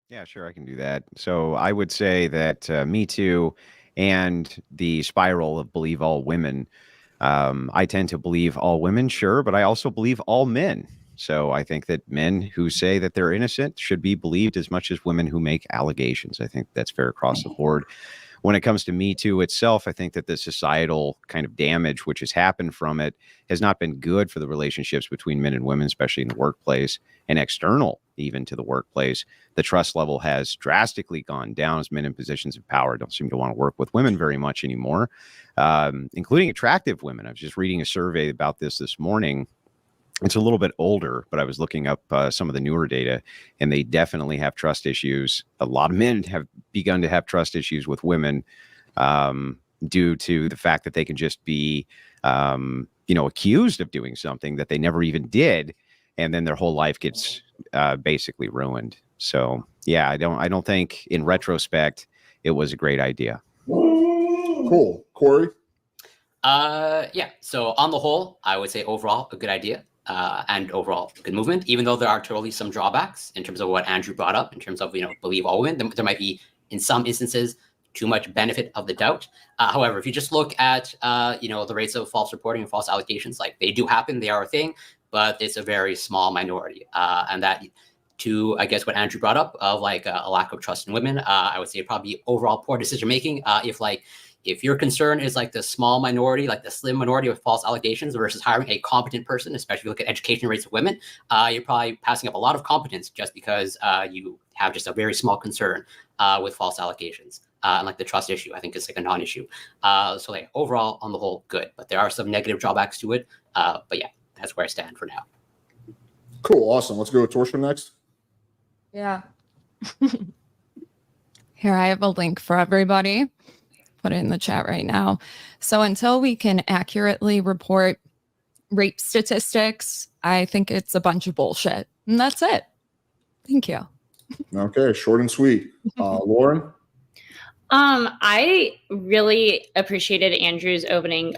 Yeah, sure, I can do that. So I would say that Me Too and the spiral of believe all women. I tend to believe all women, sure, but I also believe all men. So I think that men who say that they're innocent should be believed as much as women who make allegations. I think that's fair across the board. When it comes to Me Too itself, I think that the societal kind of damage which has happened from it has not been good for the relationships between men and women, especially in the workplace and external even to the workplace. The trust level has drastically gone down as men in positions of power don't seem to want to work with women very much anymore, including attractive women. I was just reading a survey about this morning. It's a little bit older, but I was looking up some of the newer data, and they definitely have trust issues. A lot of men have begun to have trust issues with women due to the fact that they can just be, accused of doing something that they never even did, and then their whole life gets basically ruined. So, yeah, I don't think, in retrospect, it was a great idea. Cool, Corey. Yeah. So on the whole, I would say overall a good idea. And overall good movement, even though there are totally some drawbacks in terms of what Andrew brought up, in terms of, believe all women. There might be, in some instances, too much benefit of the doubt. However, if you just look at, the rates of false reporting and false allegations, like they do happen, they are a thing, but it's a very small minority. And that, to, I guess, what Andrew brought up of like a lack of trust in women, I would say probably overall poor decision making. If your concern is like the small minority, like the slim minority of false allegations versus hiring a competent person, especially if you look at education rates of women, you're probably passing up a lot of competence just because you have just a very small concern with false allegations. And like the trust issue, I think is like a non-issue. So like overall, on the whole, good. But there are some negative drawbacks to it. But yeah, that's where I stand for now. Cool, awesome. Let's go with Torshaa next. Yeah. Here, I have a link for everybody. Put it in the chat right now. So until we can accurately report rape statistics, I think it's a bunch of bullshit. And that's it. Thank you. Okay, short and sweet. Lauren? I really appreciated Andrew's opening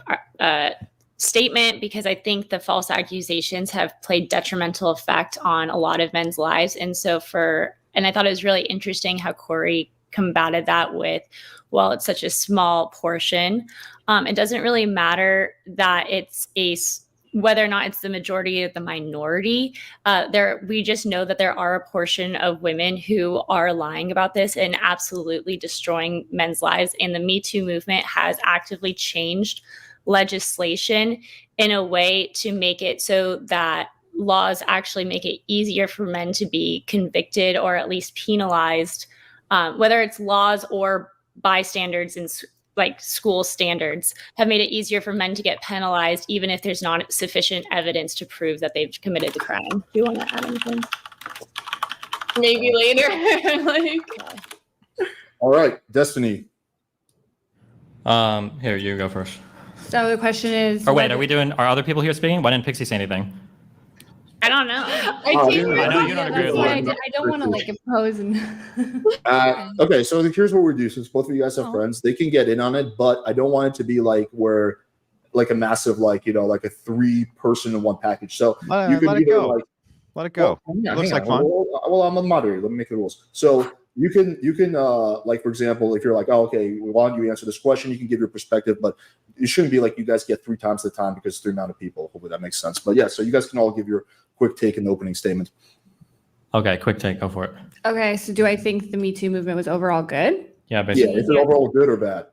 statement, because I think the false accusations have played detrimental effect on a lot of men's lives. And I thought it was really interesting how Corey combated that with, well, it's such a small portion. It doesn't really matter that whether or not it's the majority or the minority. We just know that there are a portion of women who are lying about this and absolutely destroying men's lives. And the Me Too movement has actively changed legislation in a way to make it so that laws actually make it easier for men to be convicted or at least penalized, whether it's laws or bystanders and like school standards have made it easier for men to get penalized, even if there's not sufficient evidence to prove that they've committed the crime. Do you want to add anything? Maybe later. All right, Destiny. Here, you go first. So the question is... Or wait, are other people here speaking? Why didn't Pixie say anything? I don't know. I know you don't agree with I don't want to impose. Okay, so here's what we do. Since both of you guys have friends, they can get in on it, but I don't want it to be like a massive, like a 3-person in one package. So you can let it go. Let it go. Well, looks like fun. Well, I'm a moderator. Let me make the rules. So you can like, for example, if you're like, oh, okay, we want you to answer this question, you can give your perspective, but it shouldn't be like you guys get 3 times the time because it's the amount of people. Hopefully that makes sense. But yeah, so you guys can all give your quick take in the opening statement. Okay, quick take. Go for it. Okay, so do I think the Me Too movement was overall good? Yeah, basically. Yeah, is it overall good or bad?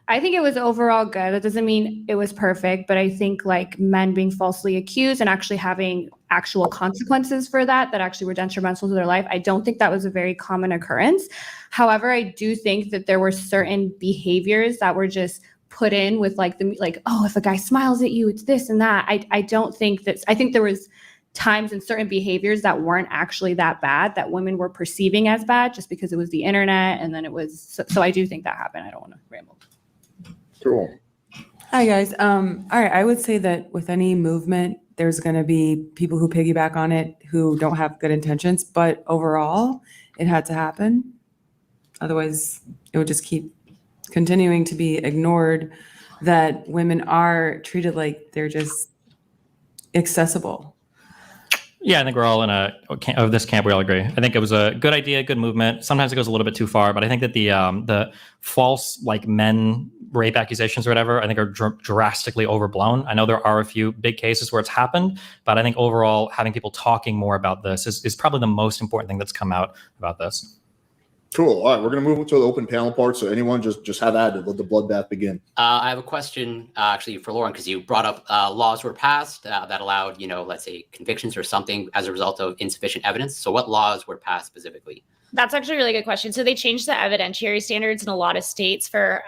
I think it was overall good. That doesn't mean it was perfect, but I think like men being falsely accused and actually having actual consequences for that actually were detrimental to their life, I don't think that was a very common occurrence. However, I do think that there were certain behaviors that were just put in with oh, if a guy smiles at you, it's this and that. I think there was times and certain behaviors that weren't actually that bad that women were perceiving as bad just because it was the internet, and then it was so I do think that happened. I don't want to ramble. Cool. Hi guys. All right, I would say that with any movement, there's going to be people who piggyback on it who don't have good intentions, but overall, it had to happen. Otherwise, it would just keep continuing to be ignored, that women are treated like they're just accessible. Yeah, I think we're all in of this camp. We all agree. I think it was a good idea, good movement. Sometimes it goes a little bit too far, but I think that the false like men rape accusations or whatever, I think are drastically overblown. I know there are a few big cases where it's happened, but I think overall having people talking more about this is probably the most important thing that's come out about this. Cool. All right, we're going to move to the open panel part. So anyone just have at it. Let the bloodbath begin. I have a question actually for Lauren, because you brought up laws were passed that allowed, let's say convictions or something as a result of insufficient evidence. So what laws were passed specifically? That's actually a really good question. So they changed the evidentiary standards in a lot of states for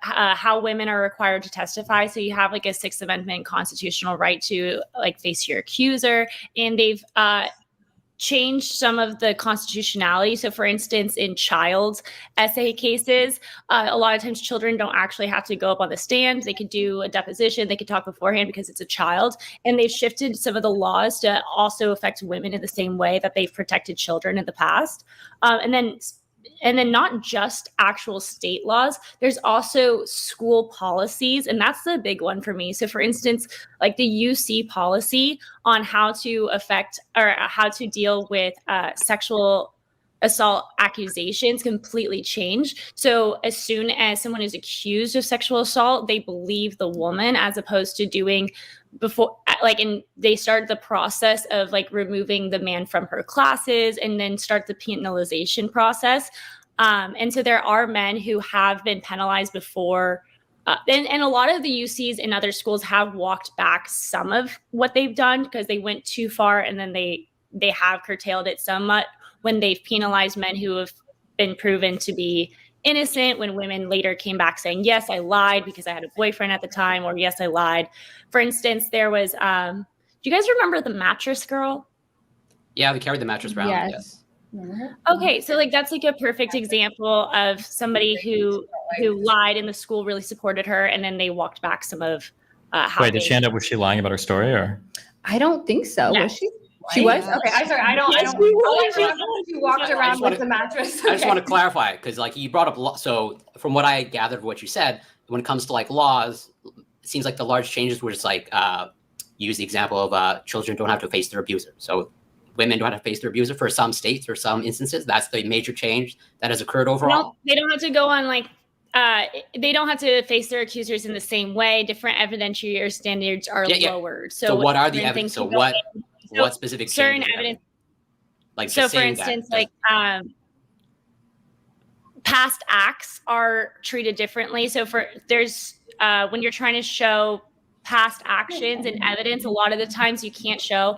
how women are required to testify. So you have like a Sixth Amendment constitutional right to like face your accuser, and they've changed some of the constitutionality. So for instance, in child essay cases, a lot of times children don't actually have to go up on the stand. They could do a deposition, they could talk beforehand because it's a child. And they've shifted some of the laws to also affect women in the same way that they've protected children in the past. And then not just actual state laws, there's also school policies, and that's the big one for me. So for instance, like the UC policy on how to affect or how to deal with sexual assault accusations completely changed. So as soon as someone is accused of sexual assault, they believe the woman, as opposed to doing before, like, and they start the process of like removing the man from her classes and then start the penalization process. And so there are men who have been penalized before. And a lot of the UCs in other schools have walked back some of what they've done because they went too far, and then they have curtailed it somewhat when they've penalized men who have been proven to be innocent, when women later came back saying, yes, I lied because I had a boyfriend at the time, or yes, I lied. For instance, there was, do you guys remember the mattress girl? Yeah, we carried the mattress around. Yes. Okay, so like that's like a perfect example of somebody who lied and the school really supported her, and then they walked back some of how. Wait, did she end up? Was she lying about her story, or? I don't think so. Yeah. Was she? She was? Okay, I'm sorry. I don't. Yes, She walked around with the mattress. I just want to clarify, because like you brought up so from what I gathered of what you said, when it comes to like laws, it seems like the large changes were just like use the example of children don't have to face their abuser. So women don't have to face their abuser for some states or some instances. That's the major change that has occurred overall. They don't have to go on like they don't have to face their accusers in the same way. Different evidentiary standards are lowered. So what are the evidence? So what specific certain evidence? Like so, for instance, like past acts are treated differently. So there's when you're trying to show past actions and evidence, a lot of the times you can't show.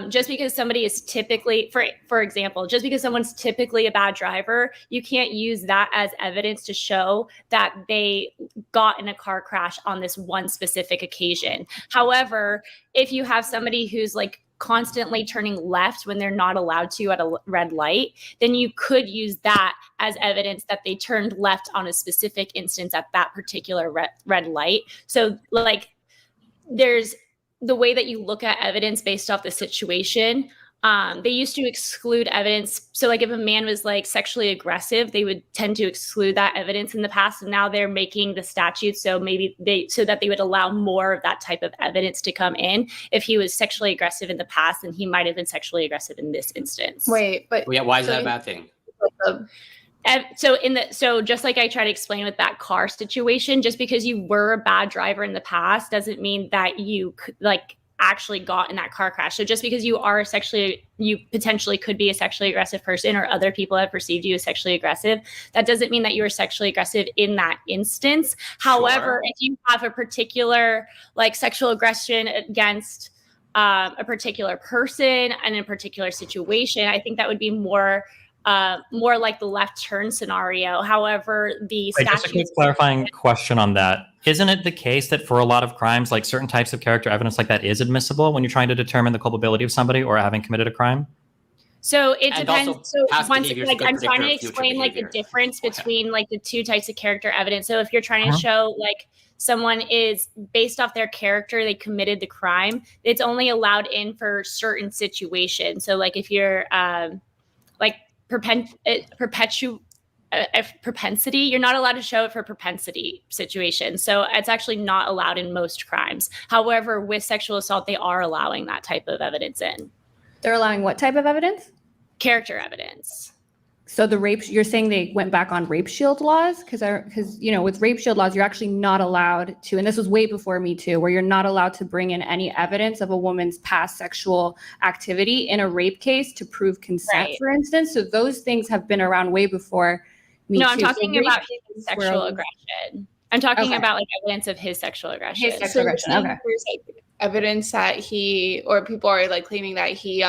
Just because somebody is typically, for example, just because someone's typically a bad driver, you can't use that as evidence to show that they got in a car crash on this one specific occasion. However, if you have somebody who's like constantly turning left when they're not allowed to at a red light, then you could use that as evidence that they turned left on a specific instance at that particular red light. So like there's the way that you look at evidence based off the situation. They used to exclude evidence. So like if a man was like sexually aggressive, they would tend to exclude that evidence in the past. And now they're making the statute so that they would allow more of that type of evidence to come in. If he was sexually aggressive in the past, then he might have been sexually aggressive in this instance. Wait, but yeah, why is that a bad thing? So just like I try to explain with that car situation, just because you were a bad driver in the past doesn't mean that you like actually got in that car crash. So just because you potentially could be a sexually aggressive person, or other people have perceived you as sexually aggressive, that doesn't mean that you were sexually aggressive in that instance. However, if you have a particular like sexual aggression against a particular person and in a particular situation, I think that would be more like the left turn scenario. However, just a quick clarifying question on that. Isn't it the case that for a lot of crimes, like certain types of character evidence like that is admissible when you're trying to determine the culpability of somebody or having committed a crime? So it And depends. also So past once behavior is like a good I'm trying to predictor of future explain like the behavior. difference between like the two types of character evidence. So if you're trying to show like someone is based off their character, they committed the crime, it's only allowed in for certain situations. So like if you're like propensity, you're not allowed to show it for propensity situations. So it's actually not allowed in most crimes. However, with sexual assault, they are allowing that type of evidence in. They're allowing what type of evidence? Character evidence. So the rape, you're saying they went back on rape shield laws? Because with rape shield laws, you're actually not allowed to, and this was way before Me Too, where you're not allowed to bring in any evidence of a woman's past sexual activity in a rape case to prove consent, Right. for instance. So those things have been around way before Me No, Too. I'm talking So about rape his cases were- sexual aggression. I'm talking Okay. about like evidence of his sexual aggression. His sexual aggression. Okay. There's like evidence that he, or people are like claiming that he,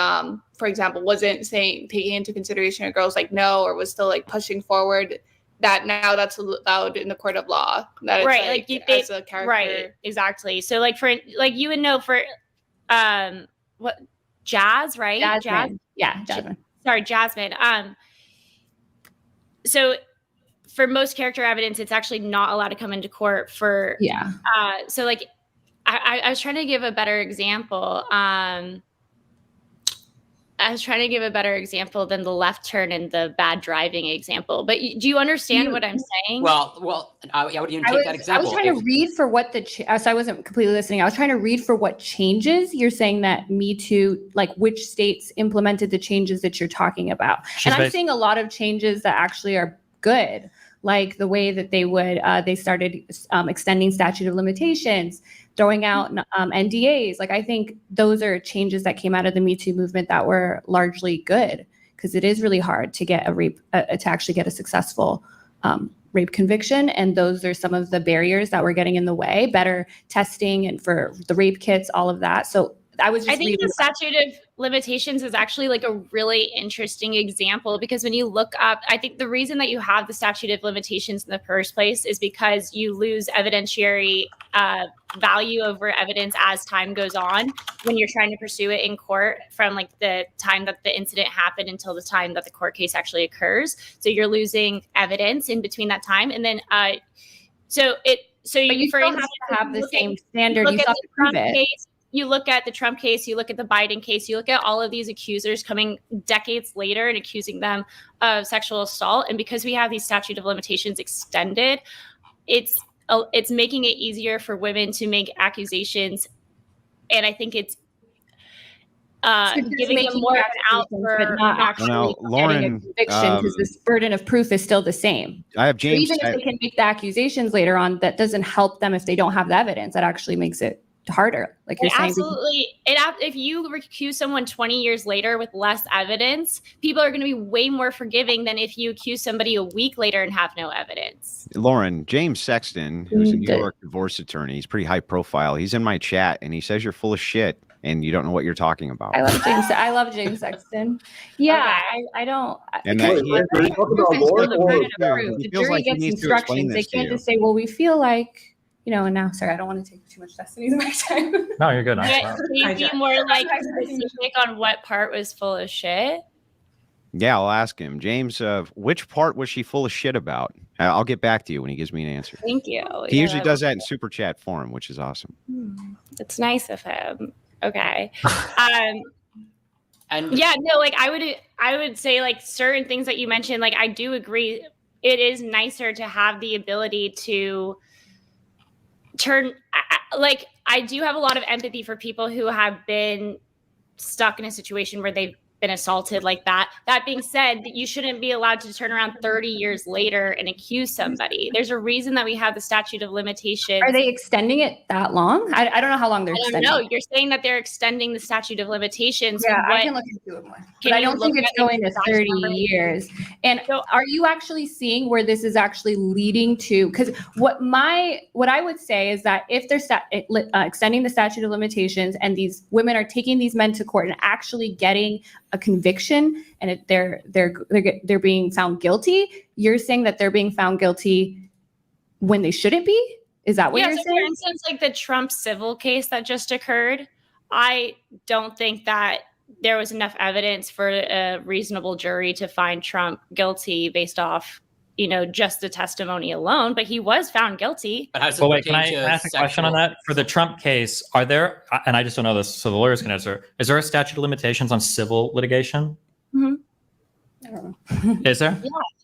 for example, wasn't taking into consideration a girl's like no, or was still like pushing forward. That now that's allowed in the court of law. That it's Right, like, like as a character. Right, exactly. So like for like you would know for what Jazz, right? Jasmine. Yeah, Jasmine. Sorry, Jasmine. So for most character evidence, it's actually not allowed to come into court for Yeah. so like I was trying to give a better example. I was trying to give a better example than the left turn and the bad driving example. But do you understand what I'm saying? Well, I would even take that I example. was trying to read for what so I wasn't completely listening. I was trying to read for what changes you're saying that Me Too, like which states implemented the changes that you're talking about. And I'm seeing a lot of changes that actually are good, like the way that they started extending statute of limitations, throwing out NDAs. Like I think those are changes that came out of the Me Too movement that were largely good, because it is really hard to get to actually get a successful rape conviction. And those are some of the barriers that were getting in the way. Better testing and for the rape kits, all of that. So I think the statute of limitations is actually like a really interesting example, because when you look up, I think the reason that you have the statute of limitations in the first place is because you lose evidentiary value over evidence as time goes on when you're trying to pursue it in court, from like the time that the incident happened until the time that the court case actually occurs. So you're losing evidence in between that time. And then you still have to have the same standard. You have to prove it. You look at the Trump case, you look at the Biden case, you look at all of these accusers coming decades later and accusing them of sexual assault. And because we have these statute of limitations extended, it's making it easier for women to make accusations. And I think it's giving them more of an out for not actually Lauren, getting a conviction, because this burden of proof is still the same. I have James. So even if they can make the accusations later on, that doesn't help them if they don't have the evidence. That actually makes it harder, like you're saying. Absolutely. If you accuse someone 20 years later with less evidence, people are going to be way more forgiving than if you accuse somebody a week later and have no evidence. Lauren, James Sexton, who's a New York divorce attorney, he's pretty high profile. He's in my chat and he says you're full of shit and you don't know what you're talking about. I love James Sexton. Yeah, Okay. I don't. And that The jury gets instructions. They can't just say, well, we feel like, and now, sorry, I don't want to take too much Destiny's of my time. No, you're good. Can you be more like specific on what part was full of shit? Yeah, I'll ask him. James, which part was she full of shit about? I'll get back to you when he gives me an answer. Thank you. He usually does that in super chat form, which is awesome. It's nice of him. Okay. And yeah, no, like I would say like certain things that you mentioned, like I do agree. It is nicer to have the ability to turn, like I do have a lot of empathy for people who have been stuck in a situation where they've been assaulted like that. That being said, you shouldn't be allowed to turn around 30 years later and accuse somebody. There's a reason that we have the statute of limitations. Are they extending it that long? I don't know how long they're extending. No, you're saying that they're extending the statute of limitations. Yeah, I can look into it more. But I don't think it's going to 30 years. And are you actually seeing where this is actually leading to? Because what I would say is that if they're extending the statute of limitations and these women are taking these men to court and actually getting a conviction and they're being found guilty, you're saying that they're being found guilty when they shouldn't be? Is that what you're saying? For instance, like the Trump civil case that just occurred, I don't think that there was enough evidence for a reasonable jury to find Trump guilty based off, just the testimony alone, but he was found guilty. But wait, can I ask a question on that? For the Trump case, are there, and I just don't know this, so the lawyers can answer, is there a statute of limitations on civil litigation? Mm-hmm. I don't know. Is there?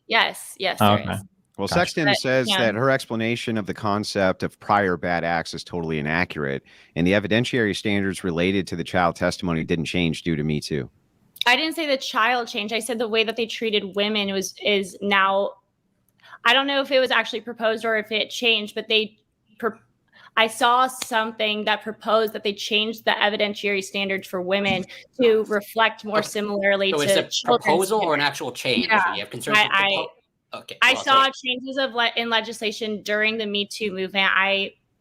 Yeah. Yes, Oh, there okay. is. Well, Gotcha. Sexton says that her explanation of the concept of prior bad acts is totally inaccurate, and the evidentiary standards related to the child testimony didn't change due to Me Too. I didn't say the child change. I said the way that they treated women is now. I don't know if it was actually proposed or if it changed, but I saw something that proposed that they changed the evidentiary standards for women to reflect more similarly So to is it a children's proposal or an standards. actual change? Yeah. So you have concerns with okay. I well, saw sorry. changes in legislation during the Me Too movement.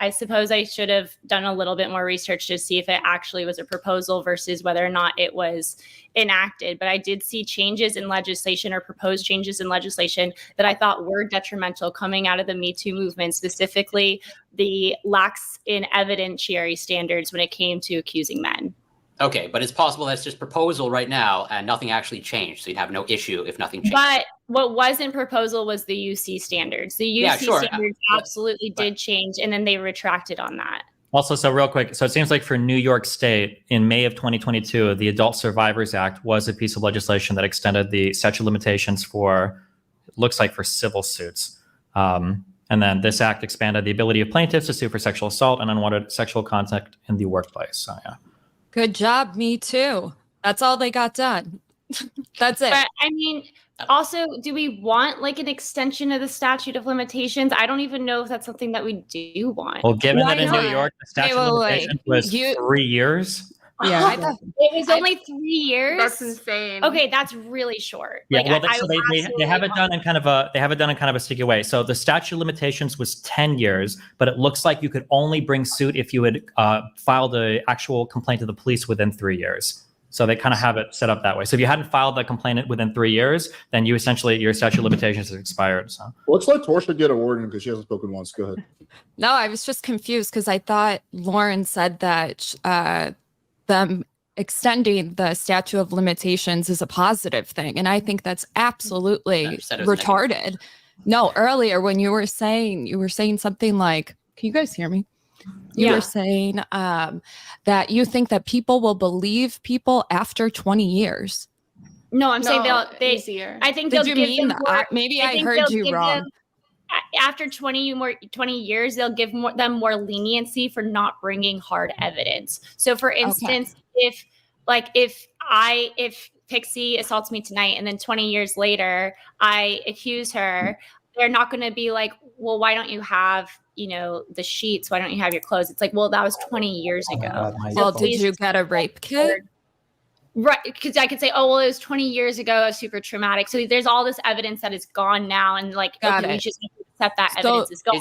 I suppose I should have done a little bit more research to see if it actually was a proposal versus whether or not it was enacted. But I did see changes in legislation or proposed changes in legislation that I thought were detrimental coming out of the Me Too movement, specifically the lax in evidentiary standards when it came to accusing men. Okay, but it's possible that's just proposal right now and nothing actually changed. So you'd have no issue if nothing changed. But what wasn't proposal was the UC standards. The UC standards absolutely did change, and then they retracted on that. Also, so real quick, so it seems like for New York State, in May of 2022, the Adult Survivors Act was a piece of legislation that extended the statute of limitations for, it looks like for civil suits. And then this act expanded the ability of plaintiffs to sue for sexual assault and unwanted sexual contact in the workplace. So yeah. Good job, Me Too. That's all they got done. That's it. But I mean, also, do we want like an extension of the statute of limitations? I don't even know if that's something that we do want. Well, given Why that in not? New York, the statute of limitations was 3 years. Yeah. I thought it was only 3 years. That's insane. Okay, that's really short. Yeah, Like, well, I so would they absolutely have it done in kind of a sticky way. So the statute of limitations was 10 years, but it looks like you could only bring suit if you had filed an actual complaint to the police within 3 years. So they kind of have it set up that way. So if you hadn't filed the complaint within 3 years, then you essentially, your statute of limitations has expired. So Let's let Torshaa get a word in because she hasn't spoken once. Go ahead. No, I was just confused because I thought Lauren said that them extending the statute of limitations is a positive thing. And I think that's absolutely retarded. No, earlier when you were saying something like, can you guys hear me? You were saying that you think that people will believe people after 20 years. No, I'm saying they easier. I think Did they'll you give mean them that? more, Maybe I think heard they'll you give wrong. them- after 20 years, they'll give them more leniency for not bringing hard evidence. So, for instance, if Pixie assaults me tonight and then 20 years later I accuse her, they're not going to be like, well, why don't you have, the sheets? Why don't you have your clothes? It's like, well, that was 20 years ago. Well, did you get a rape kit? Right, because I could say, oh, well, it was 20 years ago, it was super traumatic. So there's all this evidence that is gone now, and like, we just accept that evidence is gone.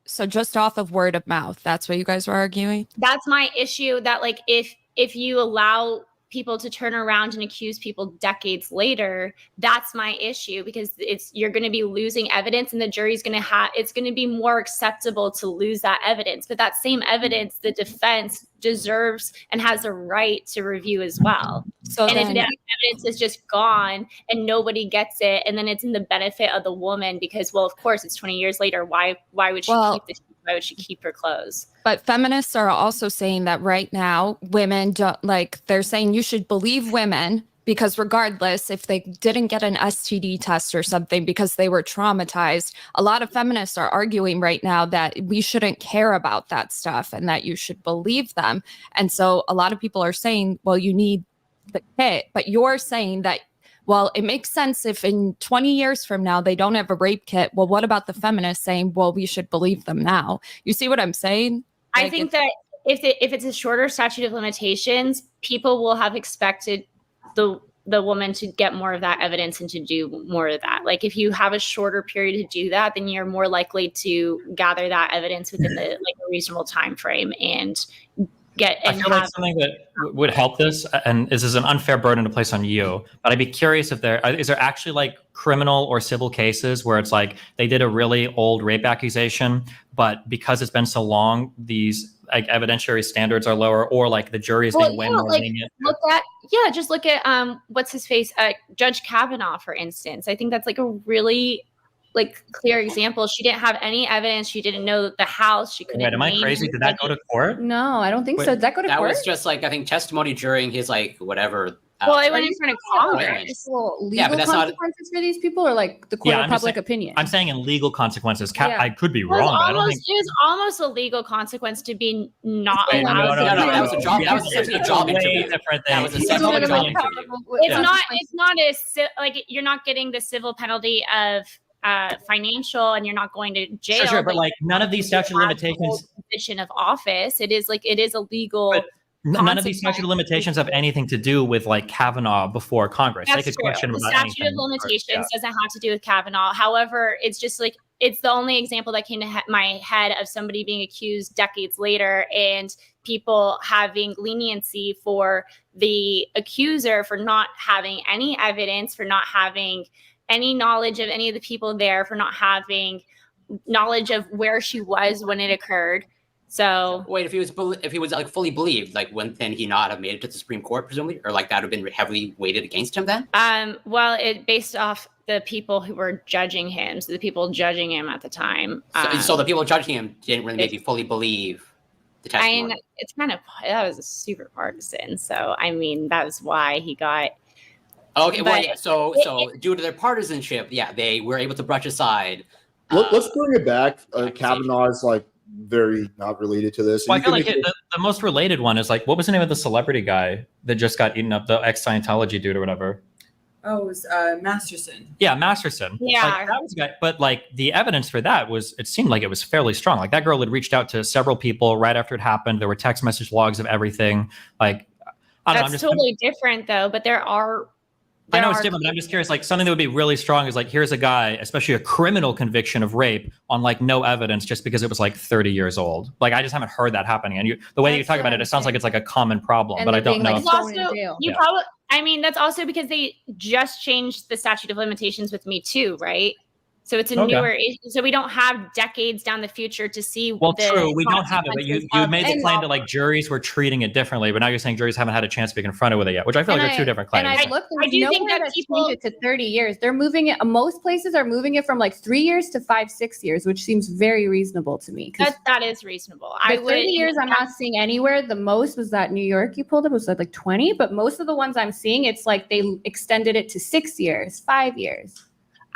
So just off of word of mouth, that's what you guys were arguing? That's my issue, that like if you allow people to turn around and accuse people decades later, that's my issue, because you're going to be losing evidence, and the jury's going to it's going to be more acceptable to lose that evidence. But that same evidence, the defense deserves and has a right to review as well. So if that evidence is just gone and nobody gets it, and then it's in the benefit of the woman because, well, of course it's 20 years later. Why would she keep this? Why would she keep her clothes? But feminists are also saying that right now, women don't, they're saying you should believe women because regardless if they didn't get an STD test or something because they were traumatized, a lot of feminists are arguing right now that we shouldn't care about that stuff and that you should believe them. And so a lot of people are saying, well, you need the kit, but you're saying that, well, it makes sense if in 20 years from now they don't have a rape kit. Well, what about the feminists saying, well, we should believe them now? You see what I'm saying? I think that if it's a shorter statute of limitations, people will have expected the woman to get more of that evidence and to do more of that. Like if you have a shorter period to do that, then you're more likely to gather that evidence within a reasonable time frame and I feel like something that would help this, and this is an unfair burden to place on you, but I'd be curious if is there actually like criminal or civil cases where it's like they did a really old rape accusation, but because it's been so long, these like evidentiary standards are lower, or like the jury is being way more lenient. Just look at what's his face, Judge Kavanaugh, for instance. I think that's like a really clear example. She didn't have any evidence. She didn't know the house. She couldn't. Wait, am I crazy? Did that go to court? No, I don't think so. Did that go to court? That was just I think testimony during his whatever Well, it Are went you in front of saying Congress. actual Yeah, legal but that's not- consequences for these people, or like the court Yeah, of I'm just public saying- opinion? I'm saying in legal consequences. Yeah. I could be It was wrong, but I don't think. almost, it was almost a legal consequence to be not Wait, allowed. no, to that was a job- that was That's essentially a job way interview. different That thing. was Yeah, essentially public a job opinion. interview. It's not like you're not getting the civil penalty of financial, and you're not going to jail. Sure, but like none of these statute of limitations. Position of office. It is a legal. But none of these consequence. statute of limitations have anything to do with like Kavanaugh before Congress. That's They could true. question The about statute anything. of limitations doesn't have to do with Kavanaugh. However, it's just like it's the only example that came to my head of somebody being accused decades later and people having leniency for the accuser for not having any evidence, for not having any knowledge of any of the people there, for not having knowledge of where she was when it occurred. So Wait, if he was like fully believed, like wouldn't then he not have made it to the Supreme Court presumably, or like that would have been heavily weighted against him then? well, it based off the people who were judging him, so the people judging him at the time. So the people judging him didn't really maybe fully believe the testimony. It's kind of that was super partisan. So I mean, that's why he got. Okay, well, but yeah. So due to their partisanship, yeah, they were able to brush aside. Let's bring it back. Kavanaugh is like very not related to this. Well, I You feel can like make the most related one is like, what was the name of the celebrity guy that just got eaten up, the ex-Scientology dude or whatever? Oh, it was Masterson. Yeah, Masterson. Yeah. Like, that was a guy, but like the evidence for that was, it seemed like it was fairly strong. Like that girl had reached out to several people right after it happened. There were text message logs of everything. Like, I don't know. That's totally different, though. But there are. I know it's different, but I'm just curious. Like something that would be really strong is like, here's a guy, especially a criminal conviction of rape on like no evidence, just because it was like 30 years old. Like I just haven't heard that happening. And the way that you That's talk what about I'm it sounds like saying. it's like a common problem, And but I they're don't being, know. like, It's also thrown in jail. you Yeah. probably. I mean, that's also because they just changed the statute of limitations with MeToo, right? So it's a Okay. newer issue. So we don't have decades down the future to see. Well, the true, we don't have it, but you consequences of made the it. claim that like juries were treating it differently, but now you're saying juries haven't had a chance to be confronted with it yet, which I feel like are two different claims. And I looked, I do think that people- it to 30 years. They're moving it. Most places are moving it from like 3 years to 5-6 years, which seems very reasonable to me. 'Cause That is reasonable. the 30 years I'm not seeing anywhere. The most was that New York you pulled up was like 20, but most of the ones I'm seeing, it's like they extended it to 6 years, 5 years.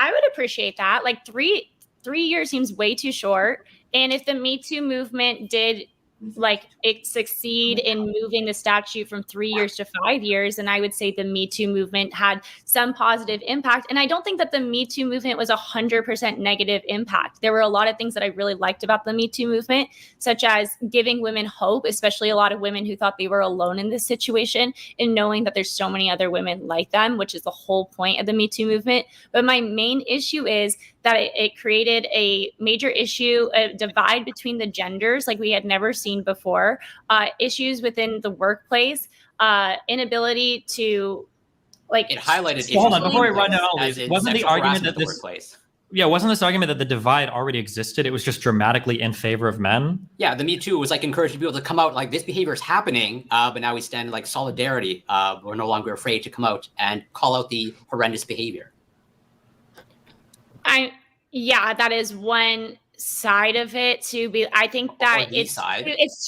I would appreciate that. Like 3 years seems way too short. And if the Me Too movement did like it succeed in moving the statute from 3 years to 5 years, and I would say the Me Too movement had some positive impact. And I don't think that the Me Too movement was 100% negative impact. There were a lot of things that I really liked about the Me Too movement, such as giving women hope, especially a lot of women who thought they were alone in this situation, and knowing that there's so many other women like them, which is the whole point of the Me Too movement. But my main issue is that it created a major issue, a divide between the genders like we had never seen before, issues within the workplace, inability to like. It highlighted. Hold on, issues before we in run down all as these, in wasn't the sexual argument harassment that in the this- workplace? Yeah, wasn't this argument that the divide already existed? It was just dramatically in favor of men. Yeah, the Me Too was like encouraging people to come out like this behavior is happening, but now we stand in like solidarity. We're no longer afraid to come out and call out the horrendous behavior. Yeah, that is one side of it to be. I think that the side. it's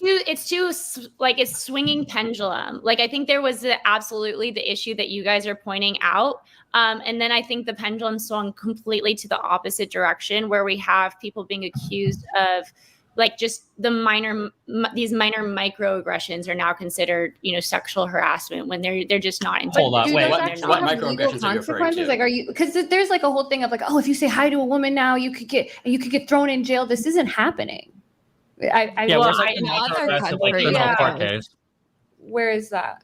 too like it's swinging pendulum. Like I think there was absolutely the issue that you guys are pointing out. And then I think the pendulum swung completely to the opposite direction, where we have people being accused of like just the these minor microaggressions are now considered, sexual harassment when they're just not intended. Hold on, Do wait. those What actually microaggressions have legal are you referring consequences? to? Like, are you? Because there's like a whole thing of like, oh, if you say hi to a woman now, you could get thrown in jail. This isn't happening. Yeah, well, where's like I the know other microaggressive, like countries- criminal Yeah. court case? Where is that?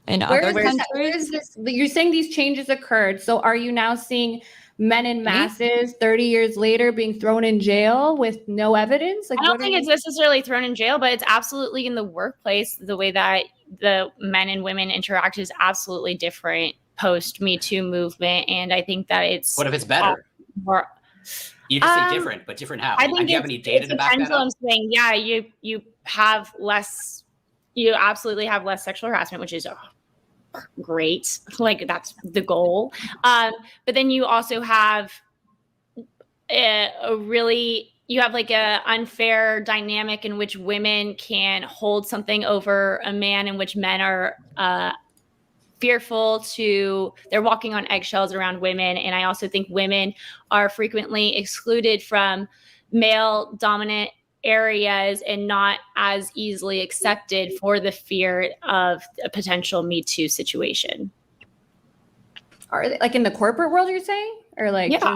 In Where other is countries, this? You're saying these changes occurred. So are you now seeing men in masses 30 years later being thrown in jail with no evidence? Like, I don't what are think you- it's necessarily thrown in jail, but it's absolutely in the workplace. The way that the men and women interact is absolutely different post Me Too movement, and I think that it's What if it's better? more. You just say different, but different how? I And think do you have any data it's to a back that pendulum up? swing. Yeah, you have less. You absolutely have less sexual harassment, which is great. Like that's the goal. But then you also have you have like a unfair dynamic in which women can hold something over a man, in which men are they're walking on eggshells around women. And I also think women are frequently excluded from male dominant areas and not as easily accepted for the fear of a potential Me Too situation. Are they like in the corporate world, you're saying? Or like, Yeah.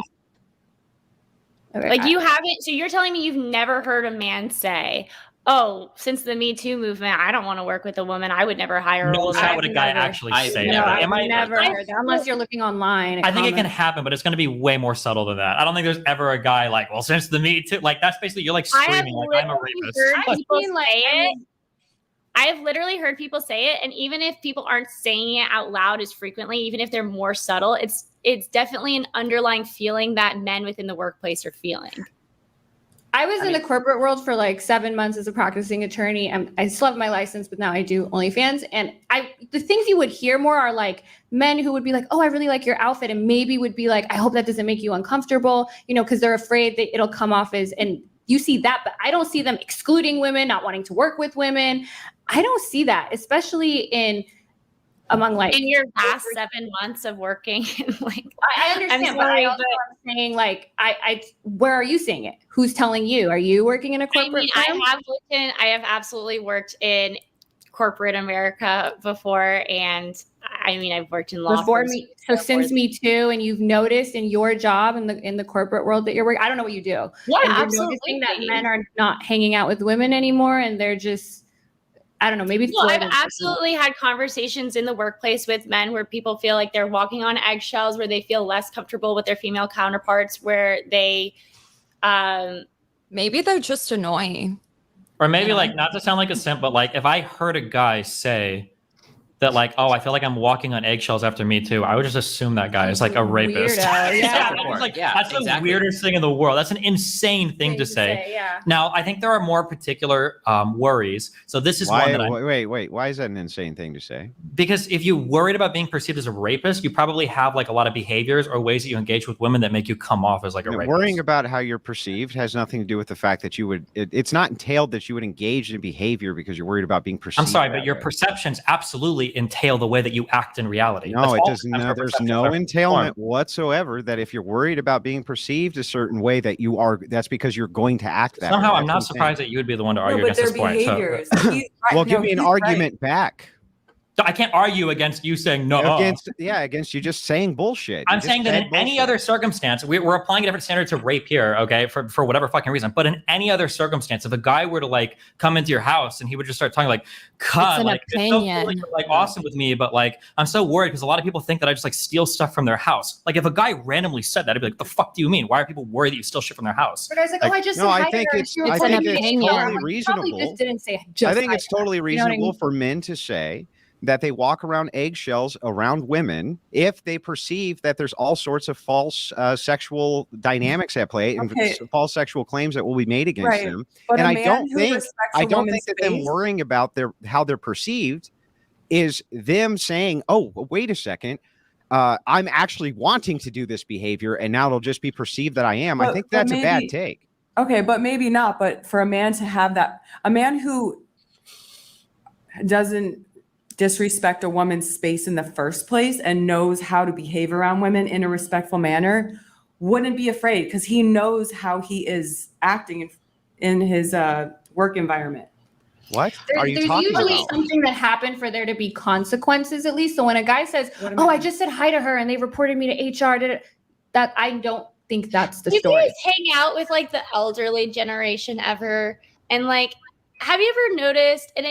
Okay, Like you haven't, so you're telling me you've never heard a man say, oh, since the Me Too movement, I don't want to work with a woman. I would never hire a No, woman. it's not I've what a guy never- actually I've say. never- I've Am I? never heard that, unless you're looking online. I think it can happen, but it's going to be way more subtle than that. I don't think there's ever a guy like, well, since the Me Too, like that's basically you're like I have screaming like I'm a literally rapist. heard Like, people mean, like, say I it. mean- I've literally heard people say it, and even if people aren't saying it out loud as frequently, even if they're more subtle, it's definitely an underlying feeling that men within the workplace are feeling. I was in the corporate world for like 7 months as a practicing attorney. I still have my license, but now I do OnlyFans. And the things you would hear more are like men who would be like, oh, I really like your outfit. And maybe would be like, I hope that doesn't make you uncomfortable, because they're afraid that it'll come off as, and you see that, but I don't see them excluding women, not wanting to work with women. I don't see that, especially among like In your past 7 months of working, like I understand, I'm but I sorry, also but- am saying like where are you seeing it? Who's telling you? Are you working in a I corporate mean, firm? I have absolutely worked in corporate America before, and I mean, I've worked in law Before firms. me, so since Me Too, and you've noticed in your job in the corporate world that you're working, I don't know what you do. Yeah, and you're absolutely. noticing that men are not hanging out with women anymore, and they're just, I don't know, maybe. Well, I've Florida is absolutely had conversations in the workplace with men where people feel like they're walking on eggshells, where they feel less comfortable with their female counterparts, where they, Maybe they're just annoying. or maybe You know? like not to sound like a simp, but like if I heard a guy say that like, oh, I feel like I'm walking on eggshells after Me Too, I would just assume that guy is like a rapist. Weirdo, yeah. It's like, Yeah, that's exactly. the weirdest thing in the world. That's an insane thing to say. Yeah. Now, I think there are more particular worries. So this is one Why? that I'm, Wait. Why is that an insane thing to say? because if you're worried about being perceived as a rapist, you probably have like a lot of behaviors or ways that you engage with women that make you come off as like a rapist. Worrying about how you're perceived has nothing to do with the fact that you would. It's not entailed that you would engage in behavior because you're worried about being perceived. I'm sorry, but that your way. perceptions absolutely entail the way that you act in reality. No, That's it all does that's no. where There's perceptions no are entailment formed. whatsoever that if you're worried about being perceived a certain way that you are. That's because you're going to act that Somehow, way. I'm That's not what saying. surprised that you would be the one to argue No, but against their this point. behaviors. Well, give me an argument back. So I can't argue against you saying no. Against you just saying bullshit. I'm You just saying that said in any bullshit. other circumstance, we're applying a different standard to rape here, okay, for whatever fucking reason. But in any other circumstance, if a guy were to like come into your house and he would just start talking like, "Cut, an like it's so cool opinion. that you're like awesome with me," but like I'm so worried because a lot of people think that I just like steal stuff from their house. Like if a guy randomly said that, I'd be like, "The fuck do you mean? Why are people worried that you steal shit from their house?" But I was like, Like, oh, I just no, said I hi think to her. it's- She was I like, think "Okay, it's yeah." totally I'm like, you probably reasonable. just didn't say just I think hi it's to her. totally You know what I reasonable mean? for men to say that they walk around eggshells around women if they perceive that there's all sorts of false sexual dynamics at play and Okay. false sexual claims that will be made against Right. them. But And a I man don't who think respects a woman's that them space- worrying about how they're perceived is them saying, "Oh, wait a second, I'm actually wanting to do this behavior, and now it'll just be perceived that I am." I But- think but that's a bad maybe- take. Okay, but maybe not. But for a man to have that, a man who doesn't disrespect a woman's space in the first place and knows how to behave around women in a respectful manner wouldn't be afraid because he knows how he is acting in his work environment. What are you There's talking usually about? something that happened for there to be consequences, at least. So when a guy says, "Oh, I just said hi to her and they reported me to HR," that I don't think that's the you story. guys hang out with like the elderly generation ever, and like, have you ever noticed? And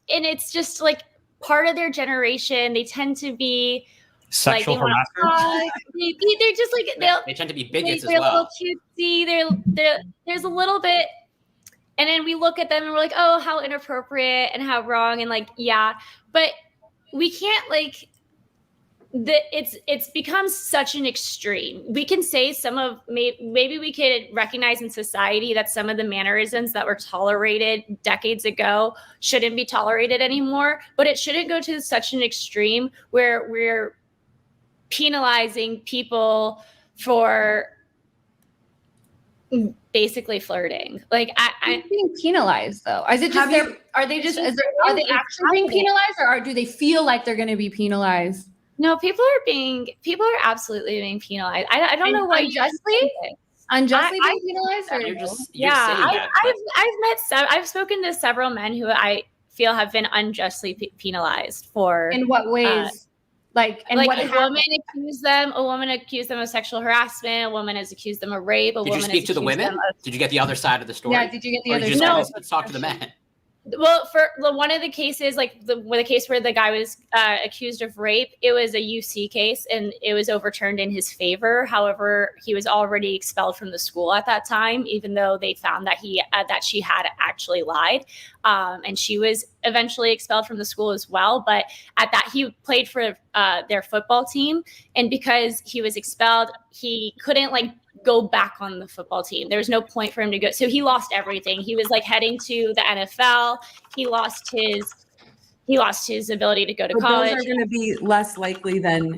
it's just like part of their generation. They tend to be Sexual like, they wanna harassment. talk. They're just like They tend to be bigots as they're a well. little cutesy. There's a little bit, and then we look at them and we're like, oh, how inappropriate and how wrong, and like, yeah, but we can't like. It's become such an extreme. We can say some of maybe we could recognize in society that some of the mannerisms that were tolerated decades ago shouldn't be tolerated anymore, but it shouldn't go to such an extreme where we're penalizing people for basically flirting. Like Who's being penalized though? Is it just are they actually being penalized, or do they feel like they're going to be penalized? No, people are absolutely being penalized. I don't know why unjustly being penalized. Or I've spoken to several men who I feel have been unjustly penalized for. In what ways? Like a woman accused them of sexual harassment. A woman has accused them of rape. Did you speak to the women? Did you get the other side of the story? Yeah. Did you get the other side? No. Let's talk to the men. Well, for one of the cases, like the case where the guy was accused of rape, it was a UC case and it was overturned in his favor. However, he was already expelled from the school at that time, even though they found that she had actually lied. And she was eventually expelled from the school as well. But at that, he played for their football team, and because he was expelled, he couldn't go back on the football team. There was no point for him to go. So he lost everything. He was heading to the NFL. He lost his ability to go to college. Those are going to be less likely than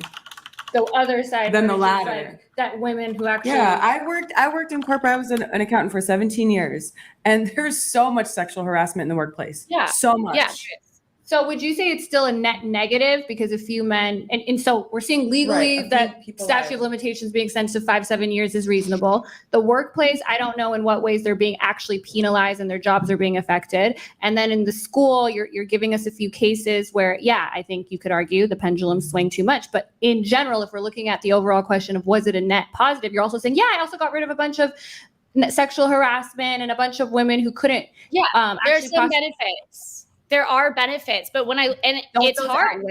the other side, than the latter. That women who actually. Yeah, I worked in corporate. I was an accountant for 17 years, and there's so much sexual harassment in the workplace. Yeah, so much. Yeah. So would you say it's still a net negative because a few men, and so we're seeing legally that statute of limitations being extended to 5-7 years is reasonable. The workplace, I don't know in what ways they're being actually penalized and their jobs are being affected. And then in the school, you're giving us a few cases where, I think you could argue the pendulum swing too much. But in general, if we're looking at the overall question of was it a net positive, you're also saying, I also got rid of a bunch of sexual harassment and a bunch of women who couldn't. There's some benefits. There are benefits, but it's hard.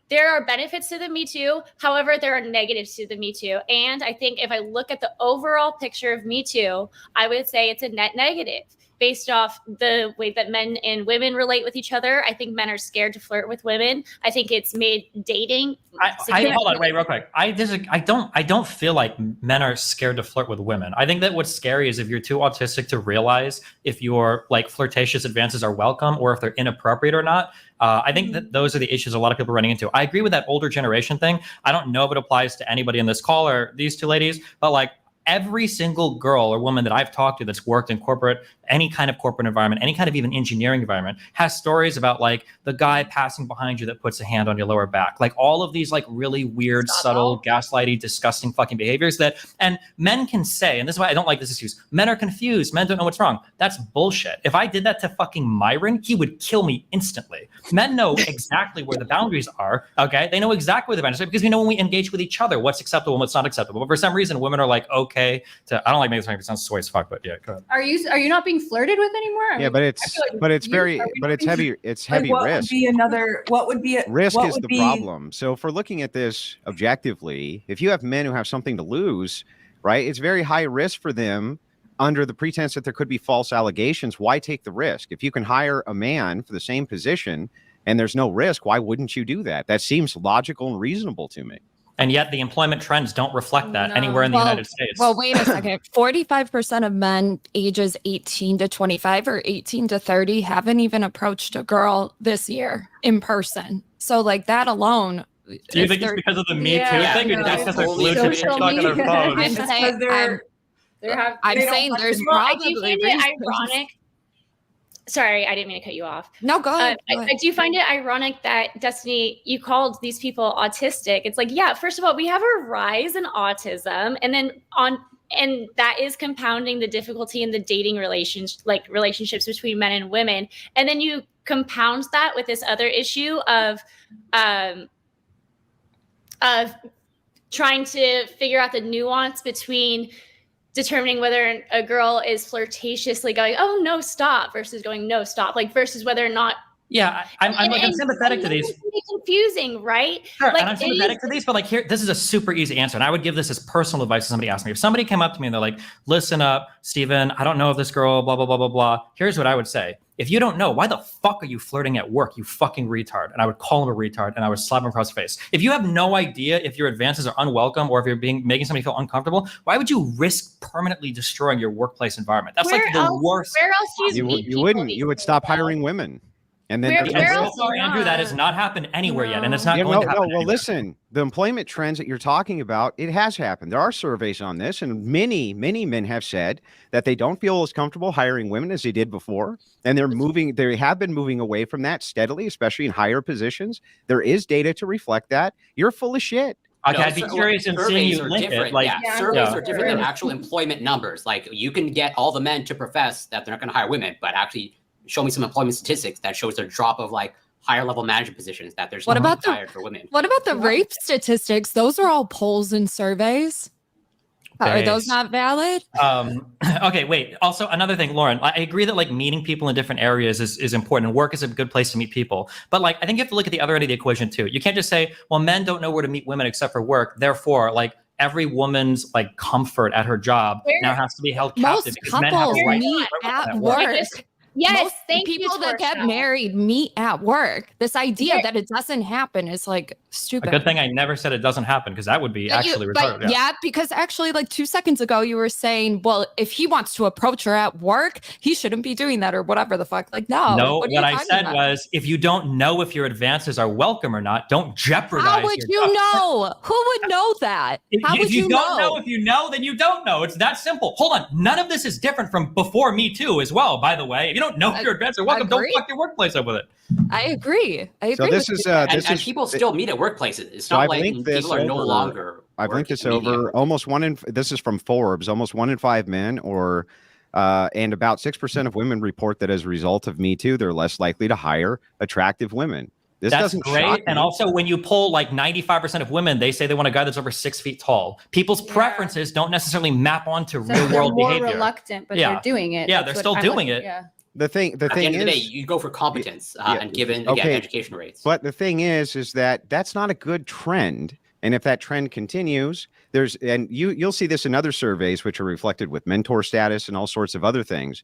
There are benefits to the Me Too. However, there are negatives to the Me Too. And I think if I look at the overall picture of Me Too, I would say it's a net negative based off the way that men and women relate with each other. I think men are scared to flirt with women. I think it's made dating. Hold on, wait, real quick. I don't feel like men are scared to flirt with women. I think that what's scary is if you're too autistic to realize if your flirtatious advances are welcome or if they're inappropriate or not. I think that those are the issues a lot of people are running into. I agree with that older generation thing. I don't know if it applies to anybody in this call or these two ladies, but every single girl or woman that I've talked to that's worked in corporate, any kind of corporate environment, any kind of even engineering environment, has stories about the guy passing behind you that puts a hand on your lower back. All of these really weird, subtle, gaslighty, disgusting fucking behaviors and men can say, and this is why I don't like this excuse, men are confused, men don't know what's wrong. That's bullshit. If I did that to fucking Myron, he would kill me instantly. Men know exactly where the boundaries are, okay? They know exactly where the boundaries are because we know when we engage with each other, what's acceptable and what's not acceptable. But for some reason, women are okay to, I don't like making this sound soy as fuck, but yeah, go ahead. Are you not being flirted with anymore? Yeah, but it's heavy risk. What would be risk is the problem. So if we're looking at this objectively, if you have men who have something to lose, right, it's very high risk for them under the pretense that there could be false allegations. Why take the risk? If you can hire a man for the same position and there's no risk, why wouldn't you do that? That seems logical and reasonable to me. And yet the employment trends don't reflect that anywhere in the United States. Well, wait a second. 45% of men ages 18 to 25 or 18 to 30 haven't even approached a girl this year in person. So that alone. Do you think it's because of the Me Too thing? Or because they're glued to TikTok on their phones? I'm saying there's probably ironic. Sorry, I didn't mean to cut you off. No, go ahead. I do find it ironic that, Destiny, you called these people autistic. It's first of all, we have a rise in autism, and that is compounding the difficulty in the dating relationships between men and women. And then you compound that with this other issue of trying to figure out the nuance between determining whether a girl is flirtatiously going, oh, no, stop, versus going, no, stop, versus whether or not. Yeah, I'm sympathetic to these. It's confusing, right? Sure, and I'm sympathetic to these, but here, this is a super easy answer. And I would give this as personal advice if somebody asked me. If somebody came up to me and they're like, listen up, Steven, I don't know if this girl, blah, blah, blah, blah, blah. Here's what I would say. If you don't know, why the fuck are you flirting at work, you fucking retard? And I would call him a retard and I would slap him across the face. If you have no idea if your advances are unwelcome or if you're making somebody feel uncomfortable, why would you risk permanently destroying your workplace environment? That's the worst. Where else do you wouldn't. You would stop hiring women. And then We're- there's we're And so also far, Andrew, that has not happened anywhere yet, and it's not Yeah, going to no, happen. well, anywhere. listen, the employment trends that you're talking about, it has happened. There are surveys on this, and many men have said that they don't feel as comfortable hiring women as they did before, and they have been moving away from that steadily, especially in higher positions. There is data to reflect that. You're full of shit. Okay, No, I'd be curious in seeing surveys you are link different. it. Like, Surveys yeah. are different than actual employment numbers. Like, you can get all the men to profess that they're not going to hire women, but actually show me some employment statistics that shows a drop of like higher level management positions that there's What no about the- hired for women. What about the rape statistics? Those are all polls and surveys. Are those Base. not valid? Okay, wait. Also, another thing, Lauren, I agree that like meeting people in different areas is important, and work is a good place to meet people. But like, I think you have to look at the other end of the equation too. You can't just say, well, men don't know where to meet women except for work. Therefore, like every woman's like comfort at her job now has to be held captive. Most because men have a couples right to meet work at work. work. Yes, Most thank people you, that get Torshaa. married meet at work. This idea There- that it doesn't happen is like A stupid. good thing I never said it doesn't happen, because that would be But you- actually but retarded. yeah, because actually, like 2 seconds ago, you were saying, well, if he wants to approach her at work, he shouldn't be doing that or whatever the fuck. Like, no. No, what are what you I talking said about? was, if you don't know if your advances are welcome or not, don't jeopardize How would your you job. know? Who would know that? How If would you you don't know? if you know, then you don't know. It's that simple. Hold on. None of this is different from before Me Too as well, by the way. If you don't know if your advances are welcome, don't agree. fuck your workplace up with it. I agree. I agree. So this with is you. And people still meet at workplaces. It's So not I've like linked this people are no over- longer. I've linked working this and meeting at over work. this is from Forbes, almost 1 in 5 men and about 6% of women report that as a result of Me Too, they're less likely to hire attractive women. This That's doesn't great. shock And me. also, when you poll like 95% of women, they say they want a guy that's over 6 feet tall. People's preferences don't necessarily map onto So real they're world more behavior. reluctant, but Yeah. they're doing it. Yeah, That's they're what still I'm doing looking- it. Yeah. The thing At the is, end of the day, you go for competence and given again okay. education rates. but the thing is that that's not a good trend. And if that trend continues, you'll see this in other surveys, which are reflected with mentor status and all sorts of other things.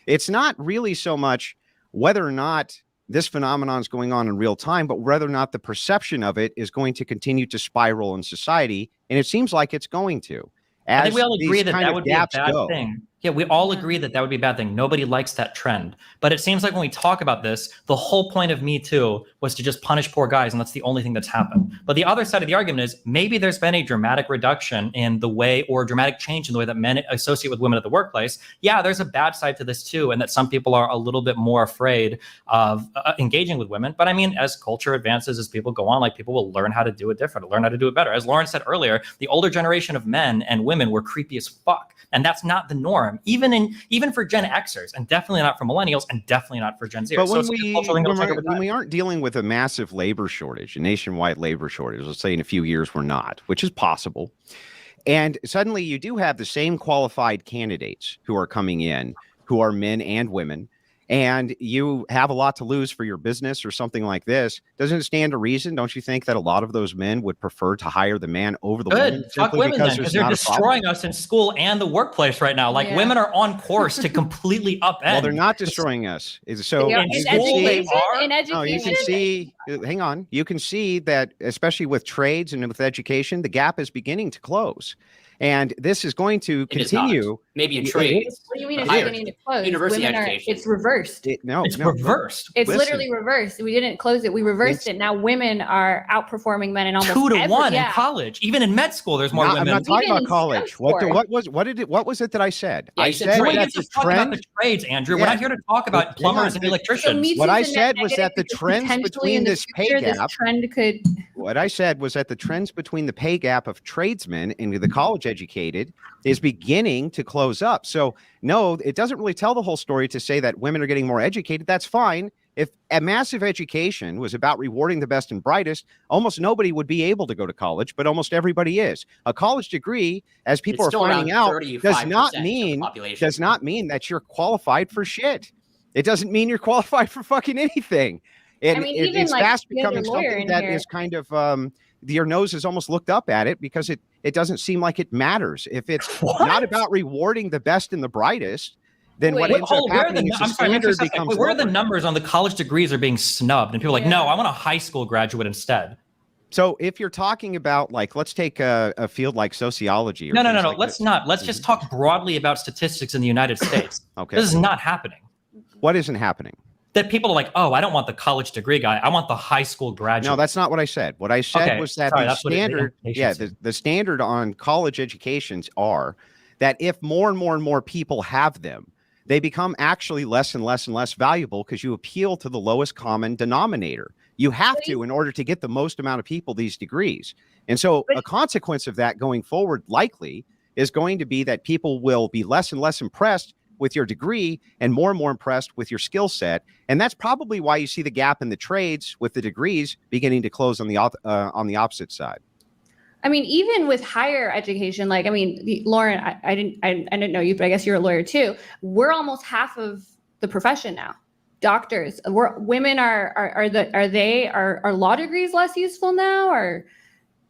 It's not really so much whether or not this phenomenon is going on in real time, but whether or not the perception of it is going to continue to spiral in society. And it seems like it's going to. I think we all these agree that kind that of would be a gaps bad go. thing. Yeah, we all agree that that would be a bad thing. Nobody likes that trend. But it seems like when we talk about this, the whole point of Me Too was to just punish poor guys, and that's the only thing that's happened. But the other side of the argument is maybe there's been a dramatic reduction in the way, or dramatic change in the way that men associate with women at the workplace. Yeah, there's a bad side to this too, and that some people are a little bit more afraid of engaging with women. But I mean, as culture advances, as people go on, like people will learn how to do it different, learn how to do it better. As Lauren said earlier, the older generation of men and women were creepy as fuck. And that's not the norm, even for Gen Xers, and definitely not for millennials, and definitely not for Gen Zers. But So when it's just a we, cultural thing that'll take over when time. we aren't dealing with a massive labor shortage, a nationwide labor shortage, let's say in a few years we're not, which is possible. And suddenly you do have the same qualified candidates who are coming in, who are men and women, and you have a lot to lose for your business or something like this. Doesn't it stand to reason, don't you think, that a lot of those men would prefer to hire the man over the woman? Good. Fuck women then, because they're destroying us in school and the workplace right now. Like Yeah. women are on course to completely upend. Well, they're not destroying us. So They are. In you In can school, see- they education, are. in No, education. you can see, hang on, you can see that, especially with trades and with education, the gap is beginning to close. And this is going to It is not. continue. Maybe in It trades. is. What do you mean it's Higher beginning to close? university Women education. It's reversed. It's reversed. It's Listen. literally reversed. We didn't close it. We reversed it. Now women are outperforming men in almost 2 to every- 1 in yeah. college. Even in med school, there's more I'm women. not talking Even about in college. STEM sports. What was it that I said? Yeah, I you said said trades. Nobody that gives the a fuck about trend. the trades, Andrew. Yeah. We're not here to talk about Hang plumbers on. and So electricians. Me What Too's I a net said was negative that the because trends potentially between in the this pay future, gap- This trend could. What I said was that the trends between the pay gap of tradesmen and the college educated is beginning to close up. So no, it doesn't really tell the whole story to say that women are getting more educated. That's fine. If a massive education was about rewarding the best and brightest, almost nobody would be able to go to college, but almost everybody is. A college degree, as people It's are still finding around out, 35% does not of the mean population. that you're qualified for shit. It doesn't mean you're qualified for fucking anything. And I mean, even it's like fast the other becoming lawyer something in that here- is kind of your nose is almost looked up at it because it doesn't seem like it matters. If it's What? not about rewarding the best and the brightest, then what Wait, ends up Hold, where are happening the, is the I'm sorry, standard wait, becomes where are the lower. numbers on the college degrees are being snubbed? And people are like, Yeah. no, I want a high school graduate instead. So if you're talking about, like, let's take a field like sociology. Or No. things like Let's this. not. Let's just talk broadly about statistics in the United States. Okay. This is not happening. What isn't happening? that people are like, oh, I don't want the college degree guy. I want the high school graduate. No, that's not what I said. What I said was that Sorry, the that's what the standard, implications the standard on college educations are that if more and more and more people have them, they become actually less and less and less valuable because you appeal to the lowest common denominator. You have to in order to get the most amount of people these degrees. And so a consequence of that going forward likely is going to be that people will be less and less impressed with your degree and more impressed with your skill set. And that's probably why you see the gap in the trades with the degrees beginning to close on the opposite side. I mean, even with higher education, like, I mean, Lauren, I didn't know you, but I guess you're a lawyer too. We're almost half of the profession now. Doctors, women are law degrees less useful now, or?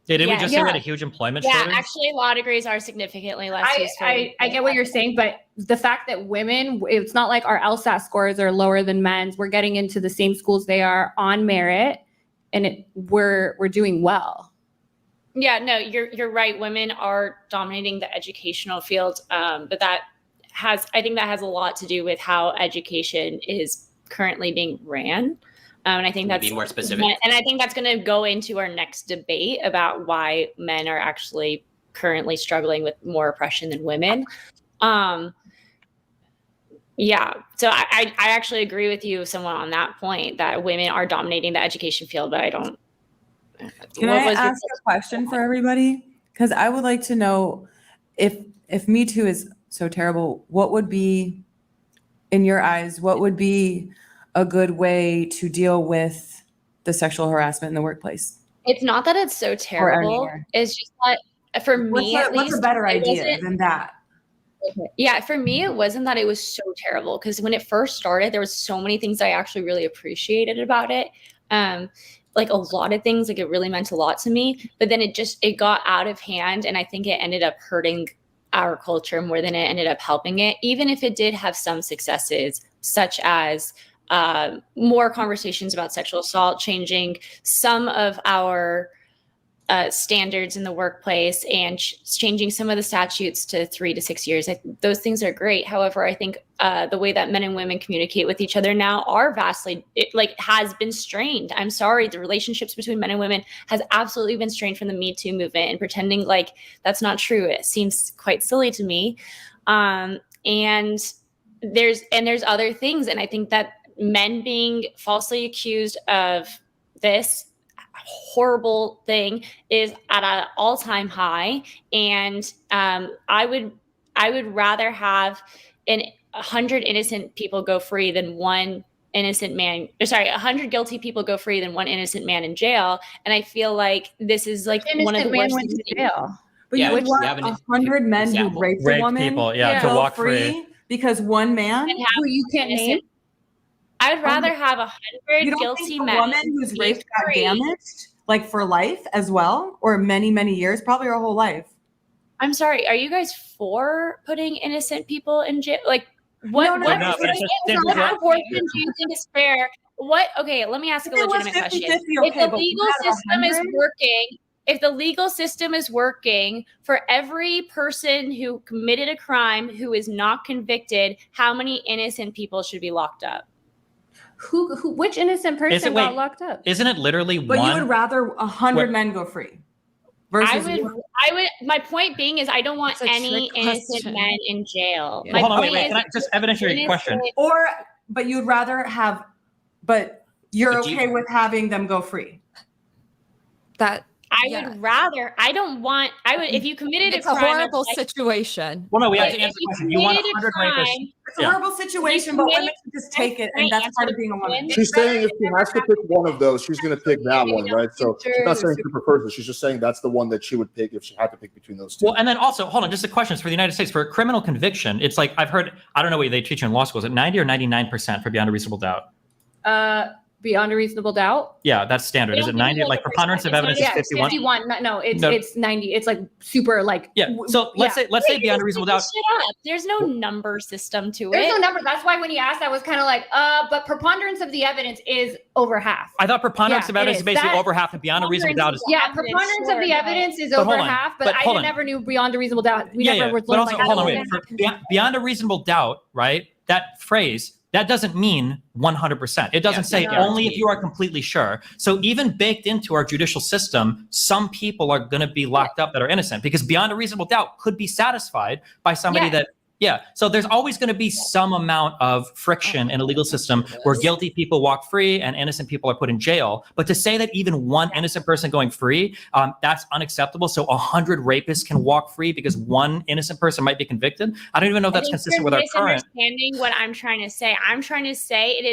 Didn't we just say we had a huge employment shortage? Yeah, actually, law degrees are significantly less useful. I get what you're saying, but the fact that women, it's not like our LSAT scores are lower than men's. We're getting into the same schools they are on merit, and we're doing well. Yeah, no, you're right. Women are dominating the educational field, but I think that has a lot to do with how education is currently being ran. And I think that's be more specific. And I think that's going to go into our next debate about why men are actually currently struggling with more oppression than women. Yeah, so I actually agree with you somewhat on that point that women are dominating the education field, but I don't. Can I ask a question for everybody? Because I would like to know if MeToo is so terrible, what would be, in your eyes, what would be a good way to deal with the sexual harassment in the workplace? It's not that it's so terrible. It's just that for me, at least, what's a better idea than that? Yeah, for me, it wasn't that it was so terrible, because when it first started, there was so many things I actually really appreciated about it. Like a lot of things, like it really meant a lot to me. But then it got out of hand, and I think it ended up hurting our culture more than it ended up helping it. Even if it did have some successes, such as more conversations about sexual assault, changing some of our standards in the workplace, and changing some of the statutes to 3 to 6 years. Those things are great. However, I think the way that men and women communicate with each other now are has been strained. I'm sorry, the relationships between men and women has absolutely been strained from the Me Too movement, and pretending like that's not true, it seems quite silly to me. And there's other things, and I think that men being falsely accused of this horrible thing is at an all-time high, and I would rather have 100 innocent people go free than 1 innocent man. 100 guilty people go free than 1 innocent man in jail. And I feel like this is like one of the worst things in jail. But you would want 100 men who raped a woman people, to walk free because one man who you can't name. I would rather have 100 guilty men. A woman who's raped got damaged, like for life as well, or many, many years, probably her whole life. I'm sorry. Are you guys for putting innocent people in jail? Like, what proportion do you think is fair? Okay, let me ask a legitimate question. If the legal system is working, if the legal system is working for every person who committed a crime who is not convicted, how many innocent people should be locked up? Which innocent person got locked up? Isn't it literally one? But you would rather 100 men go free. Versus I would. My point being is, I don't want any innocent men in jail. Yeah. Hold on, wait. Can I just evidentiary question? But you'd rather have, but you're okay with having them go free. Would rather. I don't want. I would. If you committed it's a crime, a horrible situation. Well, no, we have to answer the question. You want 100 rapists? It's a horrible situation, but women can just take it, and that's part of being a woman. She's saying if she has to pick one of those, she's going to pick that one, right? So she's not saying she prefers it. She's just saying that's the one that she would pick if she had to pick between those two. Well, and then also, hold on, just the questions for the United States. For a criminal conviction, it's like I've heard, I don't know what they teach you in law school. Is it 90 or 99% for beyond a reasonable doubt? Beyond a reasonable doubt? Yeah, that's standard. Is it 90? Like preponderance of evidence is 51? 51. No, it's 90. It's like super like. Yeah. So let's say beyond a reasonable doubt. There's no number system to it. There's no number. That's why when he asked, I was kind of like, but preponderance of the evidence is over half. I thought preponderance of evidence is basically over half, and beyond a reasonable doubt is. Yeah, preponderance of the evidence is over half, but I never knew beyond a reasonable doubt. We never were. But also, hold on, wait. Beyond a reasonable doubt, right? That phrase That doesn't mean 100%. It doesn't say only if you are completely sure. So even baked into our judicial system, some people are going to be locked up that are innocent because beyond a reasonable doubt could be satisfied by somebody that. Yeah. So there's always going to be some amount of friction in a legal system where guilty people walk free and innocent people are put in jail. But to say that even one innocent person going free, that's unacceptable. So 100 rapists can walk free because one innocent person might be convicted. I don't even know if that's consistent with our current. Misunderstanding what I'm trying to say. I'm trying to say it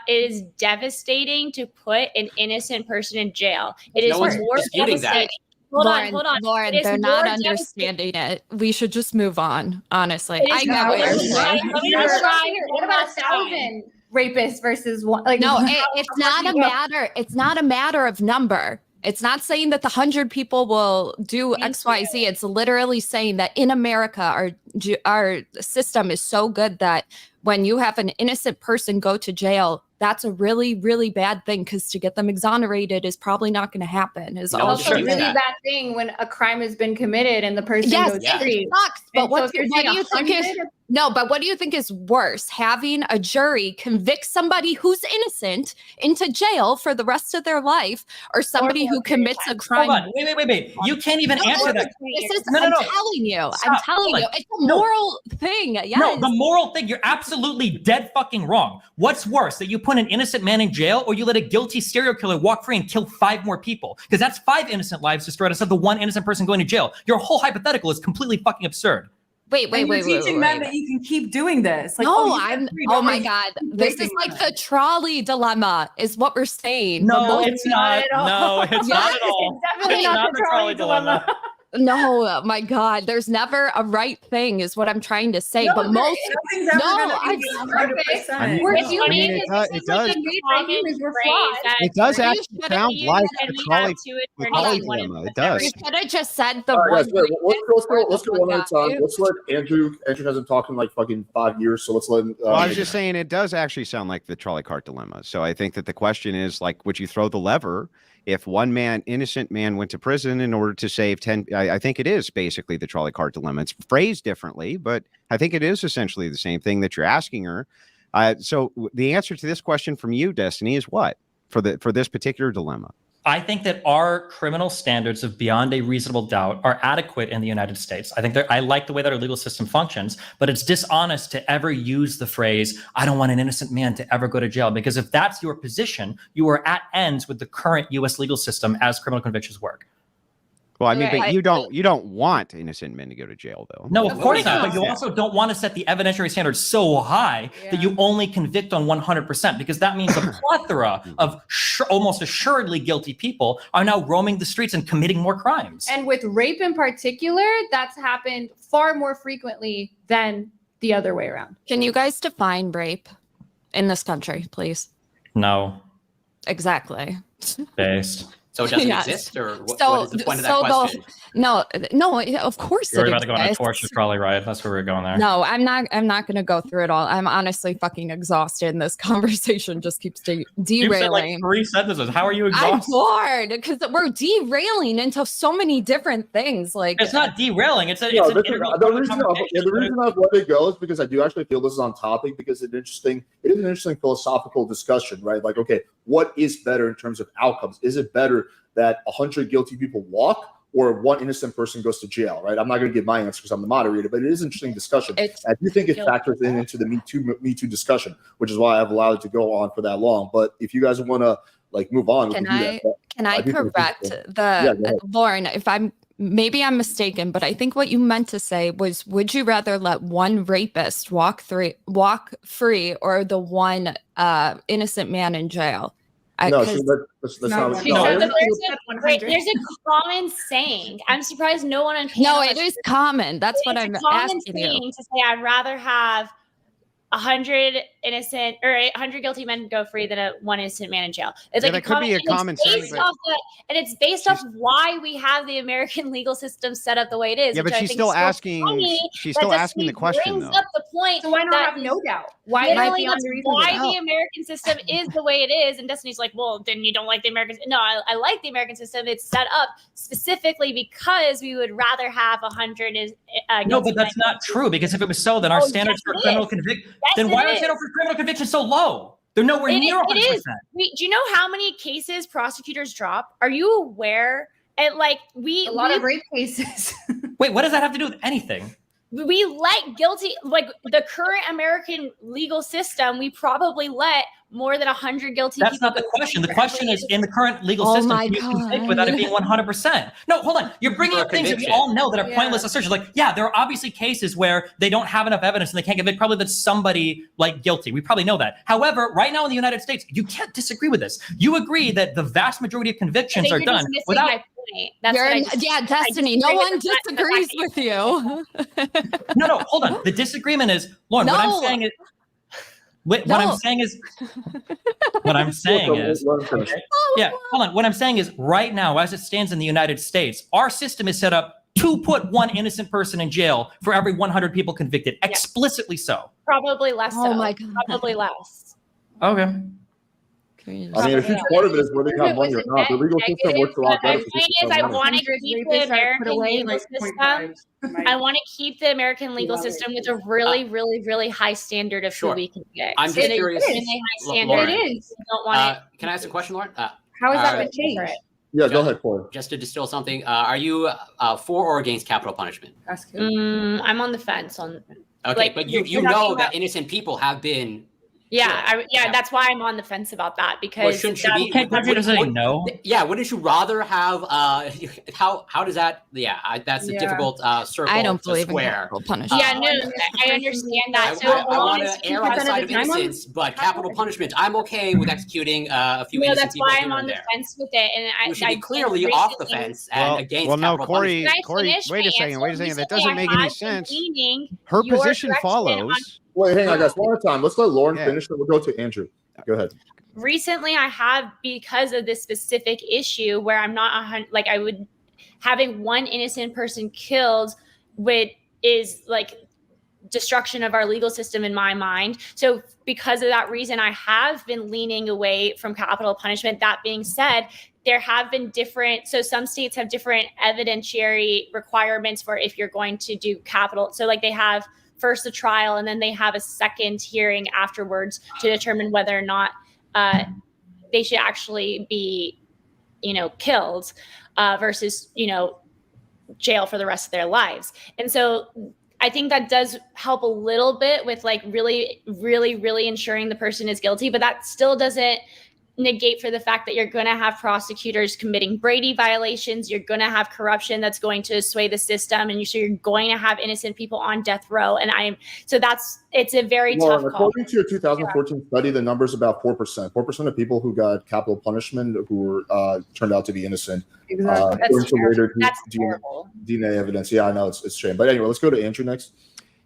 is devastating to put an innocent person in jail. It is more devastating. Lauren, they're not understanding it. We should just move on, honestly. I know what you're saying. What about 1,000 rapists versus one? Like, no, it's not a matter. It's not a matter of number. It's not saying that the 100 people will do X, Y, Z. It's literally saying that in America, our system is so good that when you have an innocent person go to jail, that's a really, really bad thing because to get them exonerated is probably not going to happen. It's also a really bad thing when a crime has been committed and the person goes free. It sucks. But what do you think is but what do you think is worse? Having a jury convict somebody who's innocent into jail for the rest of their life, or somebody who commits a crime? Hold on. Wait. You can't even answer that. I'm telling you. It's a moral thing. Yes. No, the moral thing. You're absolutely dead fucking wrong. What's worse, that you put an innocent man in jail or you let a guilty serial killer walk free and kill 5 more people? Because that's 5 innocent lives destroyed instead of the 1 innocent person going to jail. Your whole hypothetical is completely fucking absurd. Wait. Teaching men that you can keep doing this. Like, oh my God. This is like the trolley dilemma is what we're saying. No, it's not. No, it's not at all. It's definitely not the trolley dilemma. No, my God, there's never a right thing is what I'm trying to say. But most, it does actually sound like the trolley dilemma. It does. You should have just said the let's go one at a time. Let's let Andrew hasn't talked in like fucking 5 years, so let's let him. I was just saying it does actually sound like the trolley cart dilemma. So I think that the question is like, would you throw the lever if one innocent man went to prison in order to save 10? I think it is basically the trolley cart dilemma. It's phrased differently, but I think it is essentially the same thing that you're asking her. So the answer to this question from you, Destiny, is what for this particular dilemma? I think that our criminal standards of beyond a reasonable doubt are adequate in the United States. I think I like the way that our legal system functions, but it's dishonest to ever use the phrase, I don't want an innocent man to ever go to jail. Because if that's your position, you are at ends with the current US legal system as criminal convictions work. Well, I mean, but you don't want innocent men to go to jail, though. No, of course not. But you also don't want to set the evidentiary standard so high that you only convict on 100%, because that means a plethora of almost assuredly guilty people are now roaming the streets and committing more crimes. And with rape in particular, that's happened far more frequently than the other way around. Can you guys define rape in this country, please? No. Exactly. Based. So it doesn't exist, or what is the point of that question? No, of course You're it about to go on a exists. Torshaa trolley ride. That's where we're going there. No, I'm not going to go through it all. I'm honestly fucking exhausted, and this conversation just keeps derailing. You said like 3 sentences. How are you exhausted? I'm bored because we're derailing into so many different things. Like it's not derailing. It's an integral the reason I've let it go is because I do actually feel this is on topic, because it is an interesting philosophical discussion, right? Like, okay, what is better in terms of outcomes? Is it better that 100 guilty people walk, or 1 innocent person goes to jail, right? I'm not going to give my answer because I'm the moderator, but it is an interesting discussion. I do think it factors into the Me Too discussion, which is why I've allowed it to go on for that long. But if you guys want to like move on, can I correct Lauren? If maybe I'm mistaken, but I think what you meant to say was, would you rather let 1 rapist walk free, or the 1 innocent man in jail? That's not what there's a common saying. I'm surprised no one on panel. No, it is common. That's what I'm asking you. To say I'd rather have 100 innocent or 100 guilty men go free than 1 innocent man in jail. It's like that could be a common saying, and it's based off why we have the American legal system set up the way it is. Yeah, but she's still asking. She's still asking the question, brings though. up the point. So why not have no doubt? Why the American system is the way it is, and Destiny's like, well, then you don't like the American. No, I like the American system. It's set up specifically because we would rather have 100 no, but that's not true, because if it was so, then our standards for criminal conviction. Then why are our standards for criminal convictions so low? They're nowhere near 100%. It is. Do you know how many cases prosecutors drop? Are you aware? And like A lot of rape cases. Wait, what does that have to do with anything? We let guilty, like the current American legal system, we probably let more than 100 guilty That's people. not the question. The question is, in the current legal Oh system, my can you convict God. without it being 100%? No, hold on. You're bringing For a up things that we conviction. all know that are pointless assertions. Like, yeah, there are obviously cases where they don't have enough evidence and they can't convict. Probably that's somebody like guilty. We probably know that. However, right now in the United States, you can't disagree with this. You agree that the vast majority of convictions are done without. My point. That's what I just, Yeah, Destiny. No one disagrees with you. No, hold on. The disagreement is, Lauren, what I'm No. saying is, what I'm saying is, yeah, hold on. What I'm saying is, right now, as it stands in the United States, our system is set up to put one innocent person in jail for every 100 people convicted, explicitly so. probably less. Oh my God. Probably less. Okay. I mean, a huge part of it is whether you have money or not. The legal system works a lot better. The point is, I want to keep the American legal system. I want to keep the American legal system with a really, really, really high standard of who we can get. I'm just curious. Really high standard. Lauren, It is. We don't want can I ask a question, Lauren? How is that uh, going to change? Yeah, go ahead, Corey. Just to distill something, are you for or against capital punishment? Ask it. him. I'm on the fence on. Okay, Like, but you you're know talking that about- innocent people have been. Yeah, that's why I'm on the fence about that because Shouldn't you be? Can't you just say no? Yeah, wouldn't you rather have? How does that? Yeah, that's a difficult circle I don't to believe in square. capital punishment. Yeah, no, I understand that. So I want as to err long on the as side of 2% of the time, innocence, but capital punishment, I'm okay with executing a few no, innocent that's people why here I'm on and the there. fence with it, and We should I be clearly and off the recently- fence and against well, no, capital Corey, punishment. Can I finish wait a my second, answer? wait a second. That Recently, doesn't make I any have been sense. leaning Her your position direction follows. Wait, hang on, guys. One at a time. Let's let Lauren Yeah. finish, then we'll go to Andrew. Go ahead. Recently, I have, because of this specific issue where I'm not like I would having one innocent person killed is like destruction of our legal system in my mind. So because of that reason, I have been leaning away from capital punishment. That being said, there have been so some states have different evidentiary requirements for if you're going to do capital. So like they have first a trial and then they have a second hearing afterwards to determine whether or not they should actually be, killed versus, jail for the rest of their lives. And so I think that does help a little bit with like really, really, really ensuring the person is guilty, but that still doesn't negate for the fact that you're going to have prosecutors committing Brady violations. You're going to have corruption that's going to sway the system. And you're going to have innocent people on death row. And it's a very tough call. According to your 2014 study, the number's about 4%. 4% of people who got capital punishment who were turned out to be innocent. Exactly. That's terrible. DNA evidence. Yeah, I know it's a shame. But anyway, let's go to Andrew next.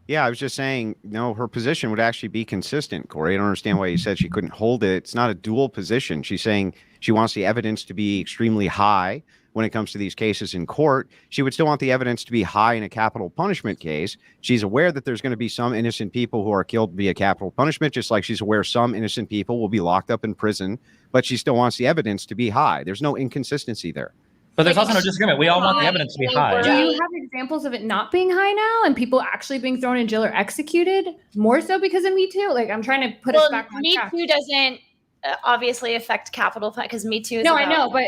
Yeah, I was just saying, no, her position would actually be consistent, Corey. I don't understand why you said she couldn't hold it. It's not a dual position. She's saying she wants the evidence to be extremely high when it comes to these cases in court. She would still want the evidence to be high in a capital punishment case. She's aware that there's going to be some innocent people who are killed via capital punishment, just like she's aware some innocent people will be locked up in prison, but she still wants the evidence to be high. There's no inconsistency there. But there's also no disagreement. We all want the evidence to be high. Do you have examples of it not being high now and people actually being thrown in jail or executed more so because of MeToo? Like I'm trying to put us back on track. MeToo doesn't obviously affect capital because MeToo is I know, but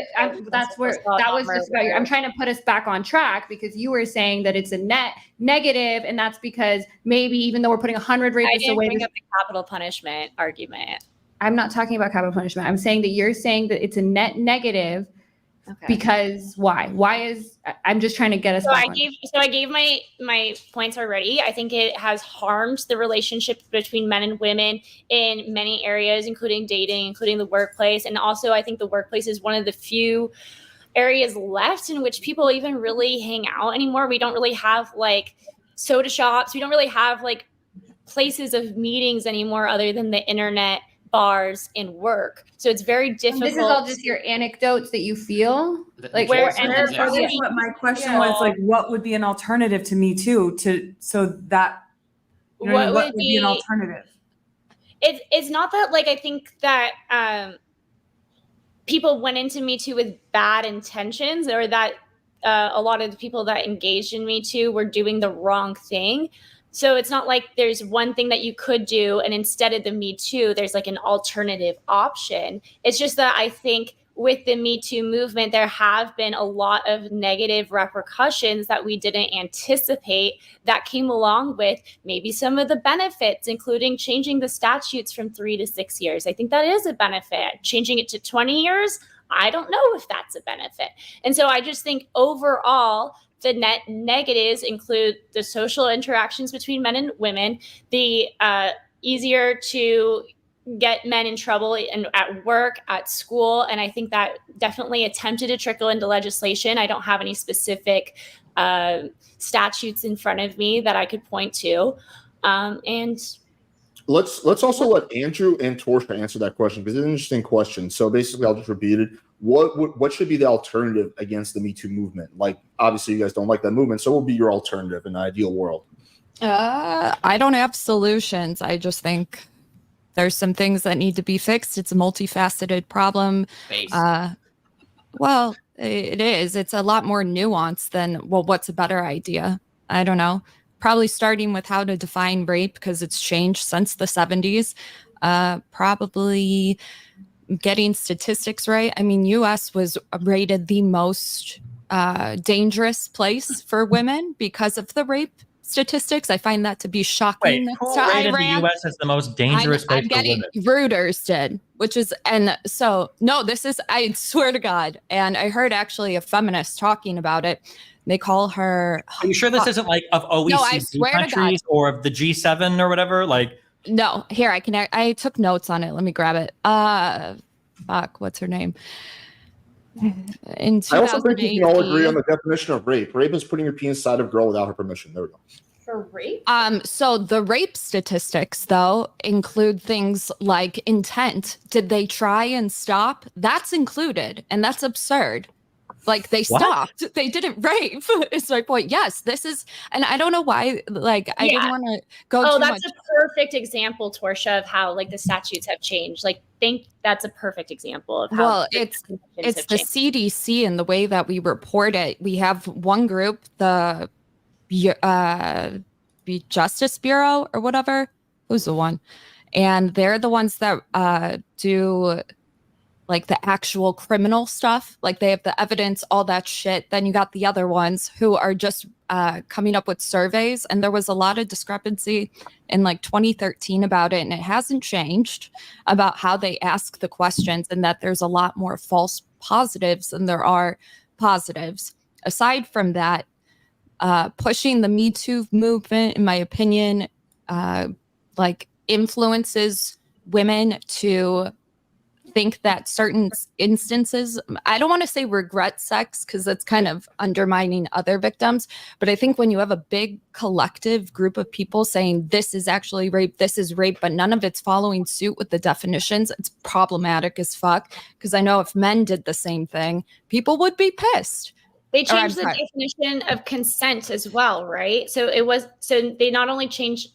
that's where that was just about. I'm trying to put us back on track because you were saying that it's a net negative, and that's because maybe even though we're putting 100 rapists I didn't away, bring up the capital punishment argument. I'm not talking about capital punishment. I'm saying that you're saying that it's a net negative. Okay. Because why? I'm just trying to get us back. I gave my points already. I think it has harmed the relationship between men and women in many areas, including dating, including the workplace. And also I think the workplace is one of the few areas left in which people even really hang out anymore. We don't really have like soda shops. We don't really have like places of meetings anymore other than the internet, bars, and work. So it's very difficult. This is all just your anecdotes that you feel like That's what my question was, like, what would be an alternative to MeToo what would be an alternative? It's not that like I think that people went into MeToo with bad intentions or that a lot of the people that engaged in Me Too were doing the wrong thing. So it's not like there's one thing that you could do, and instead of the Me Too, there's like an alternative option. It's just that I think with the Me Too movement, there have been a lot of negative repercussions that we didn't anticipate that came along with maybe some of the benefits, including changing the statutes from 3 to 6 years. I think that is a benefit. Changing it to 20 years, I don't know if that's a benefit. And so I just think overall, the net negatives include the social interactions between men and women, the easier to get men in trouble at work, at school. And I think that definitely attempted to trickle into legislation. I don't have any specific statutes in front of me that I could point to. And let's also let Andrew and Torshaa answer that question, because it's an interesting question. So basically, I'll just repeat it. What should be the alternative against the Me Too movement? Like, obviously, you guys don't like that movement. So what would be your alternative in an ideal world? I don't have solutions. I just think there's some things that need to be fixed. It's a multifaceted problem. Well, it is. It's a lot more nuanced than, well, what's a better idea? I don't know. Probably starting with how to define rape, because it's changed since the 70s. Probably getting statistics right. I mean, US was rated the most dangerous place for women because of the rape statistics. I find that to be shocking. Wait, who rated the U.S. as the most dangerous place for women? Reuters did, which is, and so, no, this is, I swear to God, and I heard actually a feminist talking about it. They call her. Are you sure this isn't like of OECD countries or of the G7 or whatever? Like, no, here, I took notes on it. Let me grab it. Fuck, what's her name? In I also think we can all agree on the definition of rape. Rape is putting your penis inside of a girl without her permission. There we go. for rape? So the rape statistics, though, include things like intent. Did they try and stop? That's included, and that's absurd. Like, they stopped. They didn't rape, is my point. Yes, this is, and I don't know why, like, I didn't want to go too much. Oh, that's a perfect example, Torshaa, of how, like, the statutes have changed. Like, that's a perfect example of how. Well, it's the CDC and the way that we report it. We have one group, the Justice Bureau or whatever. Who's the one? And they're the ones that do like the actual criminal stuff. Like, they have the evidence, all that shit. Then you got the other ones who are just coming up with surveys. And there was a lot of discrepancy in like 2013 about it. And it hasn't changed about how they ask the questions, and that there's a lot more false positives than there are positives. Aside from that, pushing the Me Too movement, in my opinion, like influences women to think that certain instances, I don't want to say regret sex because that's kind of undermining other victims, but I think when you have a big collective group of people saying this is actually rape, this is rape, but none of it's following suit with the definitions, it's problematic as fuck. Because I know if men did the same thing, people would be pissed. They changed the definition of consent as well, right? So they not only changed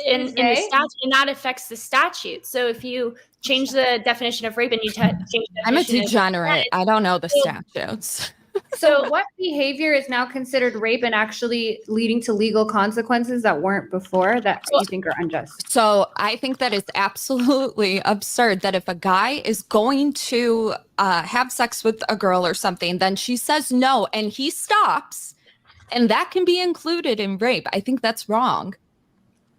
in the statute, and that affects the statute. So if you change the definition of rape and you change the I'm a degenerate. I don't know the statutes. So what behavior is now considered rape and actually leading to legal consequences that weren't before that you think are unjust? So I think that it's absolutely absurd that if a guy is going to have sex with a girl or something, then she says no and he stops, and that can be included in rape. I think that's wrong.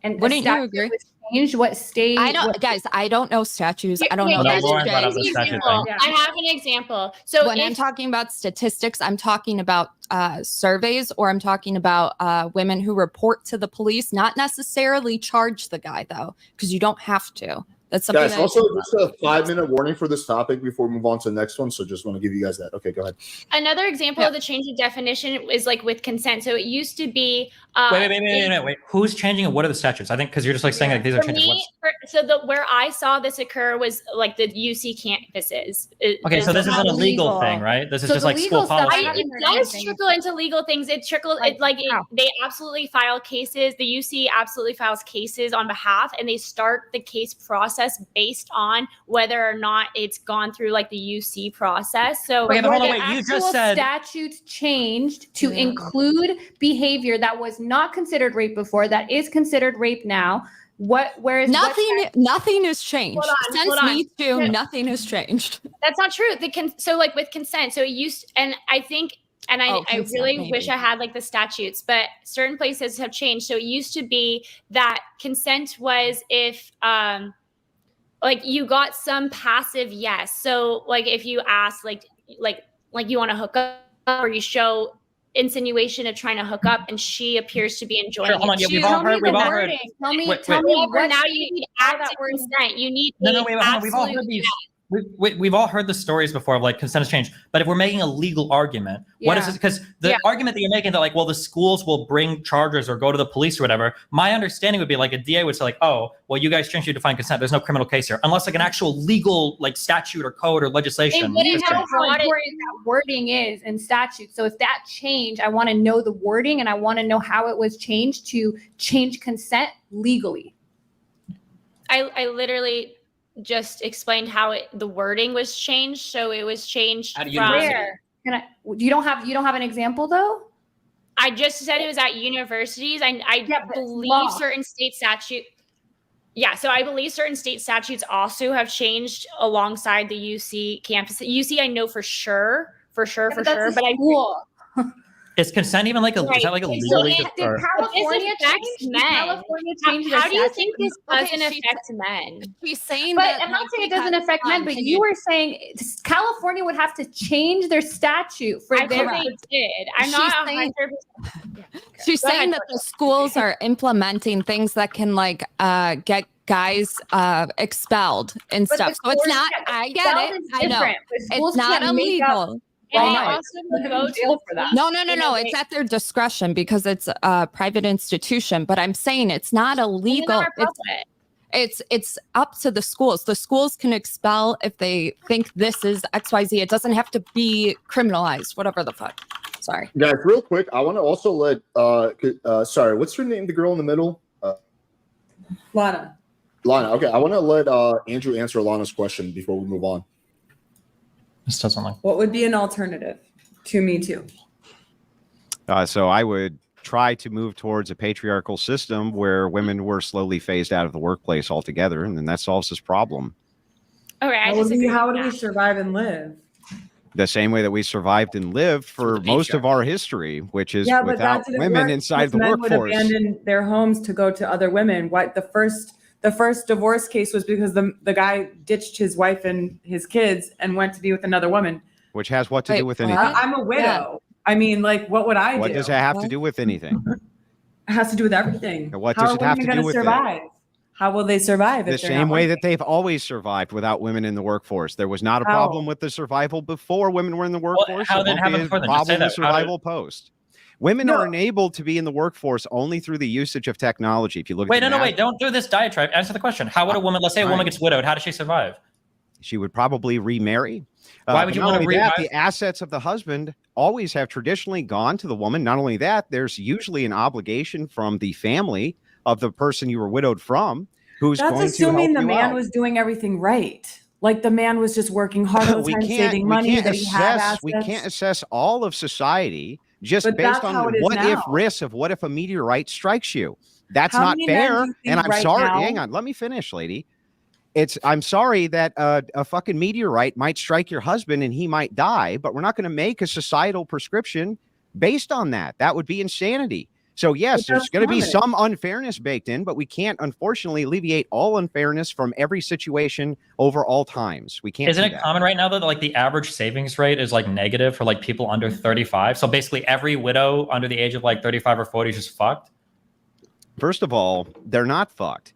And wouldn't you agree? Change what state? Guys, I don't know statutes. I don't know. I have an example. So when I'm talking about statistics, I'm talking about surveys, or I'm talking about women who report to the police, not necessarily charge the guy, though, because you don't have to. That's something. Guys, also just a 5-minute warning for this topic before we move on to the next one. So just want to give you guys that. Okay, go ahead. Another example of the change of definition is like with consent. So it used to be. Wait. Who's changing it? What are the statutes? I think because you're just like saying like these are changing. Where I saw this occur was like the UC campuses. Okay, so this isn't a legal thing, right? This is just like school policy. It does trickle into legal things. They absolutely file cases. The UC absolutely files cases on behalf, and they start the case process process based on whether or not it's gone through like the UC process. So Okay, but hold on, the wait, you actual just said statutes changed to include behavior that was not considered rape before, that is considered rape now. Whereas nothing has changed. Hold on. Me Too, nothing has changed. That's not true. So like with consent, so it used, and I think, and I really maybe. wish I had like the statutes, but certain places have changed. So it used to be that consent was if like you got some passive yes. So like if you ask like you want to hook up, or you show insinuation of trying to hook up, and she appears to be enjoying Sure, hold on, it. yeah, too. we've all heard. Tell me Wait. However, now what you need active consent. You need No, hold on. We've all absolute heard these. We've all heard the stories before of like consent has changed. But if we're making a legal argument, what is Yeah. this? Because the argument that you're making that like, well, the schools will bring charges or go to the police or whatever. My understanding would be like a DA would say like, oh, well, you guys changed your define consent. There's no criminal case here, unless like an actual legal like statute or code or legislation. You has know changed. how important that wording is in statute. So if that changed, I want to know the wording, and I want to know how it was changed to change consent legally. I literally just explained how the wording was changed. So it was changed At a from. university. Where? You don't have an example though? I just said it was at universities. I Yeah, but it's believe law. certain state statute. Yeah, so I believe certain state statutes also have changed alongside the UC campus. UC, I know for sure, but school. Is consent even like a? Is that like a legal? Did California This affects change? Did men. California change their How do you statute? think this Okay, doesn't she's- affect men? She's saying But that. I'm not like, saying it doesn't because, affect men, but can you were saying California would have to change their statute for I their. think they did. I'm She's not saying- 100%. She's Go ahead, saying that the schools are implementing things that can like get guys expelled and But stuff. the So it's courts not. get I get expelled it. is I know. different, but schools It's not can't make up- illegal. And Why they not? also would go to jail for that. No. in a It's way- at their discretion because it's a private institution. But I'm saying it's not illegal. Women are puppet. It's up to the schools. The schools can expel if they think this is XYZ. It doesn't have to be criminalized, whatever the fuck. Sorry. Guys, real quick, I want to also let sorry, what's her name? The girl in the middle? Lana. Lana. Okay, I want to let Andrew answer Lana's question before we move on. This doesn't like. What would be an alternative to Me Too? So I would try to move towards a patriarchal system where women were slowly phased out of the workplace altogether, and then that solves this problem. Okay, I How would disagree. how with would we that. survive and live? The same way that we survived and lived for the most of patriarchy. our history, which is Yeah, but without that didn't women work inside because the men would workforce. abandon their homes to go to other women. What the first divorce case was because the guy ditched his wife and his kids and went to be with another woman. Which has what to Wait, do with what? anything? I'm a widow. I mean, like, what would I What do? does that have to What? do with anything? It has to do with everything. And what How does are it have women to do gonna with it? survive? How will they survive? The if they're same not way that working? they've always survived without women in the workforce. There was not a How? problem with the survival before women were in the workforce. how There did it won't happen be a before then? Just say problem with that. How did- survival post. Women No. are enabled to be in the workforce only through the usage of technology. If you look Wait, at the wait. Don't do this diatribe. Answer the question. How would a woman? Let's say a woman Fine. gets widowed. How does she survive? she would probably remarry. Why would but you not wanna only that, remarry? the assets of the husband always have traditionally gone to the woman. Not only that, there's usually an obligation from the family of the person you were widowed from, who's That's going to assuming help the you man out. was doing everything right. Like the man was just working hard all the time, saving money, that he had assets. we can't assess all of society just But based that's on how it is what if now. risks of what if a meteorite strikes you. That's How not many men do fair. you And think I'm right sorry. now- Hang on. Let me finish, lady. I'm sorry that a fucking meteorite might strike your husband and he might die, but we're not going to make a societal prescription based on that. That would be insanity. So yes, But there's that's going to be common. some unfairness baked in, but we can't unfortunately alleviate all unfairness from every situation over all times. We can't. Isn't do it that. common right now that like the average savings rate is like negative for like people under 35? So basically every widow under the age of like 35 or 40 is just fucked. First of all, they're not fucked.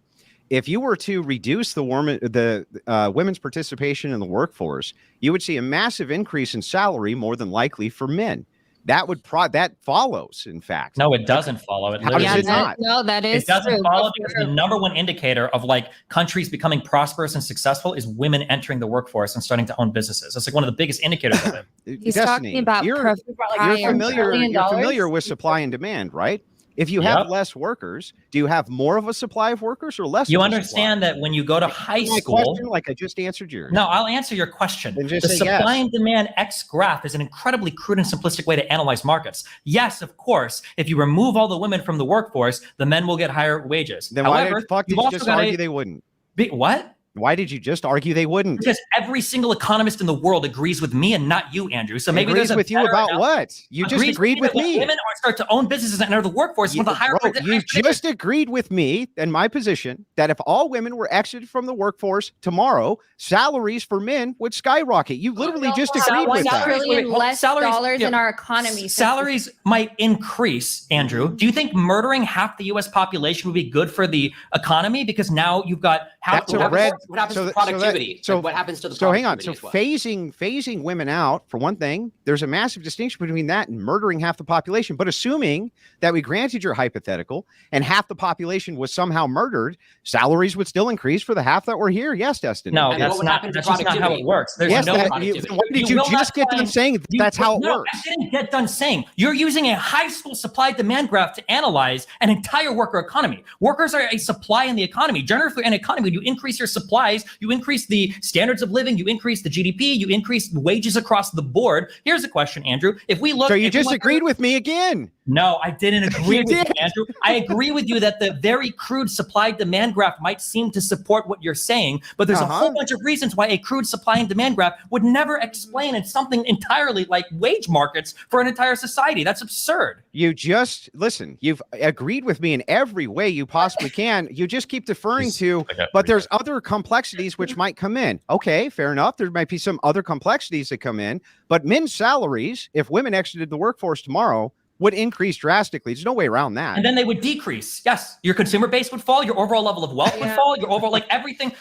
If you were to reduce the women's participation in the workforce, you would see a massive increase in salary, more than likely for men. That would that follows, in fact. No, it doesn't follow. It How literally does it doesn't. not? No, that is It doesn't true. follow because the number one indicator of like countries becoming prosperous and successful is women entering the workforce and starting to own businesses. That's like one of the biggest indicators of it. He's talking about you're prior familiar. $1 billion. You're familiar with supply and demand, right? If you have less workers, do you have more of a supply of workers or less? You of a understand supply? that when you go to high My school, question, like I just answered yours. no, I'll answer your question. Then just The say supply yes. and demand X graph is an incredibly crude and simplistic way to analyze markets. Yes, of course, if you remove all the women from the workforce, the men will get higher wages. Then However, why the fuck did you've you also just got argue they wouldn't? What? Why did you just argue they wouldn't? Because every single economist in the world agrees with me and not you, Andrew. So maybe agrees there's a with you better about analogy. what? You just agreed with that when me. Women start to own businesses and enter the workforce with a higher. Bro, you just agreed with me and my position that if all women were exited from the workforce tomorrow, salaries for men would skyrocket. You literally just agreed with that. $1 trillion less Salaries- dollars yeah. in our economy. Salaries might increase, Andrew. Do you think murdering half the U.S. population would be good for the economy? Because now you've got half That's the a red. What happens so to that- productivity? So, Like, what happens to the so hang on. So productivity as well? phasing women out for one thing. There's a massive distinction between that and murdering half the population. But assuming that we granted your hypothetical and half the population was somehow murdered, salaries would still increase for the half that were here. Yes, Destiny. No, And that's what would not. happen to That's just not how it productivity? works. There's Yes, no. that, productivity. why did you will just not get done find- saying that's how it no, works? I didn't get done saying. You're using a high school supply demand graph to analyze an entire worker economy. Workers are a supply in the economy. Generally, for an economy, when you increase your supplies, you increase the standards of living, you increase the GDP, you increase wages across the board. Here's a question, Andrew. If we look, So you just agreed with me again. No, I didn't agree You with you, did. Andrew. I agree with you that the very crude supply demand graph might seem to support what you're saying, but there's a whole bunch of reasons why a crude supply and demand graph would never explain in something entirely like wage markets for an entire society. That's absurd. You just listen, you've agreed with me in every way you possibly can. You just keep deferring to, but there's other complexities which might come in. Okay, fair enough. There might be some other complexities that come in, but men's salaries, if women exited the workforce tomorrow, would increase drastically. There's no way around that. And then they would decrease. Yes, your consumer base would fall, your overall level of wealth would fall, your overall, like everything.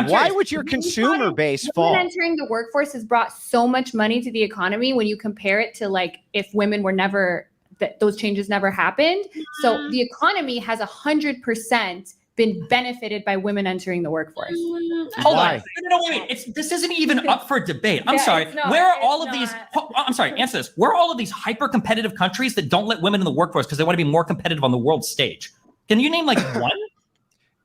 Why would your consumer base fall? Women entering the workforce has brought so much money to the economy when you compare it to like if women were never, that those changes never happened. So the economy has 100% been benefited by women entering the workforce. Hold on. No, wait. This isn't even up for debate. I'm Yeah, sorry. it's not. Where are It's all of these? I'm sorry. Answer this. Where are all of these hyper-competitive countries that don't let women in the workforce because they want to be more competitive on the world stage? Can you name like one?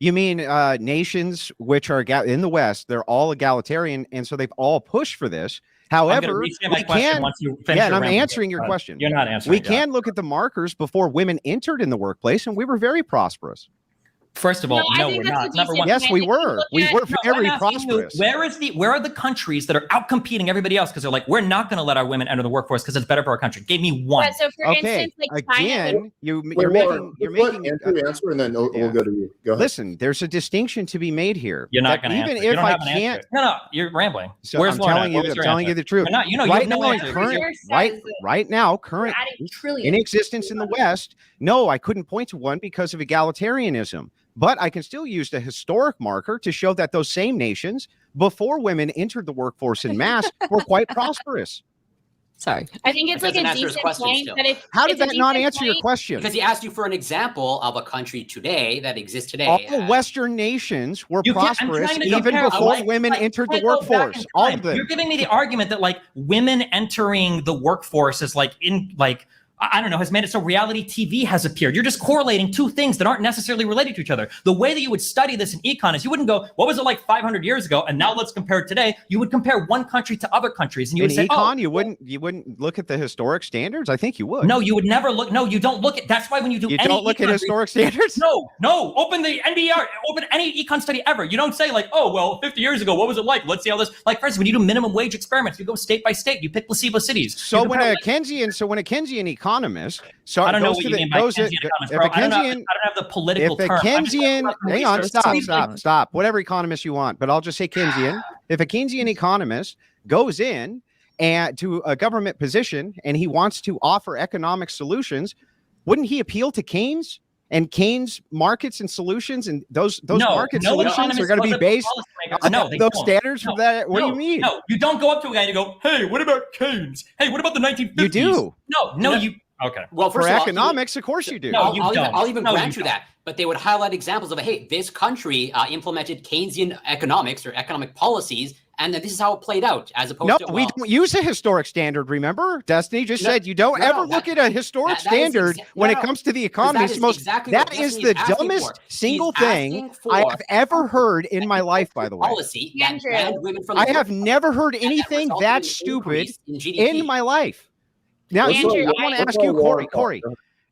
You mean nations which are in the West? They're all egalitarian, and so they've all pushed for this. However, we can. Yeah, and I'm answering your question. You're not answering. We can look at the markers before women entered in the workplace, and we were very prosperous. First of all, no, we're not. Number one. Yes, we were. We were very I'm asking you, prosperous. where are the countries that are out competing everybody else because they're like, we're not going to let our women enter the workforce because it's better for our country? Give me one. Yeah, so for Okay, instance, like China again, you're Lauren, making Andrew answer, and then we'll go to you. Go ahead. Listen, there's a distinction to be made here. You're that not going to even answer. You if don't I have an can't. answer. No, you're rambling. So Where's I'm Lauren? telling you, What was I'm your telling you answer? the truth. You're not, you right have no now, answer. right now, current Adding trillion. in existence in the West. No, I couldn't point to one because of egalitarianism. But I can still use the historic marker to show that those same nations, before women entered the workforce in mass, were quite prosperous. Sorry. I think it's like That a doesn't answer his decent question point still. that if How did it's a that not decent answer your point- question? Because he asked you for an example of a country today that exists today. All Western nations were I'm prosperous trying to even compare- before like- women like, entered the I go back in workforce. All time. of them. You're giving me the argument that like women entering the workforce is like I don't know, has made it so reality TV has appeared. You're just correlating two things that aren't necessarily related to each other. The way that you would study this in econ is you wouldn't go, what was it like 500 years ago? And now let's compare it today. You would compare one country to other countries. And you In would say, econ, you wouldn't look at the historic standards? I think you would. no, you would never look. No, you don't look at, that's why when you do You any don't look at econ historic standards? No, open the NBR, open any econ study ever. You don't say like, oh, well, 50 years ago, what was it like? Let's see how this, like, for instance, when you do minimum wage experiments, you go state by state, you pick placebo cities. So You when a compare, Keynesian economist, so I don't know goes what to you the, mean by goes Keynesian to, economist, if bro. a I don't Keynesian, have the political if a term. Keynesian, hang on, stop. Whatever economist you want, but I'll just say Keynesian. If a Keynesian economist goes in and to a government position and he wants to offer economic solutions, wouldn't he appeal to Keynes and Keynes markets and solutions? And those market solutions are going to be based on those standards from that. What do you mean? No, you don't go up to a guy and you go, hey, what about Keynes? Hey, what about the 1950s? You do. No, you. Okay. Well, For first of all, economics, of course you do. No, I'll even No, grant you you that. But they would highlight examples of, hey, this country implemented Keynesian economics or economic policies, and then this is how it played out, as opposed No, to we don't use a historic standard. Remember, Destiny just said you don't ever look at a historic standard when it comes to the economy. That is the dumbest single thing I have ever heard in my life. By the way, policy that banned women from the I have never heard anything that stupid in my life. Now, I want to ask you, Corey.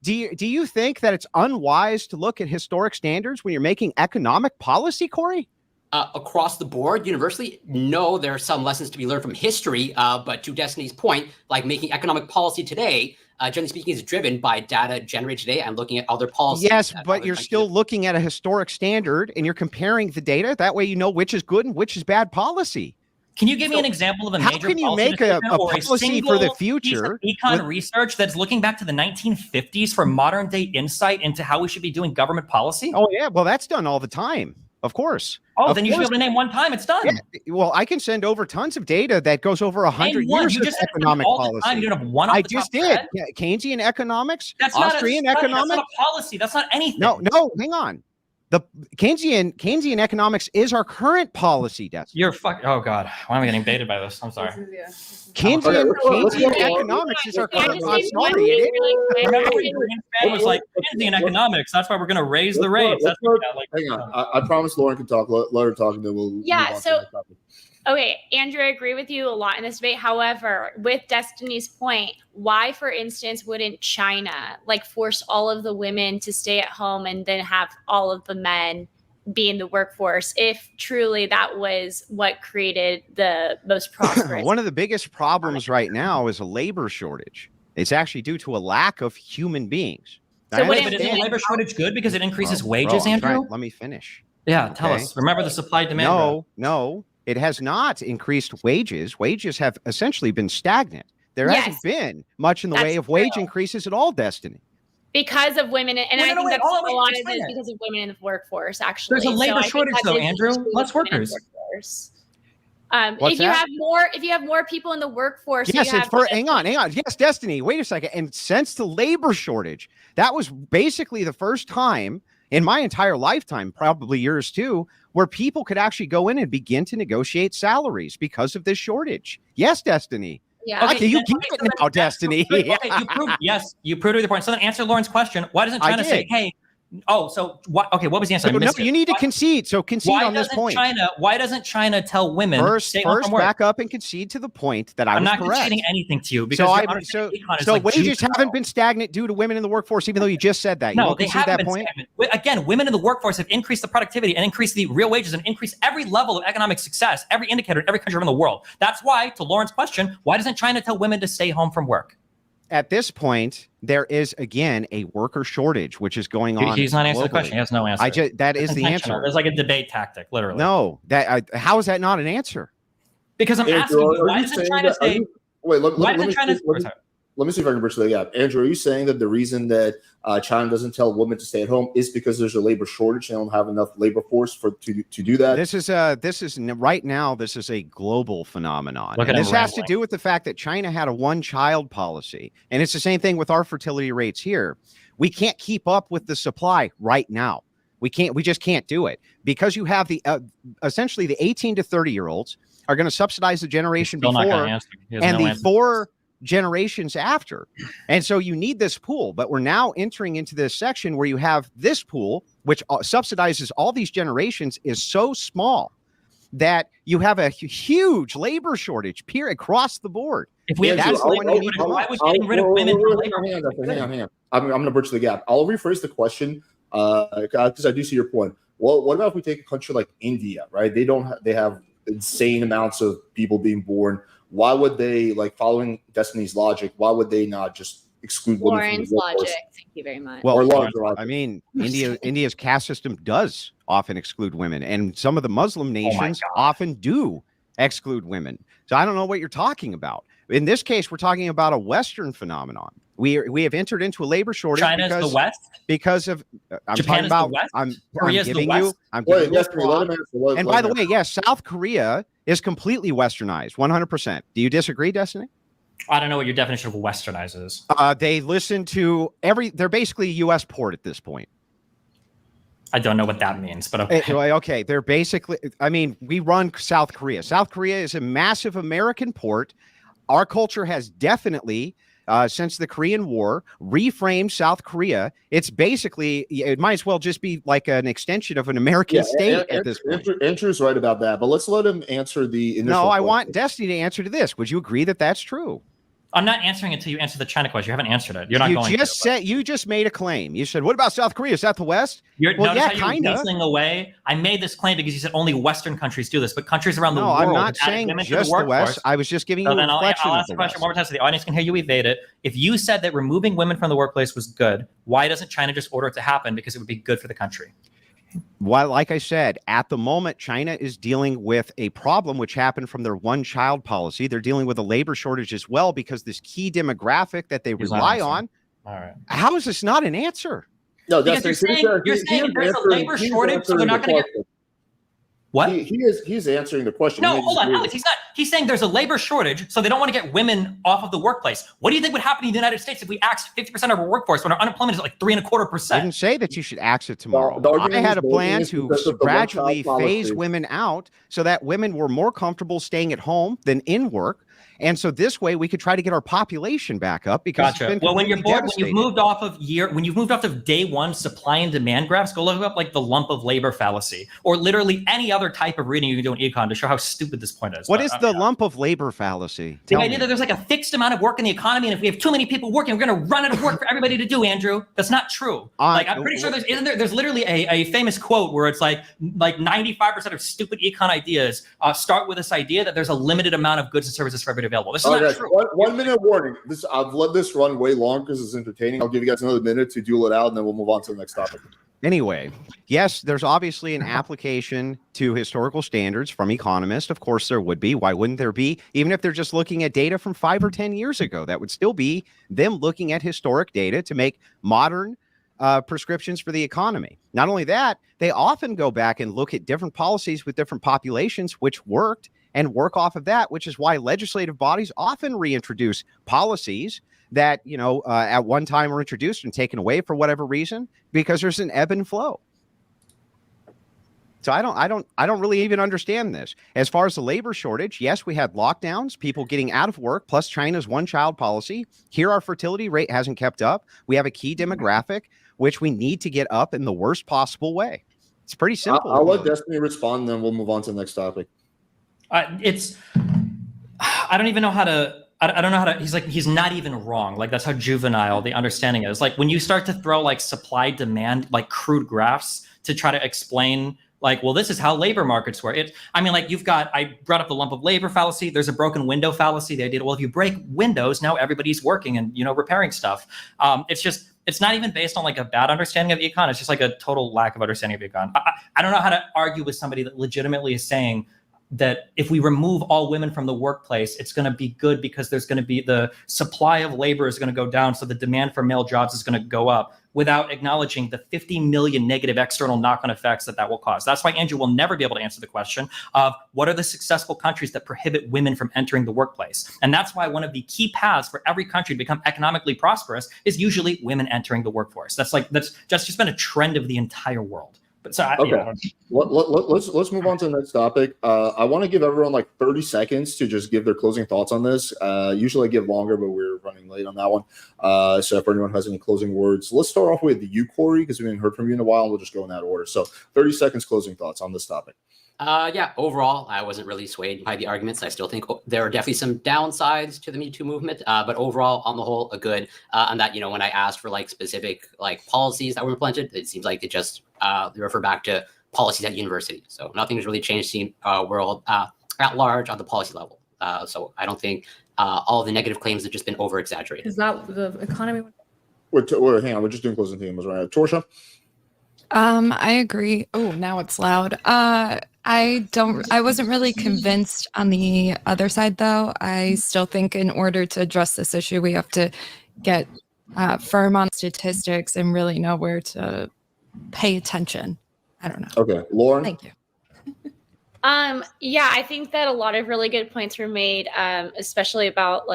Do you think that it's unwise to look at historic standards when you're making economic policy, Corey? Across the board, universally, no, there are some lessons to be learned from history. But to Destiny's point, like making economic policy today, generally speaking, is driven by data generated today and looking at other policies. Yes, but you're still looking at a historic standard and you're comparing the data. That way you know which is good and which is bad policy. Can you give me an example of a major how can you make a policy for the future econ research that's looking back to the 1950s for modern day insight into how we should be doing government policy? Oh, yeah. Well, that's done all the time. Of course. Oh, then you should be able to name one time it's done. Yeah. Well, I can send over tons of data that goes over 100 years of economic policy. You don't have one. I just did. Yeah, Keynesian economics, that's Austrian economics. That's not a policy. That's not anything. No, hang on. The Keynesian economics is our current policy. You're oh God, why am I getting baited by this? I'm sorry. Keynesian economics is our current. I'm sorry, it was like Keynesian economics. That's why we're going to raise the rates. Hang on, I promise Lauren can talk. Let her talk, and then we'll. Yeah. So. Okay, Andrew, I agree with you a lot in this debate. However, with Destiny's point, why, for instance, wouldn't China like force all of the women to stay at home and then have all of the men be in the workforce if truly that was what created the most prosperous? One of the biggest problems right now is a labor shortage. It's actually due to a lack of human beings. So but isn't a labor shortage good because it increases wages, Andrew? Let me finish. Yeah, tell us. Remember the supply demand. No. It has not increased wages. Wages have essentially been stagnant. There hasn't been much in the way of wage increases at all, Destiny. Because of women, and I think that's a lot of it because of women in the workforce, actually. There's a labor shortage though, Andrew. Less workers. If you have more people in the workforce, hang on. Yes, Destiny, wait a second. And since the labor shortage, that was basically the first time in my entire lifetime, probably yours too, where people could actually go in and begin to negotiate salaries because of this shortage. Yes, Destiny. Yeah. Okay, you get it now, Destiny. Okay, you proved your point. So then answer Lauren's question. Why doesn't China say, hey, what? Okay, what was the answer? No, you need to concede. So concede on this point. Why doesn't China tell women first back up and concede to the point that I'm not correct. conceding anything to you because so wages haven't been stagnant due to women in the workforce, even though you just said that. No, they haven't been stagnant. Again, women in the workforce have increased the productivity and increased the real wages and increased every level of economic success, every indicator in every country in the world. That's why, to Lauren's question, why doesn't China tell women to stay home from work? At this point, there is again a worker shortage, which is going on. He's not answering the question. He has no answer. That is the answer. There's like a debate tactic, literally. No, how is that not an answer? Because I'm asking you, why doesn't China say? Let me see if I can bridge that gap. Andrew, are you saying that the reason that China doesn't tell women to stay at home is because there's a labor shortage? They don't have enough labor force to do that. This is right now. This is a global phenomenon. And this has to do with the fact that China had a one-child policy, and it's the same thing with our fertility rates here. We can't keep up with the supply right now. We just can't do it because you have the essentially the 18 to 30-year-olds are going to subsidize the generation before and the 4 generations after. And so you need this pool, but we're now entering into this section where you have this pool, which subsidizes all these generations, is so small that you have a huge labor shortage across the board. If we have why was getting rid of women from labor? Hang on. I'm going to bridge the gap. I'll rephrase the question because I do see your point. Well, what about if we take a country like India, right? They have insane amounts of people being born. Why would they, like, following Destiny's logic, why would they not just exclude women from the workforce? Lauren's logic. Thank you very much. Well, I mean, India's caste system does often exclude women, and some of the Muslim nations often do exclude women. So I don't know what you're talking about. In this case, we're talking about a Western phenomenon. We have entered into a labor shortage. China is the West because of Japan is the West. I'm giving you. And by the way, yes, South Korea is completely westernized, 100%. Do you disagree, Destiny? I don't know what your definition of westernized is. They listen to they're basically a U.S. port at this point. I don't know what that means, but okay. Okay, they're basically, I mean, we run South Korea. South Korea is a massive American port. Our culture has definitely, since the Korean War, reframed South Korea. It's basically, it might as well just be like an extension of an American state at this point. Andrew's right about that, but let's let him answer the initial No, I question. want Destiny to answer to this. Would you agree that that's true? I'm not answering until you answer the China question. You haven't answered it. You're not going just to. You just made a claim. You said, what about South Korea? Is that the West? Well, yeah, kind of. Away. I made this claim because you said only Western countries do this, but countries around the world. No, I'm not saying just the West. I was just giving you a reflection. I'll ask the question one more time so the audience can hear you evade it. If you said that removing women from the workplace was good, why doesn't China just order it to happen? Because it would be good for the country. Well, like I said, at the moment, China is dealing with a problem which happened from their one-child policy. They're dealing with a labor shortage as well because this key demographic that they rely on. All right. How is this not an answer? No, because you're saying there's a labor shortage, so they're not going to get. What? He's answering the question. No, hold on, Alex. He's not. He's saying there's a labor shortage, so they don't want to get women off of the workplace. What do you think would happen in the United States if we axed 50% of our workforce when our unemployment is at like 3.25%? I didn't say that you should axe it tomorrow. I had a plan to gradually phase women out so that women were more comfortable staying at home than in work. And so this way we could try to get our population back up because well, when you're bored, when you've moved off of day one supply and demand graphs, go look up like the lump of labor fallacy or literally any other type of reading you can do in econ to show how stupid this point is. What is the lump of labor fallacy? The idea that there's like a fixed amount of work in the economy, and if we have too many people working, we're going to run out of work for everybody to do. Andrew, that's not true. Like I'm pretty sure there's literally a famous quote where it's like 95% of stupid econ ideas start with this idea that there's a limited amount of goods and services for everybody available. This is not true. 1 minute warning. I've let this run way long because it's entertaining. I'll give you guys another minute to duel it out, and then we'll move on to the next topic. Anyway, yes, there's obviously an application to historical standards from economists. Of course, there would be. Why wouldn't there be? Even if they're just looking at data from 5 or 10 years ago, that would still be them looking at historic data to make modern prescriptions for the economy. Not only that, they often go back and look at different policies with different populations, which worked, and work off of that, which is why legislative bodies often reintroduce policies that, at one time were introduced and taken away for whatever reason, because there's an ebb and flow. So I don't really even understand this. As far as the labor shortage, yes, we had lockdowns, people getting out of work, plus China's one-child policy. Here, our fertility rate hasn't kept up. We have a key demographic, which we need to get up in the worst possible way. It's pretty simple. I'll let Destiny respond, then we'll move on to the next topic. I don't even know how to. I don't know how to. He's not even wrong. Like that's how juvenile the understanding is. Like when you start to throw like supply demand, like crude graphs to try to explain. Like, well, this is how labor markets work. I brought up the lump of labor fallacy. There's a broken window fallacy. The idea, well, if you break windows, now everybody's working and, repairing stuff. It's not even based on like a bad understanding of econ. It's just like a total lack of understanding of econ. I don't know how to argue with somebody that legitimately is saying that if we remove all women from the workplace, it's going to be good because there's going to be the supply of labor is going to go down. So the demand for male jobs is going to go up without acknowledging the 50 million negative external knock-on effects that will cause. That's why Andrew will never be able to answer the question of what are the successful countries that prohibit women from entering the workplace. And that's why one of the key paths for every country to become economically prosperous is usually women entering the workforce. That's just been a trend of the entire world. But so let's move on to the next topic. I want to give everyone like 30 seconds to just give their closing thoughts on this. Usually I give longer, but we're running late on that one. So if anyone has any closing words, let's start off with you, Corey, because we haven't heard from you in a while, and we'll just go in that order. So 30 seconds closing thoughts on this topic. Overall, I wasn't really swayed by the arguments. I still think there are definitely some downsides to the MeToo movement, but overall, on the whole, a good. And that, when I asked for like specific like policies that were implemented, it seems like they just refer back to policies at university. So nothing's really changed the world at large on the policy level. So I don't think all the negative claims have just been over exaggerated. Is that the economy? Hang on, we're just doing closing themes, right? Torshaa? I agree. Oh, now it's loud. I wasn't really convinced on the other side, though. I still think in order to address this issue, we have to get firm on statistics and really know where to pay attention. I don't know. Okay, Lauren? Thank you. I think that a lot of really good points were made, especially about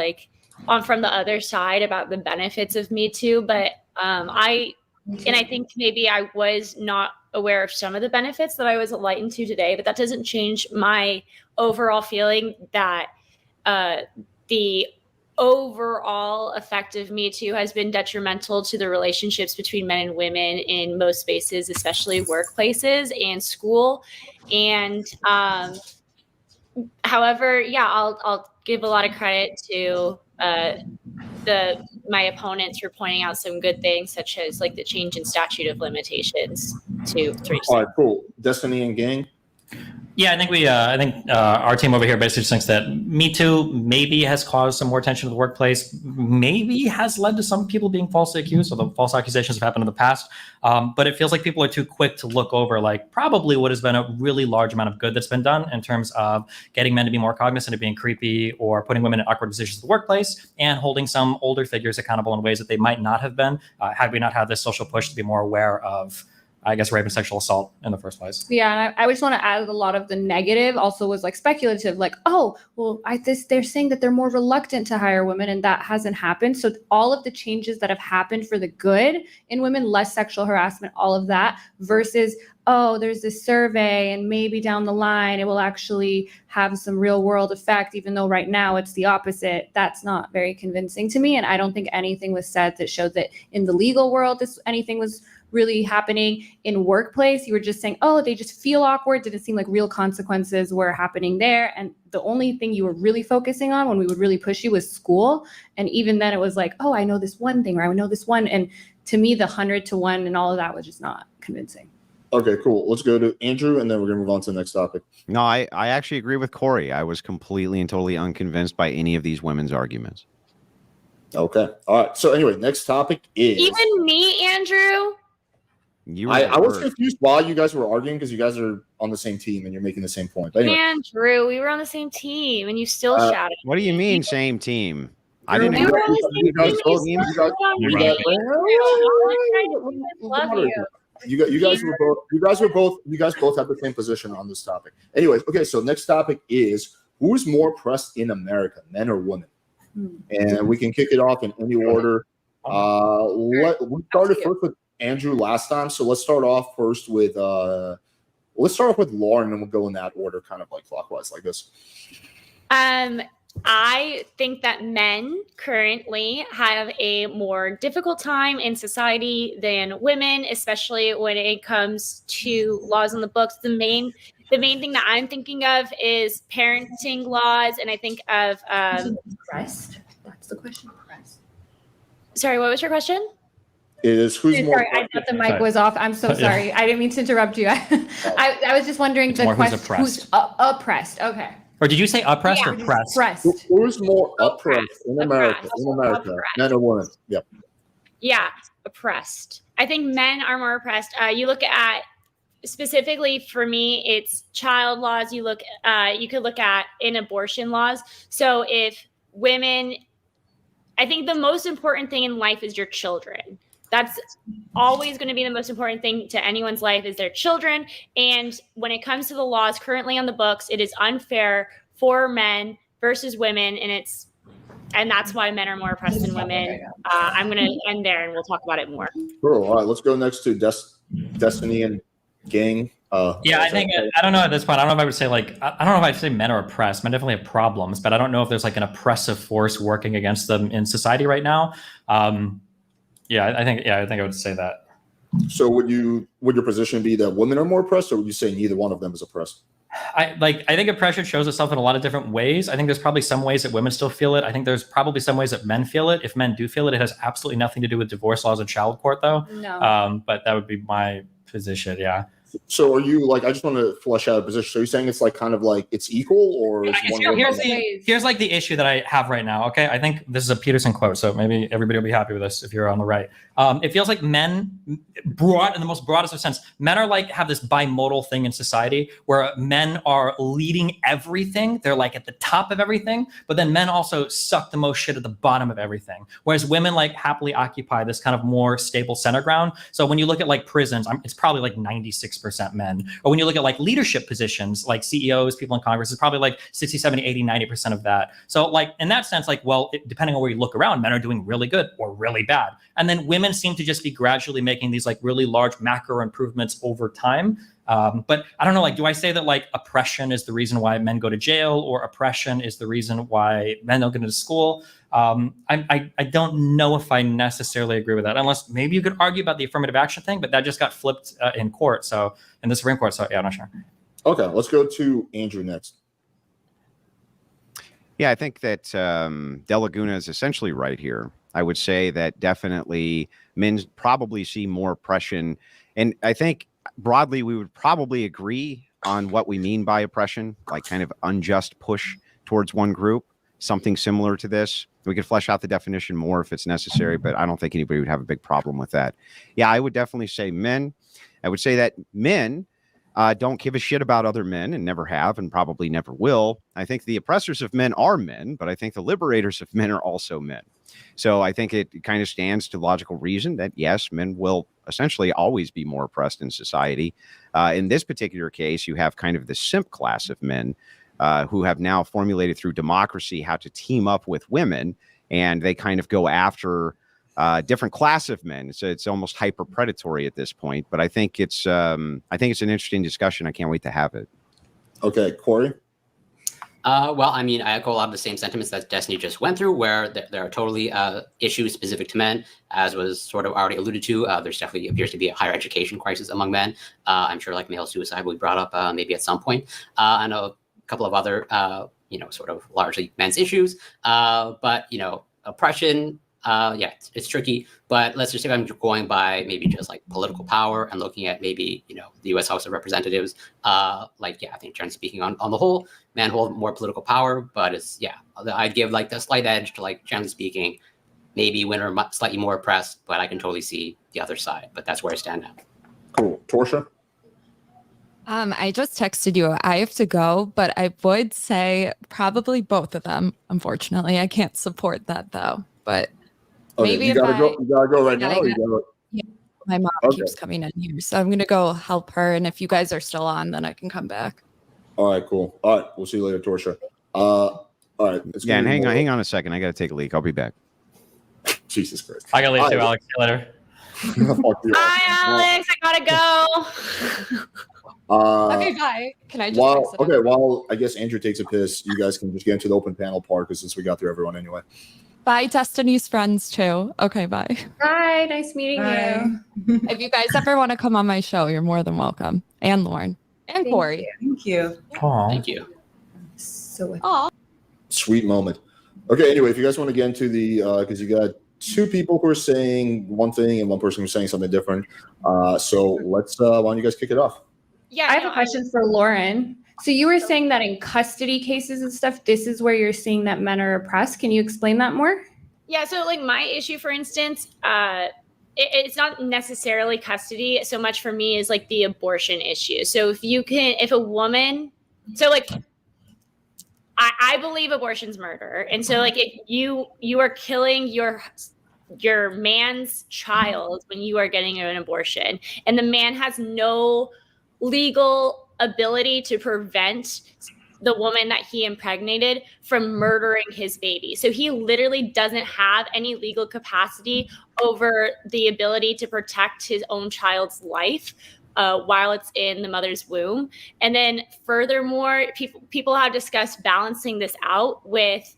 from the other side about the benefits of Me Too. But I think maybe I was not aware of some of the benefits that I was enlightened to today, but that doesn't change my overall feeling that the overall effect of Me Too has been detrimental to the relationships between men and women in most spaces, especially workplaces and school. And however, yeah, I'll give a lot of credit to my opponents for pointing out some good things, such as like the change in statute of limitations to 3. All right, cool. Destiny and gang. Yeah, I think our team over here basically just thinks that Me Too maybe has caused some more tension in the workplace, maybe has led to some people being falsely accused, although false accusations have happened in the past. But it feels like people are too quick to look over like probably what has been a really large amount of good that's been done in terms of getting men to be more cognizant of being creepy or putting women in awkward positions in the workplace and holding some older figures accountable in ways that they might not have been had we not had this social push to be more aware of, I guess, rape and sexual assault in the first place. Yeah, and I just want to add a lot of the negative also was like speculative, like, oh, well, they're saying that they're more reluctant to hire women, and that hasn't happened. So all of the changes that have happened for the good in women, less sexual harassment, all of that, versus, oh, there's this survey and maybe down the line it will actually have some real world effect, even though right now it's the opposite. That's not very convincing to me. And I don't think anything was said that showed that in the legal world anything was really happening. In workplace, you were just saying, oh, they just feel awkward. Didn't seem like real consequences were happening there. And the only thing you were really focusing on when we would really push you was school. And even then it was like, oh, I know this one thing, or I know this one. And to me, the 100 to 1 and all of that was just not convincing. Okay, cool. Let's go to Andrew, and then we're going to move on to the next topic. No, I actually agree with Corey. I was completely and totally unconvinced by any of these women's arguments. Okay. All right. So anyway, next topic is... Even me, Andrew? I was confused why you guys were arguing, because you guys are on the same team and you're making the same point. But anyway. Andrew, we were on the same team and you still shouted. What do you mean same team? I We didn't were agree. on the same team. You guys both have the same position on this topic. Anyways, okay, so next topic is who is more oppressed in America, men or women? And we can kick it off in any order. We started first with Andrew last time, so let's start off first with Lauren, and we'll go in that order, kind of like clockwise, like this. I think that men currently have a more difficult time in society than women, especially when it comes to laws on the books. The main thing that I'm thinking of is parenting laws, and I think of Oppressed? That's the question. Oppressed. Sorry, what was your question? Is who's more? Sorry, I thought the mic was off. I'm so sorry. I didn't mean to interrupt you. I was just wondering It's the more question. who's oppressed. Oppressed? Okay. Or did you say oppressed or pressed? Oppressed. Who's more oppressed in America? Oppressed. Men or women? Yep. Yeah, oppressed. I think men are more oppressed. You look at, specifically for me, it's child laws. You could look at in abortion laws. So if women, I think the most important thing in life is your children. That's always going to be the most important thing to anyone's life is their children. And when it comes to the laws currently on the books, it is unfair for men versus women. And that's why men are more oppressed than women. I'm going to end there and we'll talk about it more. Cool. All right, let's go next to Destiny and gang. Yeah, I think, I don't know at this point. I don't know if I would say I don't know if I'd say men are oppressed. Men definitely have problems, but I don't know if there's like an oppressive force working against them in society right now. I think I would say that. So would your position be that women are more oppressed, or would you say neither one of them is oppressed? I think oppression shows itself in a lot of different ways. I think there's probably some ways that women still feel it. I think there's probably some ways that men feel it. If men do feel it, it has absolutely nothing to do with divorce laws and child court, though. No. But that would be my position. Yeah. So are you I just want to flesh out a position. So you're saying it's kind of it's equal, or is here's like the issue that I have right now. Okay. I think this is a Peterson quote, so maybe everybody will be happy with this if you're on the right. It feels like men, in the most broadest of sense, men are have this bimodal thing in society where men are leading everything. They're at the top of everything, but then men also suck the most shit at the bottom of everything. Whereas women happily occupy this kind of more stable center ground. So when you look at prisons, it's probably 96% 6% men. Or when you look at like leadership positions, like CEOs, people in Congress, is probably like 60, 70, 80, 90% of that. So like in that sense, like, well, depending on where you look around, men are doing really good or really bad. And then women seem to just be gradually making these like really large macro improvements over time. But I don't know, like, do I say that like oppression is the reason why men go to jail, or oppression is the reason why men don't get into school? I don't know if I necessarily agree with that, unless maybe you could argue about the affirmative action thing, but that just got flipped in court. So in the Supreme Court. So yeah, I'm not sure. Okay, let's go to Andrew next. Yeah, I think that Delaguna is essentially right here. I would say that definitely men probably see more oppression. And I think broadly, we would probably agree on what we mean by oppression, like kind of unjust push towards one group, something similar to this. We could flesh out the definition more if it's necessary, but I don't think anybody would have a big problem with that. Yeah, I would definitely say men. I would say that men don't give a shit about other men and never have and probably never will. I think the oppressors of men are men, but I think the liberators of men are also men. So I think it kind of stands to logical reason that, yes, men will essentially always be more oppressed in society. In this particular case, you have kind of the simp class of men who have now formulated through democracy how to team up with women, and they kind of go after different class of men. So it's almost hyper predatory at this point. But I think it's an interesting discussion. I can't wait to have it. Okay, Corey. Well, I mean, I echo a lot of the same sentiments that Destiny just went through, where there are totally issues specific to men, as was sort of already alluded to. There's definitely appears to be a higher education crisis among men. I'm sure like male suicide will be brought up maybe at some point. I know a couple of other, sort of largely men's issues. But, oppression, yeah, it's tricky. But let's just say I'm going by maybe just like political power and looking at maybe, the U.S. House of Representatives. I think generally speaking on the whole, men hold more political power. But I'd give like the slight edge to like generally speaking, maybe women are slightly more oppressed, but I can totally see the other side. But that's where I stand now. Cool. Torshaa? I just texted you. I have to go, but I would say probably both of them. Unfortunately, I can't support that though. But maybe you gotta go right now. My mom keeps coming in here, so I'm gonna go help her. And if you guys are still on, then I can come back. All right, cool. All right, we'll see you later, Torshaa. All right. Yeah, and hang on a second. I gotta take a leak. I'll be back. Jesus Christ. I gotta leave too, Alex. See you later. Hi, Alex. I gotta go. Okay, bye. Can I just while I guess Andrew takes a piss, you guys can just get into the open panel part, because since we got through everyone anyway. Bye, Destiny's friends too. Okay, bye. Bye. Nice meeting you. If you guys ever want to come on my show, you're more than welcome. And Lauren and Corey. Thank you. Aww. Thank you. So Sweet moment. Okay, anyway, if you guys want to get into the because you got two people who are saying one thing and one person who's saying something different. So let's why don't you guys kick it off? Yeah, I have a question for Lauren. So you were saying that in custody cases and stuff, this is where you're seeing that men are oppressed. Can you explain that more? Yeah, so like my issue, for instance, it's not necessarily custody so much for me is like the abortion issue. So if a woman, so like I believe abortion's murder, and so like if you are killing your man's child when you are getting an abortion, and the man has no legal ability to prevent the woman that he impregnated from murdering his baby. So he literally doesn't have any legal capacity over the ability to protect his own child's life while it's in the mother's womb. And then furthermore, people have discussed balancing this out with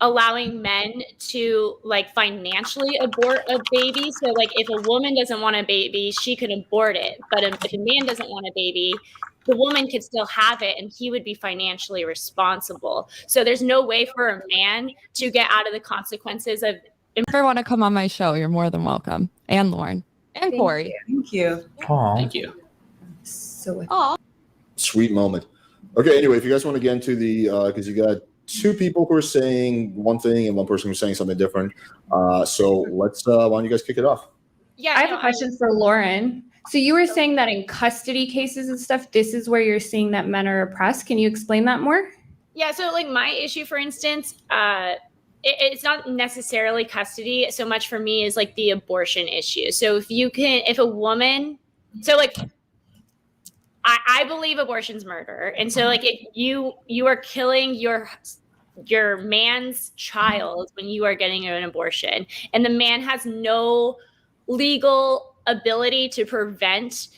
allowing men to like financially abort a baby. So like if a woman doesn't want a baby, she can abort it. But if a man doesn't want a baby, the woman could still have it and he would be financially responsible. So there's no way for a man to get out of the consequences of. If you ever want to come on my show, you're more than welcome. And Lauren and Corey. Thank you. Aww. Thank you. Sweet moment. Okay, anyway, if you guys want to get into the because you got two people who are saying one thing and one person who's saying something different. So let's why don't you guys kick it off? Yeah, I have a question for Lauren. So you were saying that in custody cases and stuff, this is where you're seeing that men are oppressed. Can you explain that more? Yeah, so like my issue, for instance, it's not necessarily custody so much for me is like the abortion issue. So if a woman, So like, I believe abortion's murder, and so like you are killing your man's child when you are getting an abortion, and the man has no legal ability to prevent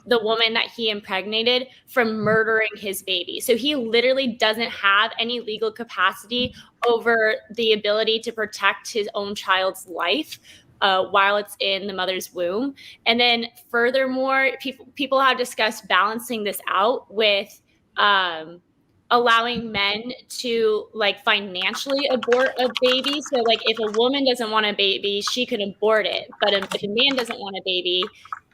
the woman that he impregnated from murdering his baby. So he literally doesn't have any legal capacity over the ability to protect his own child's life while it's in the mother's womb. And then furthermore, people have discussed balancing this out with allowing men to like financially abort a baby. So like if a woman doesn't want a baby, she can abort it. But if a man doesn't want a baby,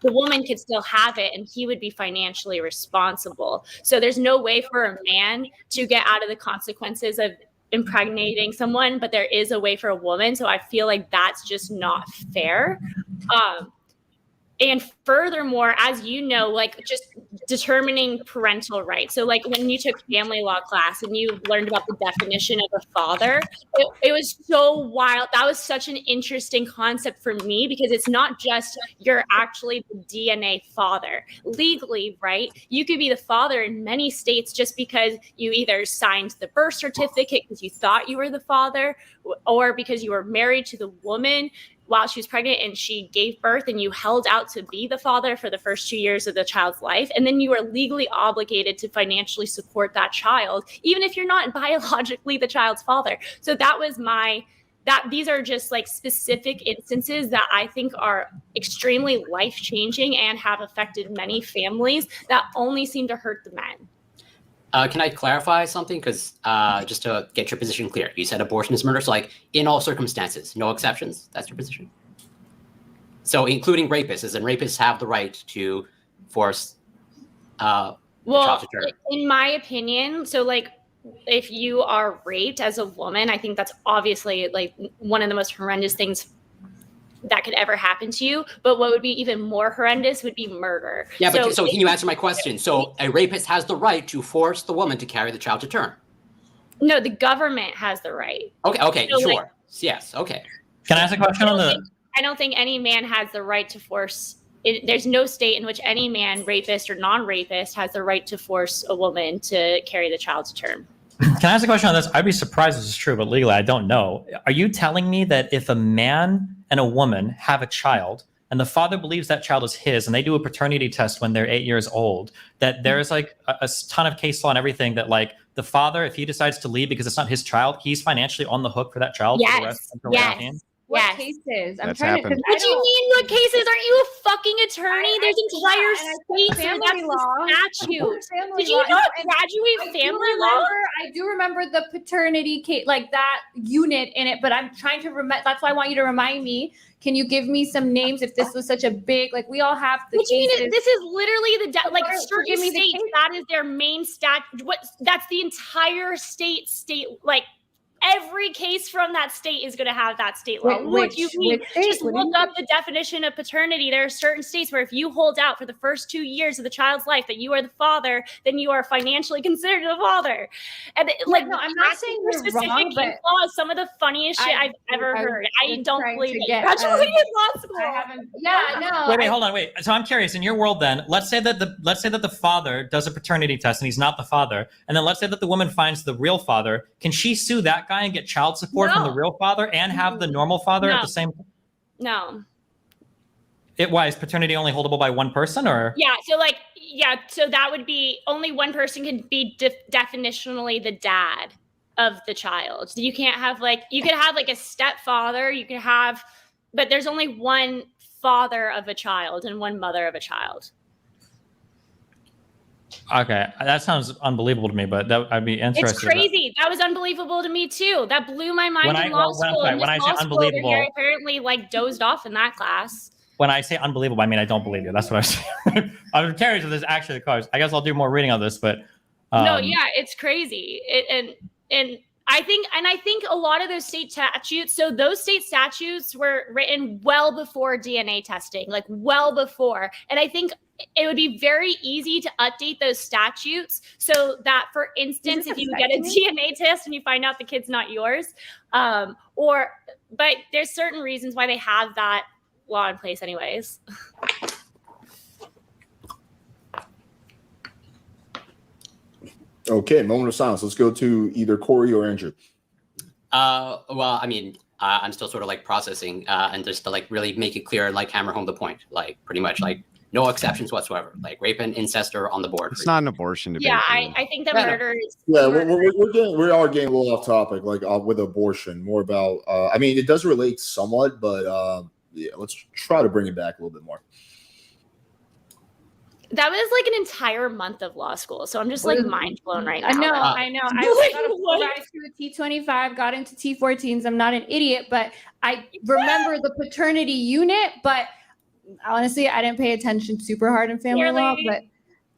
the woman could still have it and he would be financially responsible. So there's no way for a man to get out of the consequences of impregnating someone, but there is a way for a woman. So I feel like that's just not fair. And furthermore, as you know, like just determining parental rights. So like when you took family law class and you learned about the definition of a father, it was so wild. That was such an interesting concept for me because it's not just you're actually the DNA father. Legally, right? You could be the father in many states just because you either signed the birth certificate because you thought you were the father or because you were married to the woman while she was pregnant and she gave birth and you held out to be the father for the first 2 years of the child's life. And then you are legally obligated to financially support that child, even if you're not biologically the child's father. So that was these are just like specific instances that I think are extremely life-changing and have affected many families that only seem to hurt the men. Can I clarify something? Because just to get your position clear, you said abortion is murder. So like in all circumstances, no exceptions. That's your position. So including rapists, and rapists have the right to force the child to term. In my opinion, so like if you are raped as a woman, I think that's obviously like one of the most horrendous things that could ever happen to you. But what would be even more horrendous would be murder. Yeah, but so can you answer my question? So a rapist has the right to force the woman to carry the child to term. No, the government has the right. Okay, So, sure. like, yes, okay. Can I ask a question on the? I don't think any man has the right to force. There's no state in which any man, rapist or non-rapist, has the right to force a woman to carry the child to term. Can I ask a question on this? I'd be surprised if this is true, but legally I don't know. Are you telling me that if a man and a woman have a child and the father believes that child is his and they do a paternity test when they're 8 years old, that there's like a ton of case law and everything that like the father, if he decides to leave because it's not his child, he's financially on the hook for that child for the rest of the life? What cases? I'm That's trying happened. to. What do you mean? What cases? Aren't you a fucking attorney? There's entire states where that's family law. the statute. Family Did you law. not And graduate family law? I do remember the paternity case, like that unit in it, but I'm trying to remember. That's why I want you to remind me. Can you give me some names if this was such a big, like we all have the What do you cases. mean? This is literally like certain give me the states. case. That is their main stat. That's the entire state. Like every case from that state is going to have that state law. What do you mean? Just look up the definition of paternity. There are certain states where if you hold out for the first 2 years of the child's life that you are the father, then you are financially considered the father. And like, no, I'm not saying you're specific wrong, but case law is some of the funniest shit I've ever heard. I don't believe it. get, Graduated law school. I haven't. Yeah, no. Wait, hold on, wait. So I'm curious. In your world, then, let's say that the father does a paternity test and he's not the father, and then let's say that the woman finds the real father. Can she sue that guy and get child support from the real father and have the normal father at the same time? No. Why is paternity only holdable by one person, or? So that would be only one person can be definitionally the dad of the child. You can't have you could have like a stepfather, but there's only one father of a child and one mother of a child. Okay, that sounds unbelievable to me, but I'd be interested. It's crazy. That was unbelievable to me too. That blew my mind in law school. When I say unbelievable, I apparently dozed off in that class. When I say unbelievable, I mean I don't believe you. That's what I'm saying. I'm curious if this is actually the cause. I guess I'll do more reading on this, but no, yeah, it's crazy. And I think a lot of those state statutes. So those state statutes were written well before DNA testing, like well before. And I think it would be very easy to update those statutes so that, for instance, if you get a DNA test and you find out the kid's not yours, but there's certain reasons why they have that law in place anyways. Okay, moment of silence. Let's go to either Corey or Andrew. Well, I mean, I'm still sort of like processing and just to like really make it clear and like hammer home the point, like pretty much like no exceptions whatsoever. Like rape and incest are on the board. It's not an abortion debate. Yeah, dude. I think that Yeah, no. murder is. Yeah, we are getting a little off topic, like with abortion. More about, I mean, it does relate somewhat, but yeah, let's try to bring it back a little bit more. That was like an entire month of law school, so I'm just like mind blown right now. I know. I got a full What? ride through a T25, got into T14s. I'm not an idiot, but I remember the paternity unit. But honestly, I didn't pay attention super hard in family law. But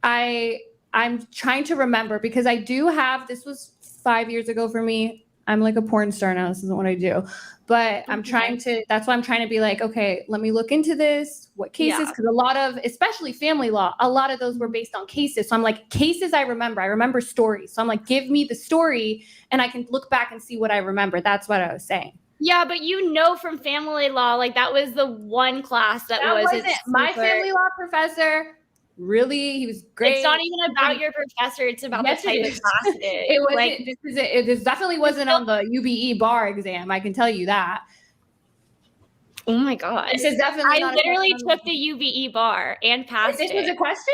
I'm trying to remember because I do have. This was 5 years ago for me. I'm like a porn star now. This isn't what I do. But I'm trying to, that's why I'm trying to be like, okay, let me look into this. What cases? Because a lot of, especially family law, a lot of those were based on cases. So I'm like, cases I remember stories. So I'm like, give me the story and I can look back and see what I remember. That's what I was saying. Yeah, but you know from family law, like that was the one class that wasn't my family law professor. Really, he was great. It's not even about your professor; it's about the type of class it is. It was. Like, This definitely wasn't on the UBE bar exam. I can tell you that. oh my god! This is definitely. I literally took the UBE bar and passed This it. was a question.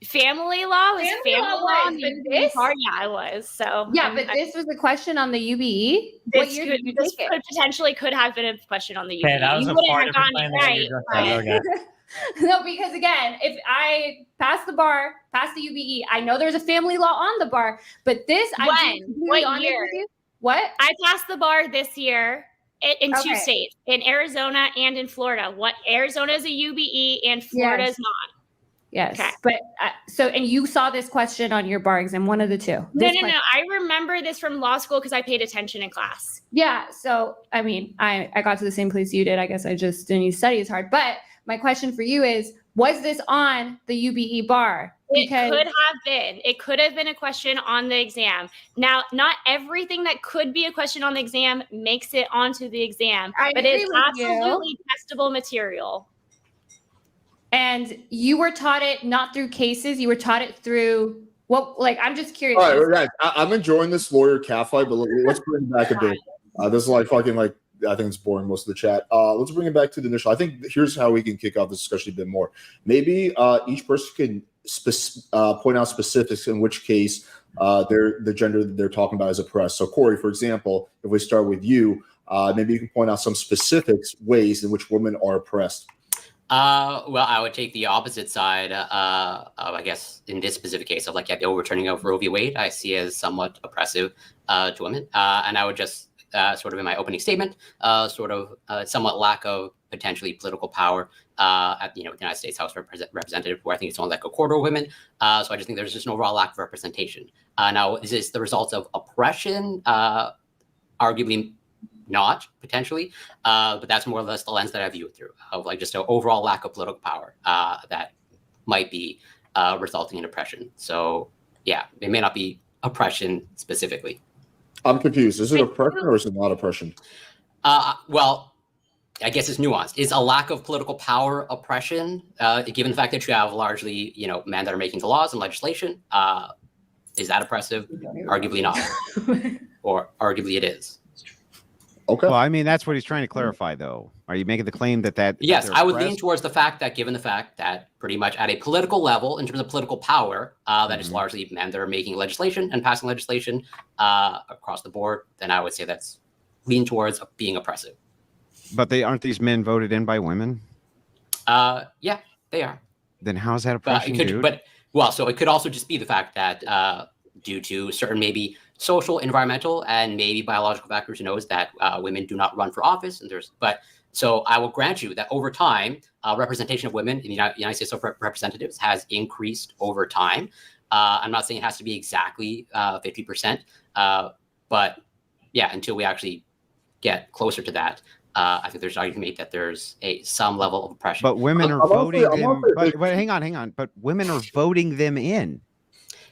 Family law was family law. was, but this. Bar, yeah, it was. So Yeah, but this was a question on the UBE. This potentially could have been a question on the UBE. Okay, that was you a wouldn't far have different gotten plan it than right. you just said. Okay. No, because again, if I pass the bar, pass the UBE, I know there's a family law on the bar, but this, What year? What? I passed the bar this year in two Okay. states, in Arizona and in Florida. What Arizona is a UBE and Florida is not. Yes. Okay. But and you saw this question on your bar exam, one of the two. No. I remember this from law school because I paid attention in class. Yeah. So, I mean, I got to the same place you did. I guess I just didn't study as hard. But my question for you is, was this on the UBE bar? Because it could have been a question on the exam. Now, not everything that could be a question on the exam makes it onto the exam, but it's absolutely testable material. And you were taught it not through cases, you were taught it through what, like, I'm just curious. All right, guys, I'm enjoying this lawyer cat fight, but let's bring it back a bit. This is like fucking like, I think it's boring most of the chat. Let's bring it back to the initial. I think here's how we can kick off this discussion a bit more. Maybe each person can point out specifics in which case the gender that they're talking about is oppressed. So Corey, for example, if we start with you, maybe you can point out some specifics ways in which women are oppressed. Well, I would take the opposite side. I guess in this specific case of like the overturning of Roe v. Wade, I see as somewhat oppressive to women, and I would just sort of in my opening statement, somewhat lack of potentially political power at the United States House Representative, where I think it's only like a quarter of women. So I just think there's just an overall lack of representation. Now, is this the result of oppression? Arguably not, potentially, but that's more or less the lens that I view it through, of like just an overall lack of political power that might be resulting in oppression. So yeah, it may not be oppression specifically. I'm confused. Is it oppression or is it not oppression? Well, I guess it's nuanced. Is a lack of political power oppression, given the fact that you have largely, men that are making the laws and legislation? Is that oppressive? Arguably not, or arguably it is. Okay. Well, I mean, that's what he's trying to clarify, though. Are you making the claim that Yes, I would lean towards the fact that, given the fact that pretty much at a political level, in terms of political power, that is largely men that are making legislation and passing legislation across the board, then I would say that's lean towards being oppressive. But aren't these men voted in by women? Yeah, they are. Then how is that oppression, dude? So it could also just be the fact that due to certain maybe social, environmental, and maybe biological factors, who knows, that women do not run for office. So I will grant you that over time, representation of women in the United States of Representatives has increased over time. I'm not saying it has to be exactly 50%, but yeah, until we actually get closer to that, I think there's an argument made that there's some level of oppression. But women are voting them. But hang on. But women are voting them in.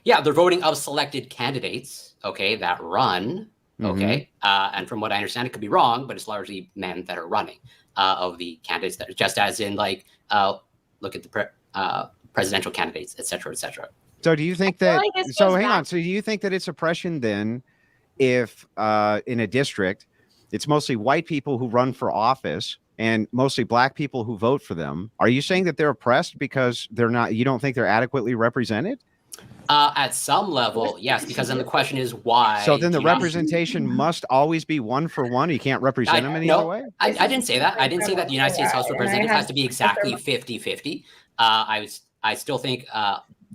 Yeah, they're voting of selected candidates, okay, that run, okay? And from what I understand, it could be wrong, but it's largely men that are running of the candidates, that just as in, like, look at the presidential candidates, et cetera, et cetera. So do you think I feel that? like this So goes hang on. back- So do you think that it's oppression then, if in a district, it's mostly white people who run for office and mostly black people who vote for them? Are you saying that they're oppressed because they're not? You don't think they're adequately represented? At some level, yes, because then the question is why. So then the do you not- representation must always be 1 for 1. You can't represent them any other way. I didn't say that. I didn't say that the United States House of Representatives has to be exactly 50-50. I still think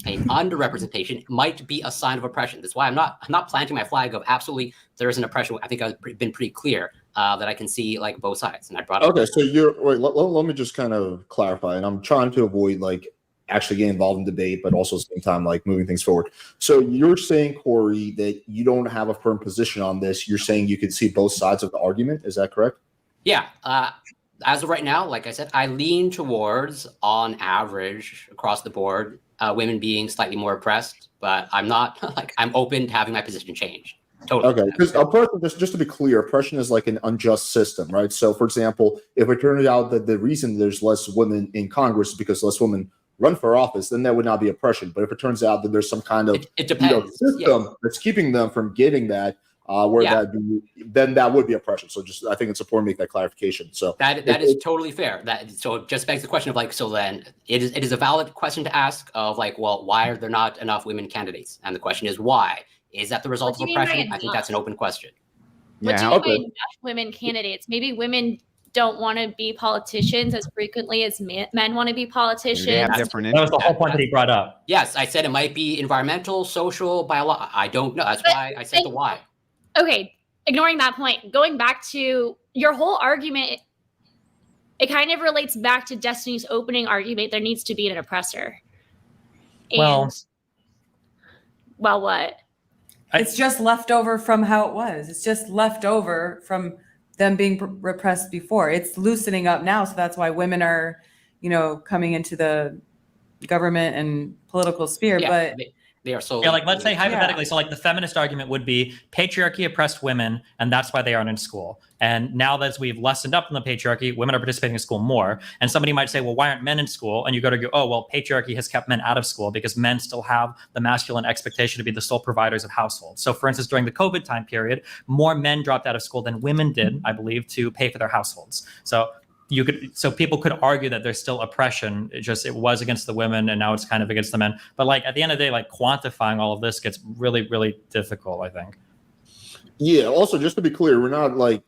an underrepresentation might be a sign of oppression. That's why I'm not planting my flag of absolutely there is an oppression. I think I've been pretty clear that I can see like both sides, and I brought up. Okay, so let me just kind of clarify, and I'm trying to avoid like actually getting involved in debate, but also at the same time like moving things forward. So you're saying, Corey, that you don't have a firm position on this. You're saying you can see both sides of the argument. Is that correct? Yeah. As of right now, like I said, I lean towards, on average, across the board, women being slightly more oppressed. But I'm not like I'm open to having my position change. Totally. Okay, because oppression, just to be clear, oppression is like an unjust system, right? So, for example, if it turned out that the reason there's less women in Congress is because less women run for office, then that would not be oppression. But if it turns out that there's some kind of it depends. system that's keeping them from getting that, then that would be oppression. So just I think it's important to make that clarification. So that is totally fair. So it just begs the question of like, so then it is a valid question to ask of like, well, why are there not enough women candidates? And the question is why? Is that the result of oppression? I think that's an open question. What do you mean by enough women candidates? Maybe women don't want to be politicians as frequently as men want to be politicians. That was the whole point that he brought up. Yes, I said it might be environmental, social, biological. I don't know. That's why I said the why. Okay, ignoring that point, going back to your whole argument, it kind of relates back to Destiny's opening argument. There needs to be an oppressor. And, well, what? It's just left over from how it was. It's just left over from them being repressed before. It's loosening up now, so that's why women are, coming into the government and political sphere. But they are so like let's say hypothetically, so like the feminist argument would be patriarchy oppressed women, and that's why they aren't in school. And now that we've lessened up in the patriarchy, women are participating in school more. And somebody might say, well, why aren't men in school? And you go, oh, well, patriarchy has kept men out of school because men still have the masculine expectation to be the sole providers of households. So for instance, during the COVID time period, more men dropped out of school than women did, I believe, to pay for their households. So people could argue that there's still oppression. It was against the women and now it's kind of against the men. But like at the end of the day, like quantifying all of this gets really, really difficult, I think. Yeah. Also, just to be clear, we're not like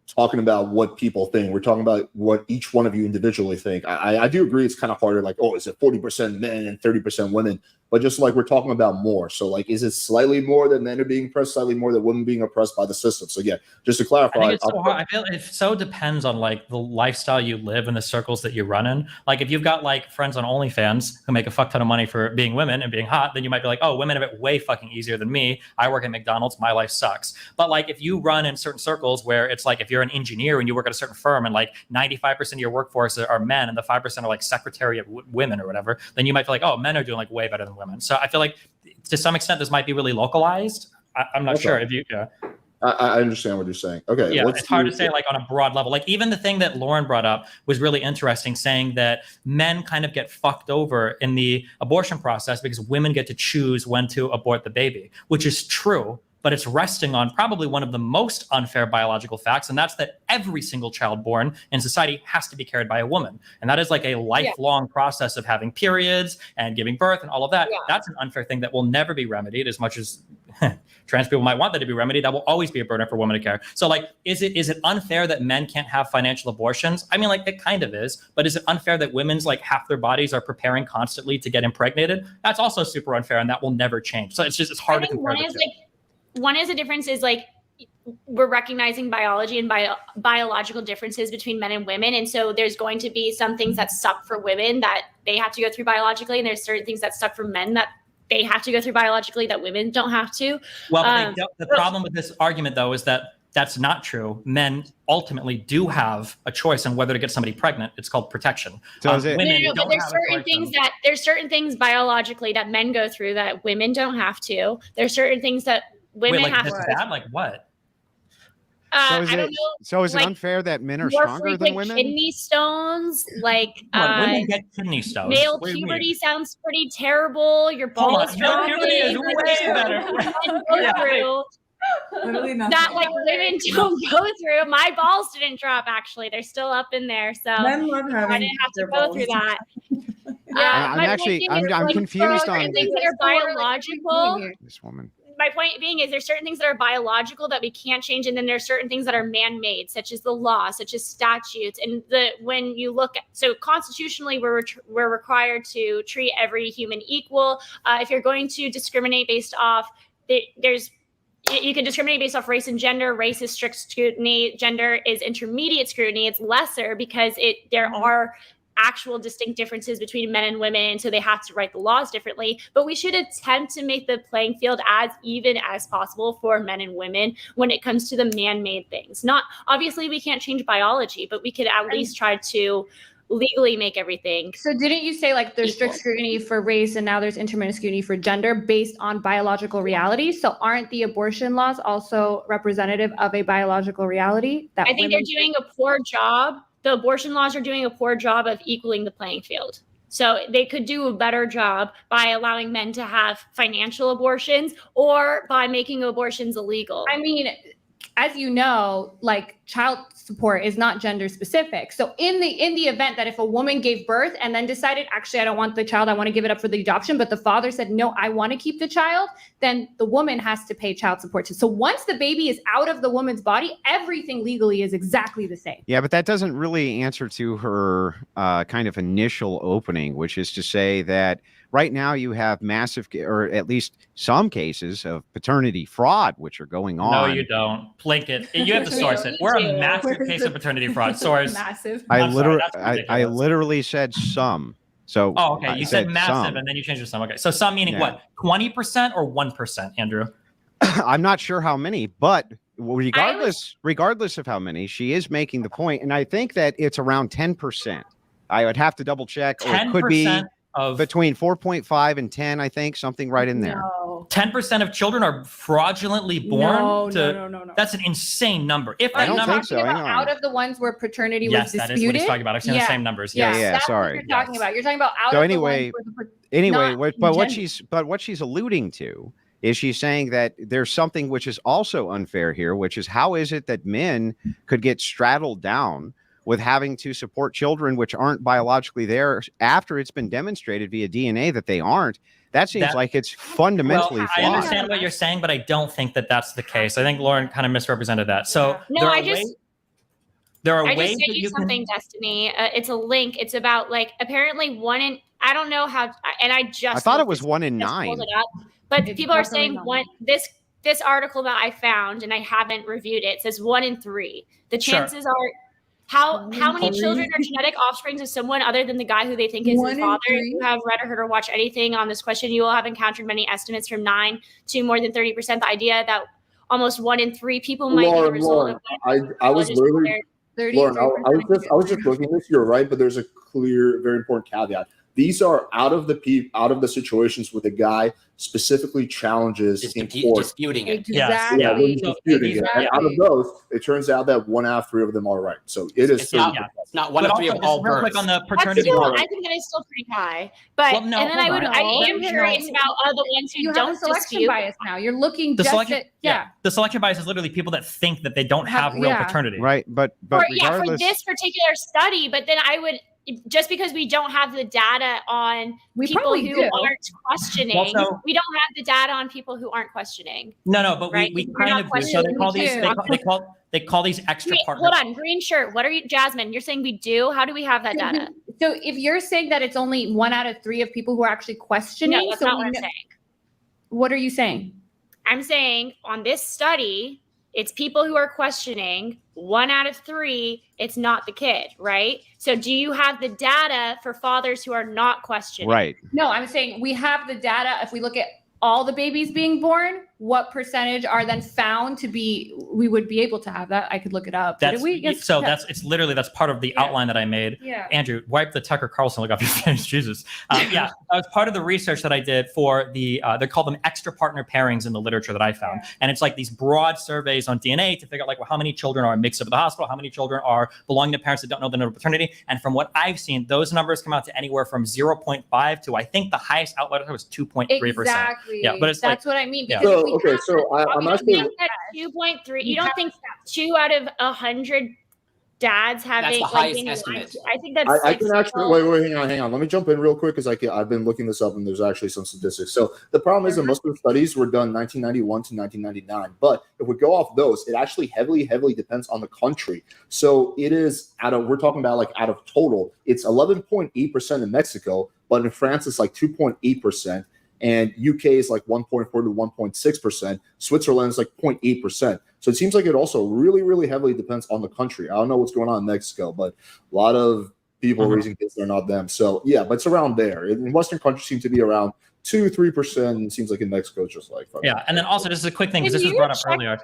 talking about what people think. We're talking about what each one of you individually think. I do agree it's kind of harder, like, oh, is it 40% men and 30% women? But just like we're talking about more. So like, is it slightly more that men are being oppressed, slightly more that women being oppressed by the system? So yeah, just to clarify. I think it's so hard. I feel it so depends on like the lifestyle you live and the circles that you run in. Like if you've got like friends on OnlyFans who make a fuck ton of money for being women and being hot, then you might be like, oh, women have it way fucking easier than me. I work at McDonald's. My life sucks. But like if you run in certain circles where it's like if you're an engineer and you work at a certain firm and like 95% of your workforce are men and the 5% are like secretariat women or whatever, then you might feel like, oh, men are doing like way better than women. So I feel like to some extent this might be really localized. I'm not sure if you I understand what you're saying. Okay. Yeah, it's hard to say like on a broad level. Like even the thing that Lauren brought up was really interesting, saying that men kind of get fucked over in the abortion process because women get to choose when to abort the baby, which is true. But it's resting on probably one of the most unfair biological facts, and that's that every single child born in society has to be carried by a woman. And that is like a lifelong process of having periods and giving birth and all of that. Yeah. That's an unfair thing that will never be remedied, as much as trans people might want that to be remedied. That will always be a burden for women to carry. So like, is it unfair that men can't have financial abortions? I mean, like it kind of is, but is it unfair that women's like half their bodies are preparing constantly to get impregnated? That's also super unfair, and that will never change. So it's hard to compare the two. One is the difference is like we're recognizing biology and biological differences between men and women. And so there's going to be some things that suck for women that they have to go through biologically. And there's certain things that suck for men that they have to go through biologically that women don't have to. Well, the problem with this argument, though, is that that's not true. Men ultimately do have a choice on whether to get somebody pregnant. It's called protection. So but there's certain things biologically that men go through that women don't have to. There's certain things that women have to. Bad? Like what? So is I don't it know. so is it like, unfair that men are More stronger than frequent women? kidney stones, like Come on, women get kidney stones. male What do you mean? puberty sounds pretty terrible. Your Hold balls on, male dropping. puberty is like, way there's certain better. things men go Yeah. through Literally nothing. that like women don't go through. My balls didn't drop actually; they're still up in there. So Men love having I didn't have to their go balls. through that. I'm my actually- point I'm- being is, I'm like, confused certain on- things that are biological. This woman. My point being is there's certain things that are biological that we can't change, and then there's certain things that are man-made, such as the law, such as statutes. And when you look at, so constitutionally, we're required to treat every human equal. If you're going to discriminate based off, you can discriminate based off race and gender. Race is strict scrutiny. Gender is intermediate scrutiny. It's lesser because there are actual distinct differences between men and women, so they have to write the laws differently. But we should attempt to make the playing field as even as possible for men and women when it comes to the man-made things. Not obviously we can't change biology, but we could at least try to legally make everything. So didn't you say like there's strict Equal. scrutiny for race and now there's intermittent scrutiny for gender based on biological reality? So aren't the abortion laws also representative of a biological reality? That I think they're doing a poor job. The abortion laws are doing a poor job of equaling the playing field. So they could do a better job by allowing men to have financial abortions or by making abortions illegal. I mean, as you know, like child support is not gender specific. So in the event that if a woman gave birth and then decided, actually, I don't want the child, I want to give it up for the adoption, but the father said, no, I want to keep the child, then the woman has to pay child support too. So once the baby is out of the woman's body, everything legally is exactly the same. Yeah, but that doesn't really answer to her kind of initial opening, which is to say that right now you have massive, or at least some cases of paternity fraud, which are going on. No, you don't. Link it. You have to source it. We're a massive case of paternity fraud. Source. Massive. I I'm sorry, literally, that's ridiculous. I literally said some. So Oh, okay. I You said massive, some. and then you changed to some. Okay, so some meaning Yeah. what? 20% or 1%, Andrew? I'm not sure how many, but regardless of how many, she is making the point, and I think that it's around 10%. I would have to double check, or it could be 10% of between 4.5 and 10. I think something right in there. No. 10% of children are fraudulently born. No. That's an insane number. If I that don't number, think so. Talking Hang about on. out of the ones where paternity yes, was that disputed. is what he's talking about. I've seen the Yeah. same numbers. Yeah, Yes. yeah. That's sorry. what you're talking about. You're talking about out So of anyway- the ones where Anyway, not but what gender. she's alluding to is she's saying that there's something which is also unfair here, which is how is it that men could get straddled down with having to support children which aren't biologically there after it's been demonstrated via DNA that they aren't? That seems like it's fundamentally Well, I flawed. understand what you're saying, but I don't think that that's the case. I think Lauren kind of misrepresented that. So No, there are I just- ways, there are I ways just that sent you you something, can. Destiny. It's a link. It's about like apparently I don't know how, and I just I thought it looked was this- 1 in just 9. pulled it up. But It's people are definitely saying not. this article that I found and I haven't reviewed it says 1 in 3. The Sure. chances are how many Three. children are genetic offsprings of someone other than the guy who they think is 1 his in father? If 3? you have read or heard or watched anything on this question, you will have encountered many estimates from 9 to more than 30%. The idea that almost 1 in 3 people might be the result Lauren, of what I was biologists literally declared. Lauren, I was just looking at this. You're right, but there's a clear, very important caveat. These are out of the situations where the guy specifically challenges in court. Disputing it. Exactly. Yeah, when he's So, disputing it. And out of exactly. those, it turns out that 1 out of 3 of them are right. So it is. It's not, 30%. it's not 1 But of 3 also, of all just real quick births. on the That's paternity still, part. I think that is still pretty high. But Well, no, and then I hold would on. I am No. curious about the ones who You have don't a selection dispute. bias now. You're looking The just selection, at yeah. the selection bias is literally people that think that they don't have real Yeah. paternity. Right, but For regardless, this particular study, but then I would just because we don't have the data on We people probably who do. aren't questioning, Also- we don't have the data on people who aren't questioning. No, but Right. we We're kind not of do. So they questioning call the these two. they call these extra Wait, partners. hold on, green shirt. What are you, Jasmine? You're saying we do? How do we have that data? So if you're saying that it's only 1 out of 3 of people who are actually questioning, No, that's so not we what I'm know- saying. what are you saying? I'm saying on this study, it's people who are questioning. 1 out of 3, it's not the kid, right? So do you have the data for fathers who are not questioning? right. No, I'm saying we have the data. If we look at all the babies being born, what percentage are then found to be, we would be able to have that. I could look it up. That's it's literally, that's part of the outline that I made. Yeah. Andrew, wipe the Tucker Carlson look off your face. Jesus. Yeah, that was part of the research that I did for the, they call them extra partner pairings in the literature that I found. And it's like these broad surveys on DNA to figure out like, well, how many children are mixed up at the hospital, how many children are belonging to parents that don't know the number of paternity. And from what I've seen, those numbers come out to anywhere from 0.5 to, I think the highest outlier was 2.3%. Exactly. Yeah, but it's that's like, what I mean. yeah. Because So, okay, so I'm actually. 2.3. You don't think 2 out of 100 dads having That's the highest estimate. I think that's I can actually wait, hang on. Let me jump in real quick because I've been looking this up and there's actually some statistics. So the problem is that most of the studies were done 1991 to 1999, but if we go off those, it actually heavily depends on the country. So it is we're talking about like out of total, it's 11.8% in Mexico, but in France it's like 2.8%. And UK is like 1.4 to 1.6%. Switzerland is like 0.8%. So it seems like it also really heavily depends on the country. I don't know what's going on in Mexico, but a lot of people raising kids that are not them. So yeah, but it's around there. In Western countries seem to be around 2-3%. It seems like in Mexico it's just like yeah. And then also this is a quick thing because this was brought up earlier.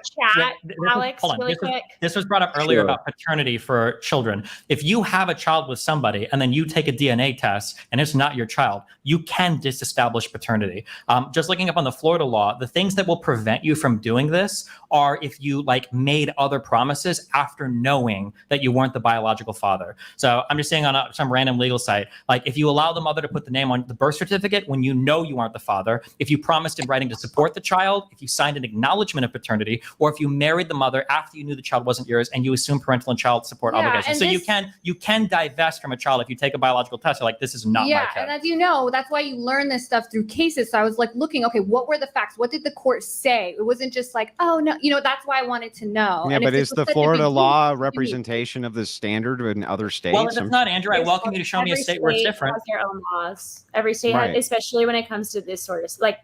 Alex, really quick. This was brought up earlier about paternity for children. If you have a child with somebody and then you take a DNA test and it's not your child, you can disestablish paternity. Just looking up on the Florida law, the things that will prevent you from doing this are if you like made other promises after knowing that you weren't the biological father. So I'm just saying on some random legal site, like if you allow the mother to put the name on the birth certificate when you know you aren't the father, if you promised in writing to support the child, if you signed an acknowledgement of paternity, or if you married the mother after you knew the child wasn't yours and you assume parental and child support obligations. So you can divest from a child if you take a biological test. You're like, this is not my kid. And as you know, that's why you learn this stuff through cases. So I was like looking, okay, what were the facts? What did the court say? It wasn't just like, oh no, that's why I wanted to know. Yeah, and but is the Florida law representation of the standard in other states? Well, if it's not, Andrew, I welcome you to show me a state where it's different. Has their own laws. Every state, has, especially when it comes to this sort of like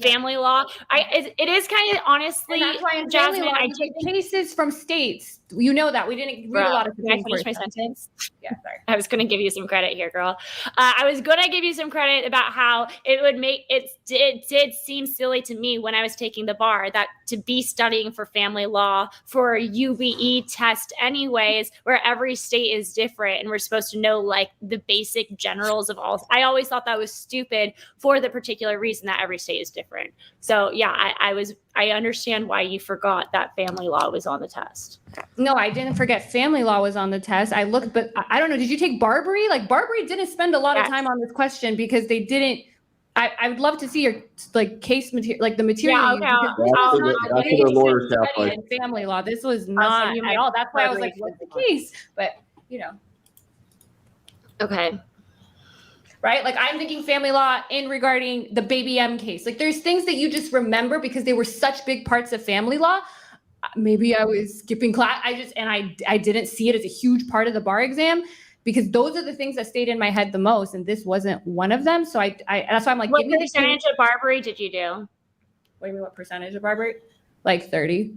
family law. It is kind of honestly, and that's why in Jasmine, family law, I take cases from states. You know that we didn't read a lot of. Can I finish my sentence? Yeah, sorry. I was going to give you some credit here, girl. I was going to give you some credit about how it would make it did seem silly to me when I was taking the bar that to be studying for family law for a UBE test anyways, where every state is different and we're supposed to know like the basic generals of all. I always thought that was stupid for the particular reason that every state is different. So yeah, I understand why you forgot that family law was on the test. No, I didn't forget family law was on the test. I looked, but I don't know. Did you take Barbary? Like Barbary didn't spend a lot of time on this question because they didn't. I would love to see your like case material, like the material. Yeah, okay. Family law. This was not at all. That's why I was like, what's the case? But Okay. Right? Like I'm thinking family law in regarding the Baby M case. Like there's things that you just remember because they were such big parts of family law. Maybe I was skipping class. I didn't see it as a huge part of the bar exam because those are the things that stayed in my head the most. And this wasn't one of them. So that's why I'm like, what percentage of Barbary did you do? What do you mean, what percentage of Barbary? Like 30.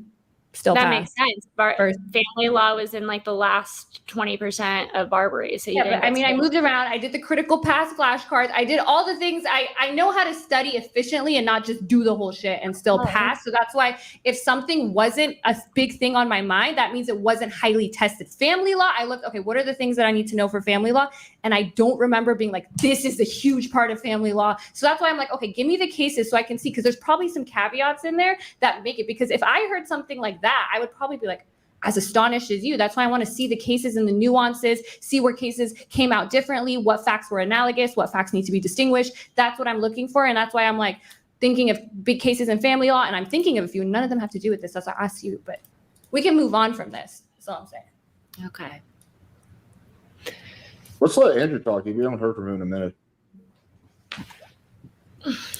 Still that makes sense. Family law was in like the last 20% of Barbary. So but I mean, I moved around. I did the critical pass flashcards. I did all the things. I know how to study efficiently and not just do the whole shit and still pass. So that's why if something wasn't a big thing on my mind, that means it wasn't highly tested. Family law, I looked, okay, what are the things that I need to know for family law? And I don't remember being like, this is a huge part of family law. So that's why I'm like, okay, give me the cases so I can see, because there's probably some caveats in there that make it, because if I heard something like that, I would probably be like as astonished as you. That's why I want to see the cases and the nuances, see where cases came out differently, what facts were analogous, what facts need to be distinguished. That's what I'm looking for. And that's why I'm like thinking of big cases in family law. And I'm thinking of a few, none of them have to do with this. That's why I asked you, but we can move on from this. That's all I'm saying. Okay. Let's let Andrew talk. We haven't heard from him in a minute.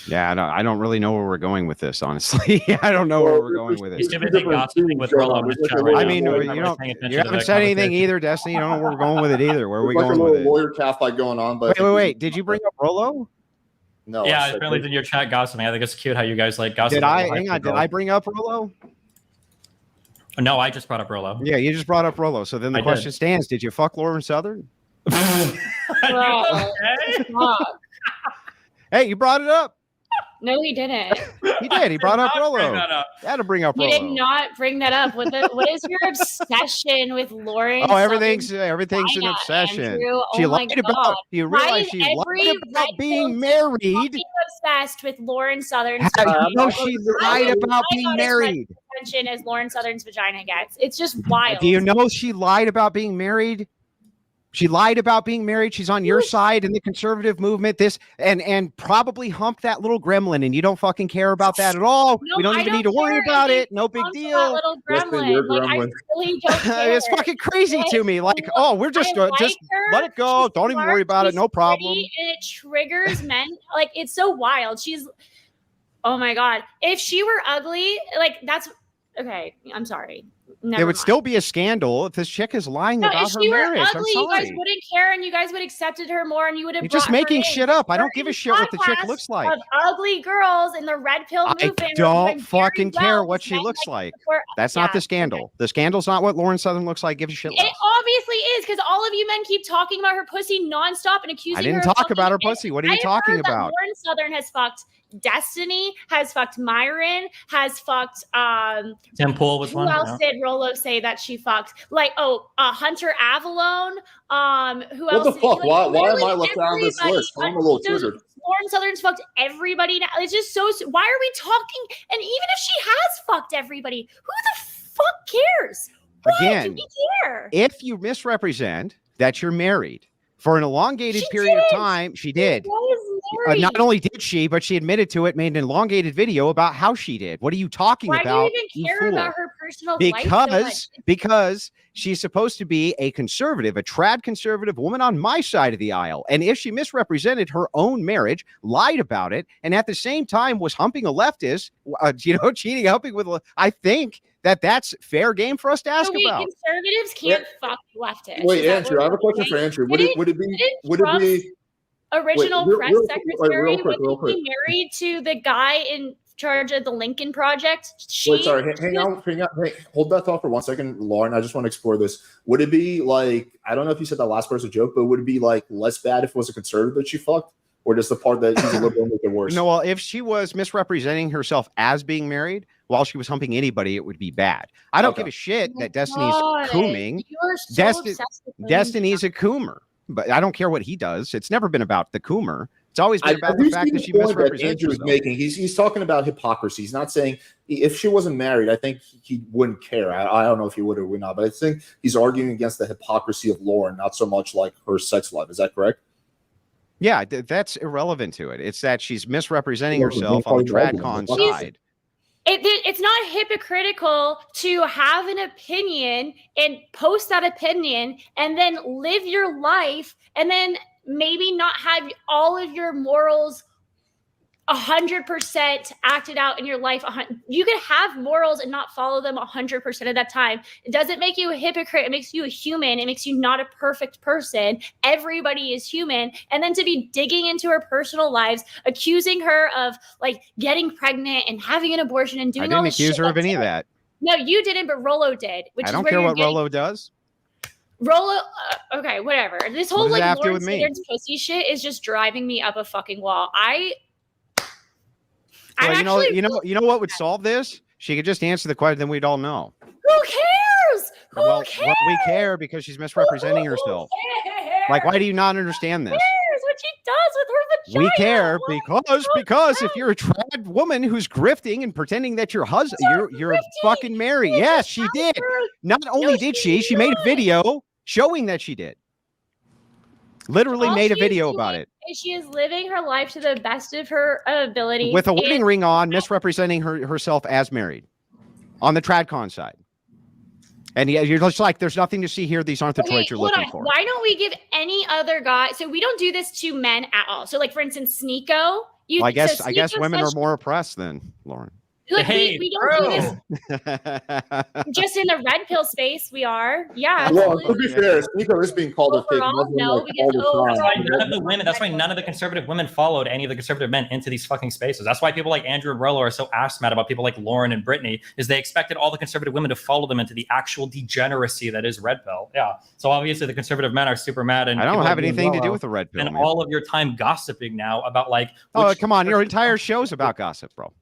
Yeah, I don't really know where we're going with this, honestly. I don't know where we're going with it. He's too busy gossiping with Rollo in his chat right I now. mean, you haven't said anything either, Destiny. You don't know where we're going with it either. Where are we going with it? Lawyer calf fight going on, but wait. Did you bring up Rollo? No. Yeah, apparently in your chat gossiping. I think it's cute how you guys like gossip. Did I bring up Rollo? No, I just brought up Rollo. Yeah, you just brought up Rollo. So then the question stands: did you fuck Lauren Southern? Okay. Hey, you brought it up. No, he didn't. He did. He brought up Rollo. Had to bring up You Rollo. did not bring that up. What is your obsession with Lauren? Oh, everything's Southern's an vagina, obsession. Andrew? She Oh my lied about. God. Do you Why realize is she lied every about red being pill married? fucking obsessed with Lauren Southern's How do vagina? you know she lied about I being got as much married? attention as Lauren Southern's vagina gets. It's just wild. Do you know she lied about being married? She lied about being married. She's on your side in the conservative movement. This and probably humped that little gremlin, and you don't fucking care about that at all. No, We don't I even need to worry care about if it. No big That deal. little Listen, you're a gremlin. Like, I gremlin. really don't care. It's fucking crazy to me. Like, oh, we're just I like just her. let it go. She's Don't even worry smart. about it. She's No problem. pretty, and it triggers men. Like, it's so wild. Oh my God. If she were ugly, like, that's okay. I'm sorry. Never It would mind. still be a scandal if this chick is lying No, about if her she were marriage. ugly, I'm you guys sorry. wouldn't care, and you guys would have accepted her more, and you would have. You're just brought her making in. shit up. I don't We're give a in shit what the chick podcast looks like. Of ugly girls in the red pill I movement. are don't doing fucking very care well what with she men looks like. support- That's not Yeah, the scandal. The scandal's not what Lauren Southern looks like. Give a shit It less. obviously is, because all of you men keep talking about her pussy nonstop and accusing I her. didn't of talk about her fucking- pussy. What are I you have talking heard that about? Lauren Southern has fucked Destiny, has fucked Myron, has fucked Tim Pool was who one. else Yeah. did Rolo say that she fucked? Like, Hunter Avalon. Who What else? the did- fuck? like, Why am I literally left out of this everybody. list? I'm a little There's- triggered. Lauren Southern's fucked everybody now. It's just so. Why are we talking? And even if she has fucked everybody, who the fuck cares? Why Again, do we care? if you misrepresent that you're married for an elongated She period of did. time, she did. Was married. Not only did she, but she admitted to it, made an elongated video about how she did. What are you talking Why about? do you even care fool? about her personal life so much? Because she's supposed to be a conservative, a trad conservative woman on my side of the aisle. And if she misrepresented her own marriage, lied about it, and at the same time was humping a leftist, cheating, helping with, I think that's fair game for us to ask So about. conservatives can't fuck leftists. Wait, Is that Andrew, what I have a we're question saying? for Andrew. Didn't Would it be Trump's original Wait, press real secretary quick. wasn't he married to the guy in charge of the Lincoln Project? Wait, sorry, hang on. Hold that thought for 1 second, Lauren. I just want to explore this. Would it be like, I don't know if you said that last part as a joke, but would it be like less bad if it was a conservative that she fucked? Or just the part that he's a liberal make it worse? No, well, if she was misrepresenting herself as being married while she was humping anybody, it would be bad. I don't Okay. give a shit Oh that Destiny's God, cooming. You are so Desti- obsessed with women. Destiny's a coomer, but I don't care what he does. It's never been about the coomer. It's always been I about do the fact see that the she point misrepresents Andrew is herself. making. He's talking about hypocrisy. He's not saying if she wasn't married, I think he wouldn't care. I don't know if he would or would not, but I think he's arguing against the hypocrisy of Lauren, not so much like her sex life. Is that correct? Yeah, that's irrelevant to it. It's that she's misrepresenting Yeah, herself but on the being part of the TradCon argument. side. It's not hypocritical to have an opinion and post that opinion and then live your life and then maybe not have all of your morals 100% acted out in your life. You can have morals and not follow them 100% of that time. It doesn't make you a hypocrite. It makes you a human. It makes you not a perfect person. Everybody is human. And then to be digging into her personal lives, accusing her of like getting pregnant and having an abortion and I doing all didn't this accuse shit her of that's any of terrible. that. No, you didn't, but Rolo did. Which I is don't where care you're what getting- Rolo does. Rolo, okay, whatever. This whole does it like have to do Lauren with me? Southern's pussy shit is just driving me up a fucking wall. Well, I'm actually you know what would solve this? She could just answer the question, then we'd all know. Who cares? Who Well, cares? we care because she's misrepresenting herself. Like, why do you not understand Who this? cares what she does with her vagina? We care Why? because if you're a trad woman who's grifting and pretending that your husband, you're grifting. fucking married. Yes, she did. Not only did she made a video showing that she did. Literally All made a she is video doing about it is she is living her life to the best of her ability. with a wedding ring on, misrepresenting herself as married on the TradCon side. And you're just like, there's nothing to see here. These aren't the traits you're looking for. Why don't we give any other guy? So we don't do this to men at all. So like for instance, Sneeko. Well, I guess Sneeko women says are more oppressed than Lauren. Like, Hey, we don't do this Well, just in the red pill space. We are, yeah. Well, Absolutely. to be fair, Sneeko is being called a fake Overall, Muslim no, like, because all the That's time. why none of the women. That's why none of the conservative women followed any of the conservative men into these fucking spaces. That's why people like Andrew and Rollo are so ass mad about people like Lauren and Brittany, is they expected all the conservative women to follow them into the actual degeneracy that is red pill. Yeah. So obviously the conservative men are super mad, and I don't people have like anything to do Rollo with the red pill. and Man. all of your time gossiping now about like. Oh, which- come on. Your entire show's about gossip, bro.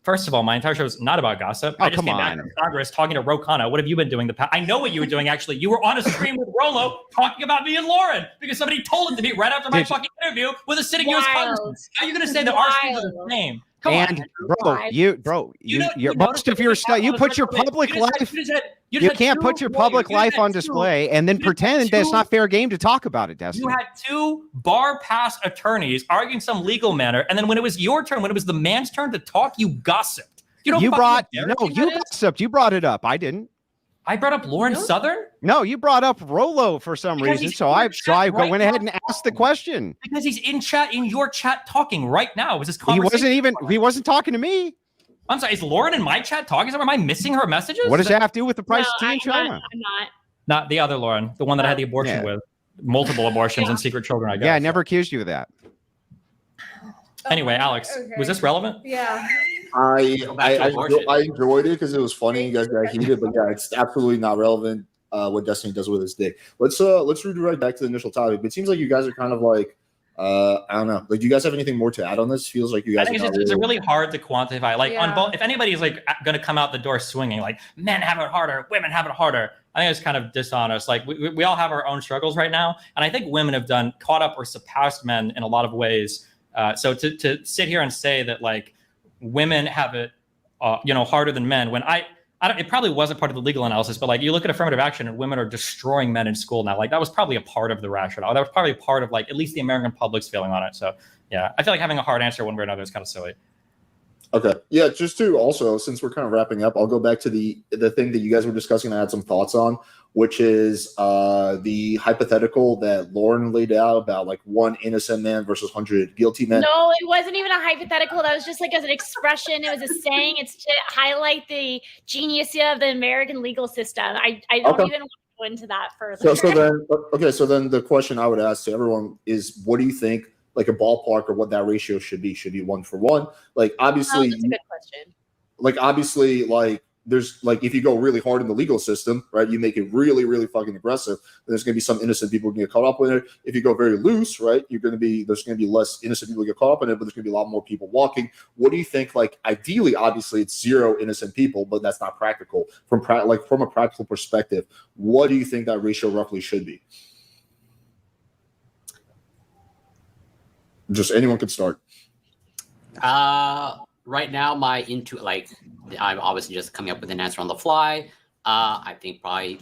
First of all, my entire show is not about gossip. Oh, I just come came back on. from Congress talking to Ro Khanna. What have you been doing? I know what you were doing, actually. You were on a stream with Rolo talking about me and Lauren because somebody told it to me right after my fucking interview with a sitting U.S. congressman. How are you going to say that our streams are the same? Come on, most of your stuff, you put your public life, you can't put your public life on display and then pretend that's not fair game to talk about it, Destiny. You had two bar pass attorneys arguing some legal matter, and then when it was your turn, when it was the man's turn to talk, you gossiped. You gossiped. You brought it up. I didn't. I brought up Lauren Southern? No, you brought up Rolo for some reason. So I went ahead and asked the question. Because he's in your chat talking right now. It was this conversation. He wasn't talking to me. I'm sorry, is Lauren in my chat talking? Am I missing her messages? What does that have to do with the price of tea in China? I'm not. Not the other Lauren, the one that I had the abortion with. Multiple abortions and secret children, I guess. Yeah, I never accused you of that. Anyway, Alex, was this relevant? Yeah. I enjoyed it because it was funny. You guys got heated, but yeah, it's absolutely not relevant what Destiny does with his dick. Let's redirect back to the initial topic. It seems like you guys are kind of like I don't know. Like, do you guys have anything more to add on this? Feels like you guys. I think it's really hard to quantify. Like on both, if anybody's like going to come out the door swinging, like men have it harder, women have it harder. I think it's kind of dishonest. Like we all have our own struggles right now, and I think women have caught up or surpassed men in a lot of ways. So to sit here and say that like women have it, harder than men, when it probably wasn't part of the legal analysis, but like you look at affirmative action and women are destroying men in school now. Like that was probably a part of the rationale. That was probably a part of like at least the American public's feeling on it. So yeah, I feel like having a hard answer one way or another is kind of silly. Okay. Yeah, just to also, since we're kind of wrapping up, I'll go back to the thing that you guys were discussing and I had some thoughts on, which is the hypothetical that Lauren laid out about like one innocent man versus 100 guilty men. No, it wasn't even a hypothetical. That was just like as an expression. It was a saying. It's to highlight the genius of the American legal system. I don't even want to go into that further. So then the question I would ask to everyone is, what do you think like a ballpark or what that ratio should be? Should be 1 for 1? Like obviously, that's a good question. Like obviously, like there's like if you go really hard in the legal system, right? You make it really, really fucking aggressive. There's going to be some innocent people who get caught up in it. If you go very loose, right? There's going to be less innocent people who get caught up in it, but there's going to be a lot more people walking. What do you think? Like ideally, obviously, it's 0 innocent people, but that's not practical. From a practical perspective, what do you think that ratio roughly should be? Just anyone could start. Right now, I'm obviously just coming up with an answer on the fly. I think probably,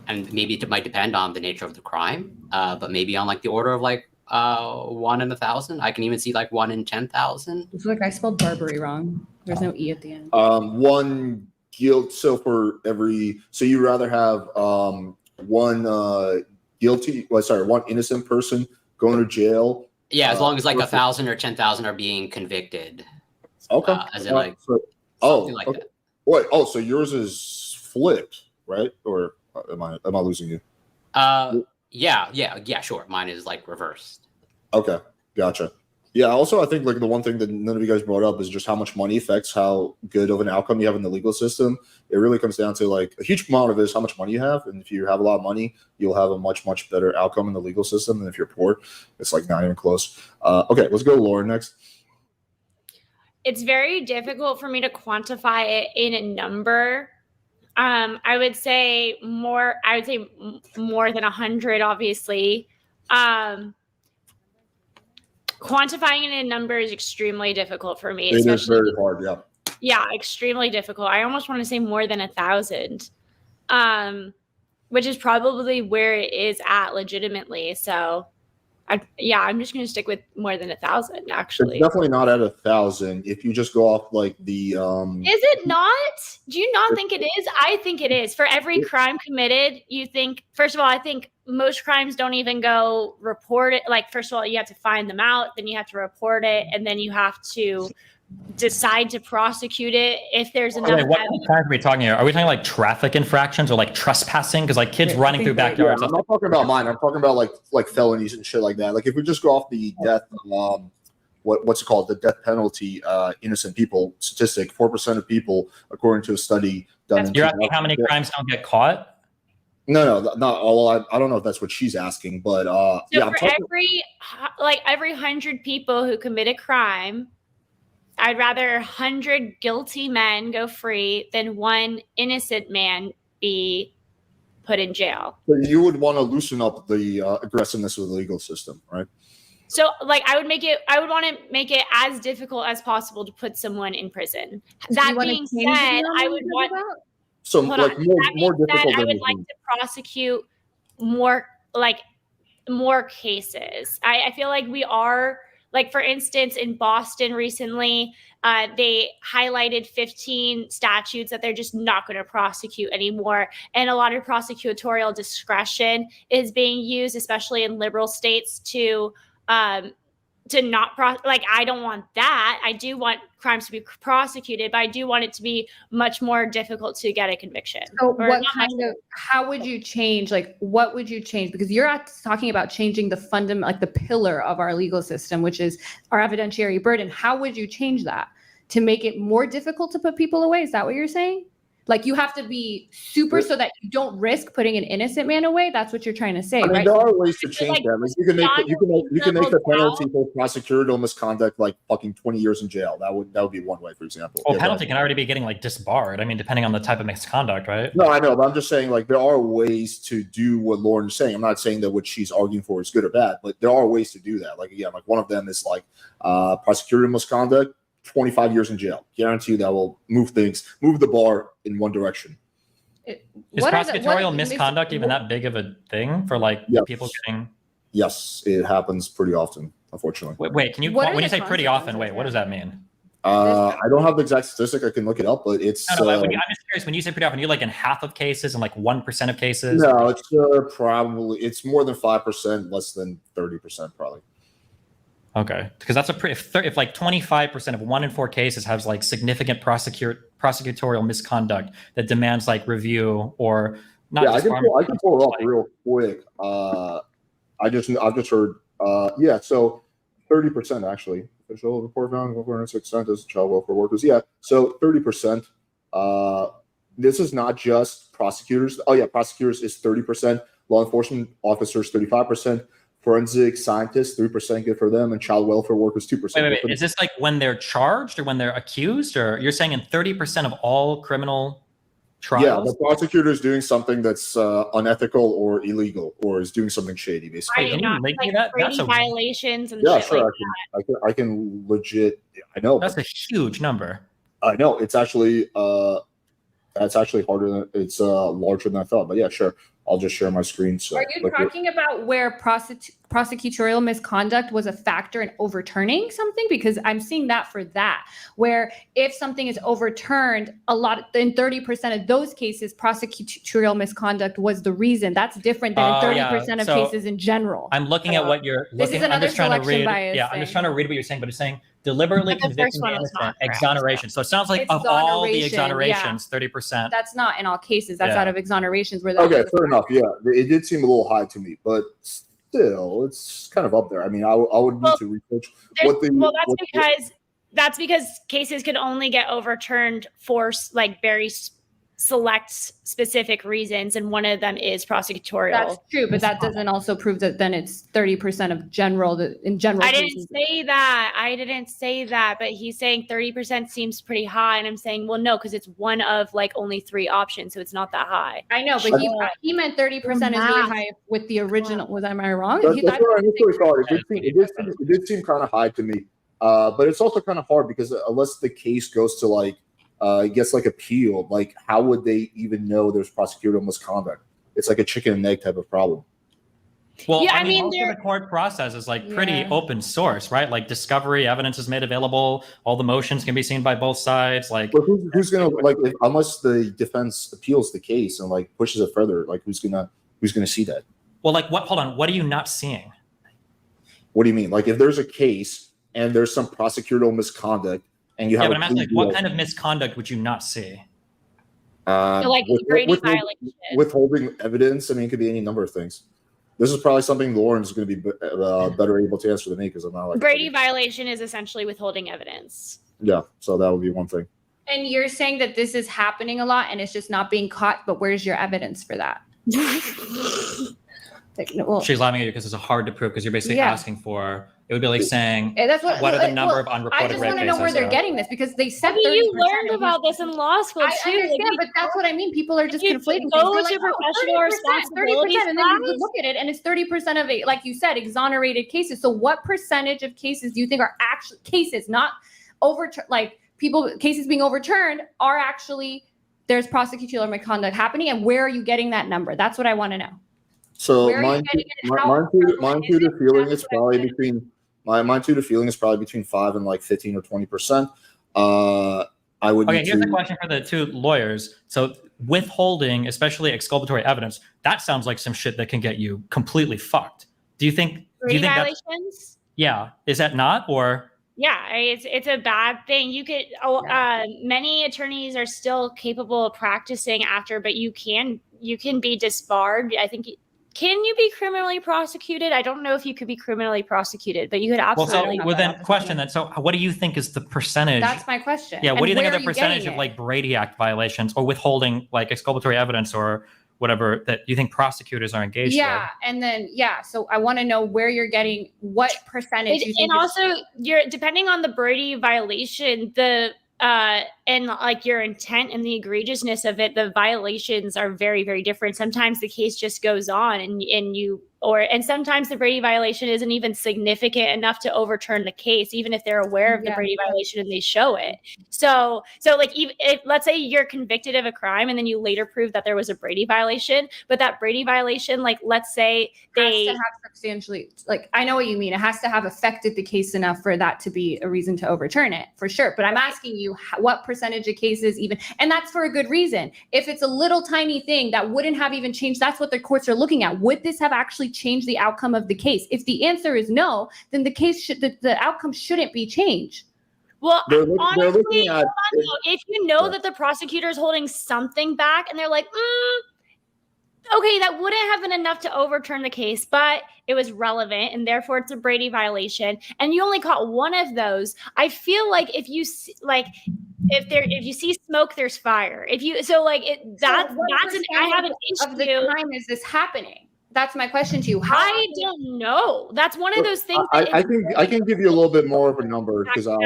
and maybe it might depend on the nature of the crime, but maybe on like the order of like 1 in 1,000. I can even see like 1 in 10,000. It's like I spelled Barbary wrong. There's no E at the end. One guilt. So for every, so you rather have one innocent person going to jail. Yeah, as long as like 1,000 or 10,000 are being convicted. Okay. As in like something like okay. that. Wait, so yours is flipped, right? Or am I losing you? Yeah, sure. Mine is like reversed. Okay, gotcha. Yeah, also I think like the one thing that none of you guys brought up is just how much money affects how good of an outcome you have in the legal system. It really comes down to like a huge amount of it is how much money you have. And if you have a lot of money, you'll have a much, much better outcome in the legal system than if you're poor. It's like not even close. Okay, let's go to Lauren next. It's very difficult for me to quantify it in a number. I would say more than 100, obviously. Quantifying it in a number is extremely difficult for me. It is very hard, yeah. Yeah, extremely difficult. I almost want to say more than 1,000, which is probably where it is at legitimately. So, I'm just going to stick with more than 1,000. Actually, it's definitely not at 1,000. If you just go off like the, is it not? Do you not think it is? I think it is. For every crime committed, you think. First of all, I think most crimes don't even go report it. Like, first of all, you have to find them out, then you have to report it, and then you have to decide to prosecute it if there's enough. What crimes are we talking here? Are we talking like traffic infractions or like trespassing? Because like kids running through backyards. I'm not talking about mine. I'm talking about like felonies and shit like that. Like if we just go off the death, what's it called? The death penalty, innocent people statistic. 4% of people, according to a study done. You're asking how many crimes don't get caught? No, not all. I don't know if that's what she's asking, but so for every 100 people who commit a crime, I'd rather 100 guilty men go free than one innocent man be put in jail. But you would want to loosen up the aggressiveness of the legal system, right? So, like, I would want to make it as difficult as possible to put someone in prison. That being said, I would want so like more difficult. I would like to prosecute more cases. I feel like we are, like, for instance, in Boston recently, they highlighted 15 statutes that they're just not going to prosecute anymore. And a lot of prosecutorial discretion is being used, especially in liberal states, to not I don't want that. I do want crimes to be prosecuted, but I do want it to be much more difficult to get a conviction. So how would you change, like, what would you change? Because you're talking about changing the the pillar of our legal system, which is our evidentiary burden. How would you change that to make it more difficult to put people away? Is that what you're saying? Like, you have to be super so that you don't risk putting an innocent man away. That's what you're trying to say, right? There are ways to change that. Like, you can make the penalty for prosecutorial misconduct like fucking 20 years in jail. That would be one way, for example. Well, penalty can already be getting like disbarred. I mean, depending on the type of misconduct, right? No, I know, but I'm just saying, like, there are ways to do what Lauren is saying. I'm not saying that what she's arguing for is good or bad, but there are ways to do that. Like, again, like, one of them is like prosecutorial misconduct. 25 years in jail. Guarantee you that will move the bar in one direction. Is prosecutorial misconduct even that big of a thing for people getting? Yes, it happens pretty often, unfortunately. Wait, can you, when you say pretty often, what does that mean? I don't have the exact statistic. I can look it up, but it's. I'm just curious. When you say pretty often, you're like in half of cases and like 1% of cases. No, it's more than 5%, less than 30%, probably. Okay, because that's if like 25% of 1 in 4 cases has like significant prosecutorial misconduct that demands like review or not. Yeah, I can pull it up real quick. I've just heard. So 30% actually. Official report found 406 as child welfare workers. Yeah, so 30%. This is not just prosecutors. Oh yeah, prosecutors is 30%. Law enforcement officers 35%. Forensic scientists, 3%, good for them, and child welfare workers, 2%. Wait. Is this like when they're charged or when they're accused, or you're saying in 30% of all criminal trials? Yeah, the prosecutor is doing something that's unethical or illegal, or is doing something shady, basically. Are you not, like, Brady violations and yeah, shit sure, like I can legit. I know that's a huge number. I know it's actually harder than it's larger than I thought. But yeah, sure. I'll just share my screen. So, are you talking about where prosecutorial misconduct was a factor in overturning something? Because I'm seeing that for that, where if something is overturned, in 30% of those cases, prosecutorial misconduct was the reason. That's different than in 30% of cases in general. I'm looking at what you're looking. This is another selection bias. Yeah, I'm just trying to read what you're saying, but it's saying deliberately convicting the innocent, exoneration. So it sounds like of all the exonerations, 30%. That's not in all cases. That's out of exonerations. Okay, fair enough. Yeah, it did seem a little high to me, but still, it's kind of up there. I mean, I would need to research what the. That's because cases can only get overturned for like very select specific reasons, and one of them is prosecutorial. That's true, but that doesn't also prove that then it's 30% of general. In general, I didn't say that, but he's saying 30% seems pretty high, and I'm saying, well, no, because it's one of like only 3 options, so it's not that high. I know, but he meant 30% is really high with the original. Am I wrong? That's what I initially thought. It did seem kind of high to me, but it's also kind of hard because unless the case goes to like. Gets like appealed, like how would they even know there's prosecutorial misconduct? It's like a chicken and egg type of problem. Well, yeah, I mean most of the court process is like pretty open source, right? Like discovery, evidence is made available, all the motions can be seen by both sides. Like, but who's gonna unless the defense appeals the case and like pushes it further, like who's gonna see that? Well, like what? Hold on, what are you not seeing? What do you mean? Like if there's a case and there's some prosecutorial misconduct. And you have but I'm asking, like, what kind of misconduct would you not see? Withholding evidence. I mean, it could be any number of things. This is probably something Lauren's going to be better able to answer than me because I'm not like Brady violation is essentially withholding evidence. Yeah, so that would be one thing. And you're saying that this is happening a lot and it's just not being caught. But where's your evidence for that? She's laughing at you because it's hard to prove because you're basically asking for It would be like saying, That's what what are the number well, of unreported I just rape want to know cases? where they're Yeah. getting this because they said I mean, 30%. you learned about this in law school too. I understand, but that's what I mean. People are just you conflating go things. to They're like, professional 30%, responsibility 30%, and then you class? look at it, and it's 30% of it, like you said, exonerated cases. So, what percentage of cases do you think are actually cases, not overturned, like cases being overturned, are actually there's prosecutorial misconduct happening, and where are you getting that number? That's what I want to know. So Where are you mine getting it and how mine too, the feeling That's is what I probably wanna know. between mine too, the feeling is probably between 5 and like 15 or 20%. I would Okay, need here's to, the question for the two lawyers. So withholding, especially exculpatory evidence, that sounds like some shit that can get you completely fucked. Do you think Brady that's, violations? yeah, is that not, or? Yeah, it's a bad thing. You could many attorneys are still capable of practicing after, but you can be disbarred. I think can you be criminally prosecuted? I don't know if you could be criminally prosecuted, but you could Well, absolutely. so then question then. So what do you think is the percentage? That's my question. Yeah, what do you think where are the percentage of like Brady Act violations or withholding like exculpatory evidence or whatever that you think prosecutors are engaged Yeah, and then so I want to know where you're getting what percentage you think. And also, you're depending on the Brady violation, the and like your intent and the egregiousness of it, the violations are very, very different. Sometimes the case just goes on, and sometimes the Brady violation isn't even significant enough to overturn the case, even if they're aware of the Brady violation and they show it. So like, even if, let's say you're convicted of a crime and then you later prove that there was a Brady violation, but that Brady violation, like, let's say they has to have substantially, like, I know what you mean. It has to have affected the case enough for that to be a reason to overturn it, for sure. But I'm asking you what percentage of cases even, and that's for a good reason. If it's a little tiny thing that wouldn't have even changed, that's what the courts are looking at. Would this have actually changed the outcome of the case? If the answer is no, then the case the outcome shouldn't be changed. Well, they're looking at, if you know that the prosecutor is holding something back and they're like, okay, that wouldn't have been enough to overturn the case, but it was relevant and therefore it's a Brady violation, and you only caught one of those, I feel like if you if you see smoke, there's fire. If you I have an issue. Of the time is this happening? That's my question to you. I don't know. That's one of those things. I can give you a little bit more of a number because and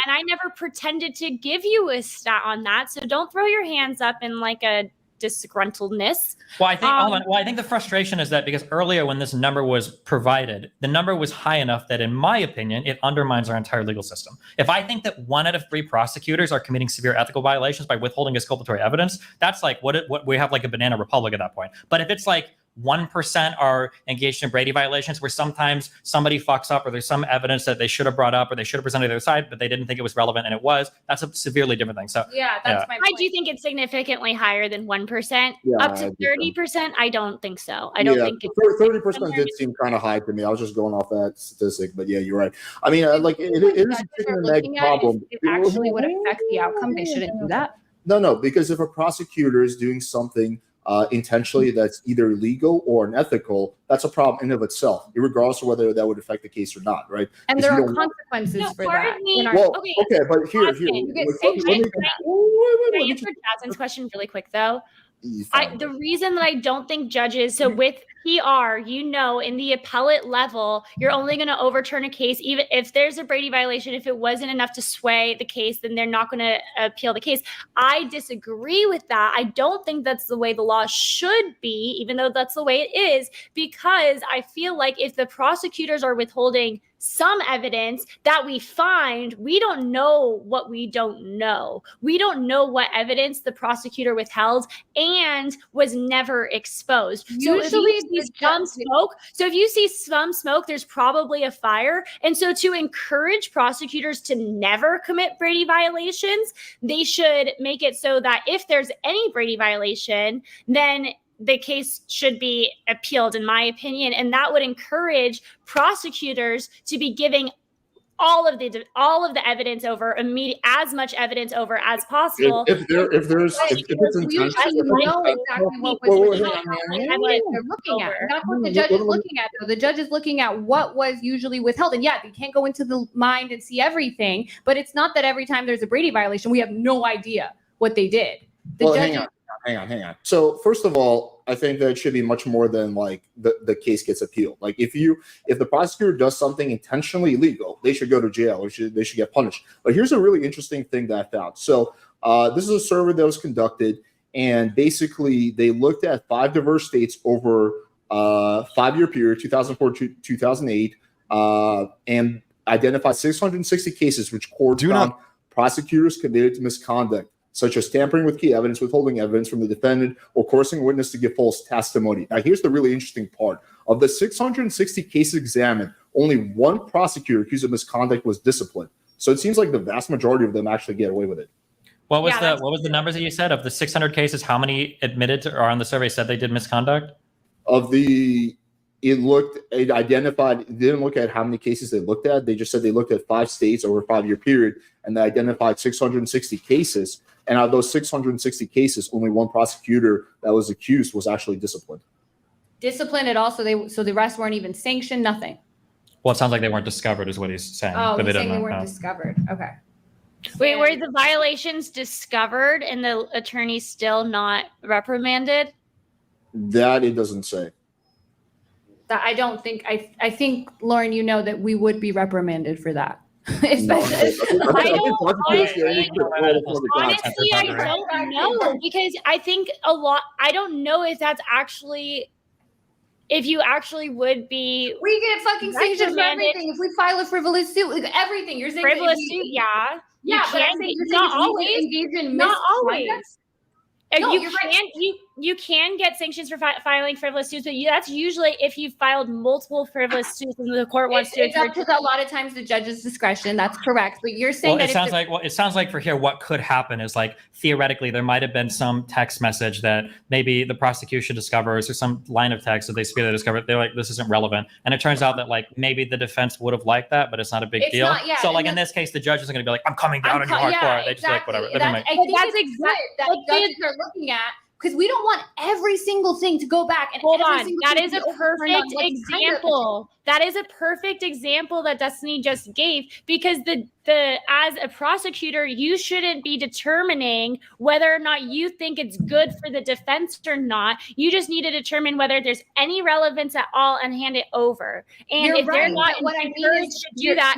I never pretended to give you a stat on that. So don't throw your hands up in like a disgruntledness. Well, I think the frustration is that because earlier when this number was provided, the number was high enough that, in my opinion, it undermines our entire legal system. If I think that 1 out of 3 prosecutors are committing severe ethical violations by withholding exculpatory evidence, that's like what we have like a banana republic at that point. But if it's like 1% are engaged in Brady violations where sometimes somebody fucks up or there's some evidence that they should have brought up or they should have presented their side, but they didn't think it was relevant and it was, that's a severely different thing. So that's my point. I do think it's significantly higher than 1%. Up to 30%, I don't think so. I don't think it's 30% did seem kind of high to me. I was just going off that statistic, but yeah, you're right. I mean, like it is a chicken and egg problem. It actually would affect the outcome. They shouldn't do that. No, because if a prosecutor is doing something intentionally that's either illegal or unethical, that's a problem in of itself, regardless of whether that would affect the case or not, right? And there are consequences for that. Okay, but here. Can I answer Jasmine's question really quick though? The reason that I don't think judges, so with PR, in the appellate level, you're only going to overturn a case, even if there's a Brady violation. If it wasn't enough to sway the case, then they're not going to appeal the case. I disagree with that. I don't think that's the way the law should be, even though that's the way it is, because I feel like if the prosecutors are withholding some evidence that we find, we don't know what we don't know. We don't know what evidence the prosecutor withheld and was never exposed. Usually, if you see some smoke, there's probably a fire. And so to encourage prosecutors to never commit Brady violations, they should make it so that if there's any Brady violation, then the case should be appealed, in my opinion, and that would encourage prosecutors to be giving all of the evidence over as much evidence over as possible. If it's intentional, you know exactly what was they're looking at. That's what the judge is looking at, though. The judge is looking at what was usually withheld, and they can't go into the mind and see everything. But it's not that every time there's a Brady violation, we have no idea what they did. Hang on. hang on. So first of all, I think that it should be much more than like the case gets appealed. Like if the prosecutor does something intentionally illegal, they should go to jail or they should get punished. But here's a really interesting thing that I found. So this is a survey that was conducted, and basically they looked at 5 diverse states over a 5-year period, 2004 to 2008, and identified 660 cases which courts found prosecutors committed to misconduct, such as tampering with key evidence, withholding evidence from the defendant, or coercing a witness to give false testimony. Now, here's the really interesting part. Of the 660 cases examined, only 1 prosecutor accused of misconduct was disciplined. So it seems like the vast majority of them actually get away with it. What was the numbers that you said of the 600 cases? How many admitted to, or on the survey said they did misconduct? It identified, it didn't look at how many cases they looked at. They just said they looked at 5 states over a 5-year period, and they identified 660 cases. And out of those 660 cases, only 1 prosecutor that was accused was actually disciplined. Disciplined at all, so the rest weren't even sanctioned, nothing. Well, it sounds like they weren't discovered is what he's saying. Oh, but he's saying they weren't discovered. Okay. Wait, were the violations discovered and the attorney still not reprimanded? That it doesn't say. That I don't think, I think, Lauren, you know that we would be reprimanded for that. Especially, honestly, I don't know, because I think I don't know if that's actually, if you actually would be. We get fucking sanctioned for everything. If we file a frivolous suit, like everything. You're saying frivolous suit, yeah. Yeah, but I'm saying not always. Not always. No, You can get sanctions for filing frivolous suits, but that's usually if you filed multiple frivolous suits and the court wants to. It's up to a lot of times the judge's discretion. That's correct. But you're saying it sounds like for here, what could happen is like theoretically there might have been some text message that maybe the prosecution discovers or some line of text that they feel they discovered. They're like, this isn't relevant, and it turns out that like maybe the defense would have liked that, but it's not a big deal. So like in this case, the judge isn't going to be like, I'm coming down on you hardcore. They just like whatever. I think that's exactly that judges are looking at. Because we don't want every single thing to go back and hold on. That is a perfect example. That is a perfect example that Destiny just gave, because the as a prosecutor, you shouldn't be determining whether or not you think it's good for the defense or not. You just need to determine whether there's any relevance at all and hand it over. And if they're not encouraged to do that,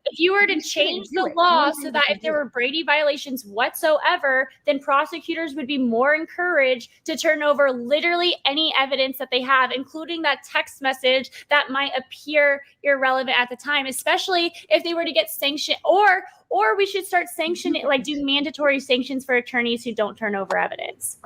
if you were to change the law so that if there were Brady violations whatsoever, then prosecutors would be more encouraged to turn over literally any evidence that they have, including that text message that might appear irrelevant at the time, especially if they were to get sanctioned, or we should start sanctioning, like do mandatory sanctions for attorneys who don't turn over evidence.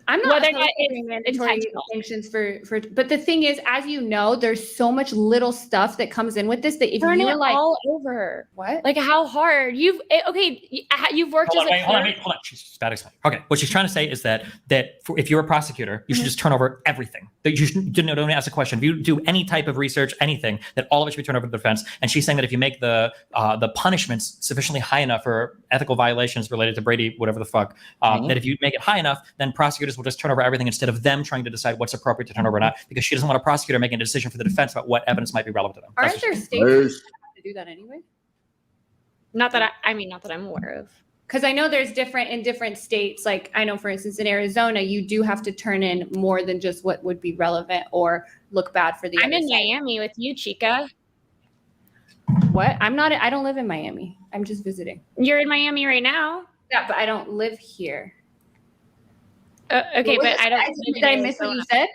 I'm not doing mandatory sanctions for, but the thing is, as you know, there's so much little stuff that comes in with this that if you're like all over, what? Like how hard you've worked as a hold on. She's bad explaining. Okay, what she's trying to say is that if you're a prosecutor, you should just turn over everything. That you don't ask a question. If you do any type of research, anything, that all of it should be turned over to the defense. And she's saying that if you make the punishments sufficiently high enough for ethical violations related to Brady, whatever the fuck, that if you make it high enough, then prosecutors will just turn over everything instead of them trying to decide what's appropriate to turn over or not, because she doesn't want a prosecutor making a decision for the defense about what evidence might be relevant to them. Aren't there states that have to do that anyway? Not that I'm aware of. Because I know there's in different states. Like I know, for instance, in Arizona, you do have to turn in more than just what would be relevant or look bad for the. I'm in Miami with you, Chica. What? I'm not. I don't live in Miami. I'm just visiting. You're in Miami right now. Yeah, but I don't live here. Okay, but I don't. Did I miss what you said?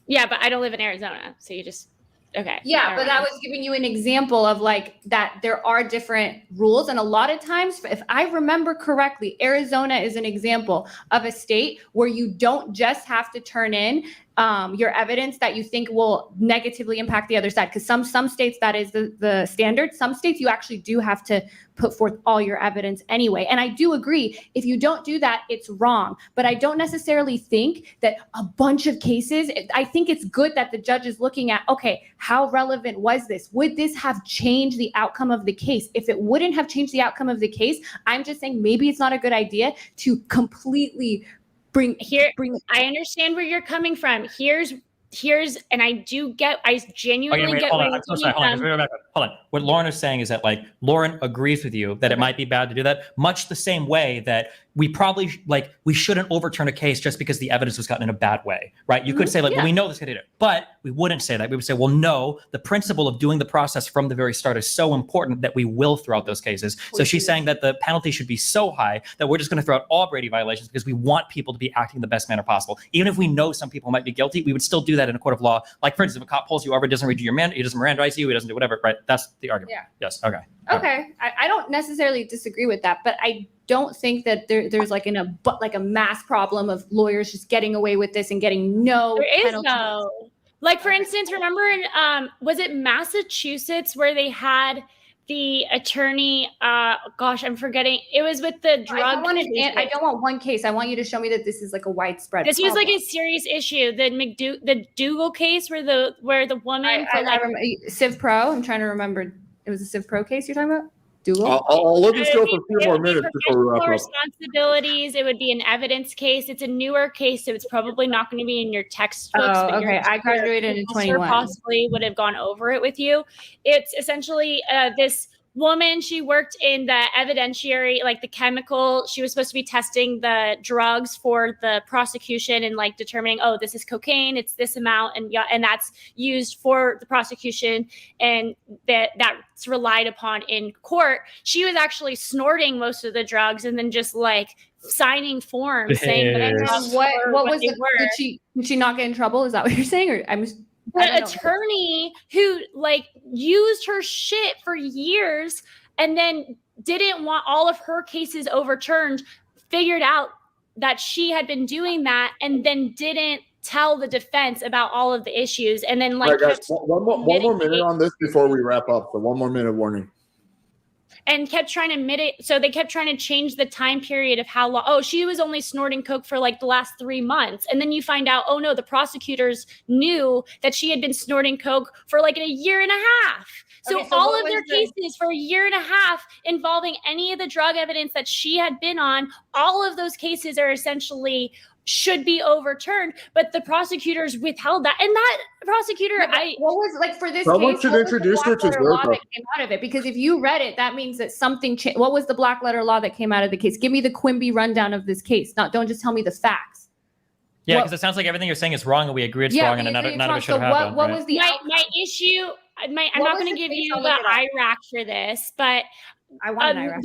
Yeah, but I don't live in Arizona, so you just. Okay. Yeah, but I was giving you an example of like that there are different rules. And a lot of times, if I remember correctly, Arizona is an example of a state where you don't just have to turn in your evidence that you think will negatively impact the other side. Because some states that is the standard. Some states you actually do have to put forth all your evidence anyway. And I do agree, if you don't do that, it's wrong. But I don't necessarily think that a bunch of cases, I think it's good that the judge is looking at, okay, how relevant was this? Would this have changed the outcome of the case? If it wouldn't have changed the outcome of the case, I'm just saying maybe it's not a good idea to completely I understand where you're coming from. Here's, and I genuinely get where you're coming from. Hold on. What Lauren is saying is that like Lauren agrees with you that it might be bad to do that, much the same way that we probably we shouldn't overturn a case just because the evidence was gotten in a bad way, right? You could say well, we know this guy did it, but we wouldn't say that. We would say, well, no, the principle of doing the process from the very start is so important that we will throw out those cases. So she's saying that the penalty should be so high that we're just going to throw out all Brady violations because we want people to be acting in the best manner possible. Even if we know some people might be guilty, we would still do that in a court of law. Like, for instance, if a cop pulls you over, doesn't read you your he doesn't Mirandize you, he doesn't do whatever, right? That's the argument. Yeah. Yes. Okay. Okay. I don't necessarily disagree with that, but I don't think that there's like a mass problem of lawyers just getting away with this and getting no There is penalty. no. Like, for instance, remember in was it Massachusetts where they had the attorney? Gosh, I'm forgetting. It was with the drug. I don't want one case. I want you to show me that this is like a widespread. This was problem. like a serious issue. The Dougal case where the woman I remember Civ Pro. I'm trying to remember. It was a Civ Pro case you're talking about? Dougal? I'll let this go for a few more minutes before we wrap up. Responsibilities. It would be an evidence case. It's a newer case, so it's probably not going to be in your textbooks. Oh, but okay. I graduated in 21. Possibly would have gone over it with you. It's essentially this woman. She worked in the evidentiary, like the chemical. She was supposed to be testing the drugs for the prosecution and like determining, oh, this is cocaine, it's this amount, and that's used for the prosecution, and that's relied upon in court. She was actually snorting most of the drugs and then just like signing forms saying that what was did she not get in trouble? Is that what you're saying? Or the attorney who like used her shit for years and then didn't want all of her cases overturned, figured out that she had been doing that and then didn't tell the defense about all of the issues. And then like, all right, guys, one more minute on this before we wrap up. So 1 more minute warning. And kept trying to mitigate. So they kept trying to change the time period of how long. Oh, she was only snorting coke for like the last 3 months. And then you find out, oh no, the prosecutors knew that she had been snorting coke for like a year and a half. So, okay, so all of their cases for a year and a half involving any of the drug evidence that she had been on, all of those cases are essentially should be overturned, but the prosecutors withheld that. And that prosecutor, what was like for this someone case? should introduce her to law that came out of it, because if you read it, that means that something changed. What was the black letter law that came out of the case? Give me the Quimby rundown of this case. Don't just tell me the facts. Yeah, because it sounds like everything you're saying is wrong, and we agree it's wrong, and none of it should have happened. What was the my issue? I'm not going to give you the IRAC for this, but I want an IRAC.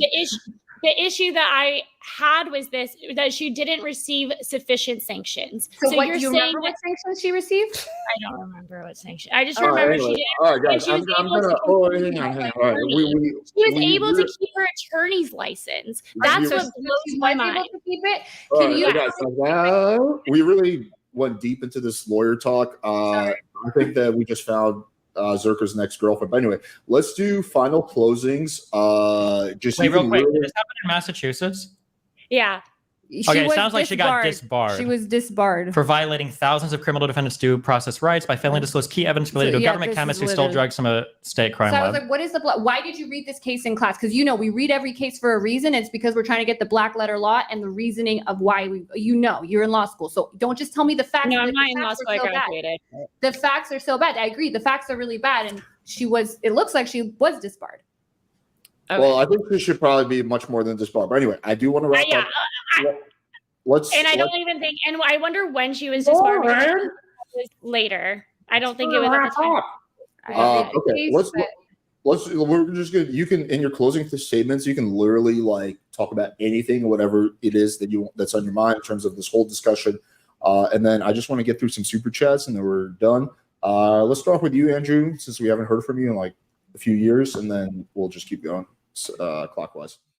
The issue that I had was this, that she didn't receive sufficient sanctions. So what, you're do you saying remember what sanctions she received? I don't remember what sanction. I just remember she didn't. All right, guys. She was able to keep her attorney's license. That's what blows my mind. Able to keep it? We really went deep into this lawyer talk. I think that we just found Zerka's next girlfriend. But anyway, let's do final closings. Wait, real quick. Did this happen in Massachusetts? Yeah. Okay, it sounds like she got disbarred. She was disbarred for violating thousands of criminal defendants' due process rights by failing to disclose key evidence related to a government chemist who stole drugs from a state crime lab. So I was like, what is why did you read this case in class? Because we read every case for a reason. It's because we're trying to get the black letter law and the reasoning of why you're in law school. So don't just tell me the facts. No, I'm not in law school. I graduated. The facts are so bad. I agree. The facts are really bad. And it looks like she was disbarred. Okay. Well, I think she should probably be much more than disbarred. But anyway, I do want to wrap up. I don't even think, and I wonder when she was disbarred. It was later. I don't think it was at the time. Okay, we're just gonna, you can, in your closing statements, you can literally like talk about anything, whatever it is that's on your mind in terms of this whole discussion. And then I just want to get through some super chats and then we're done. Let's start off with you, Andrew, since we haven't heard from you in like a few years, and then we'll just keep going clockwise.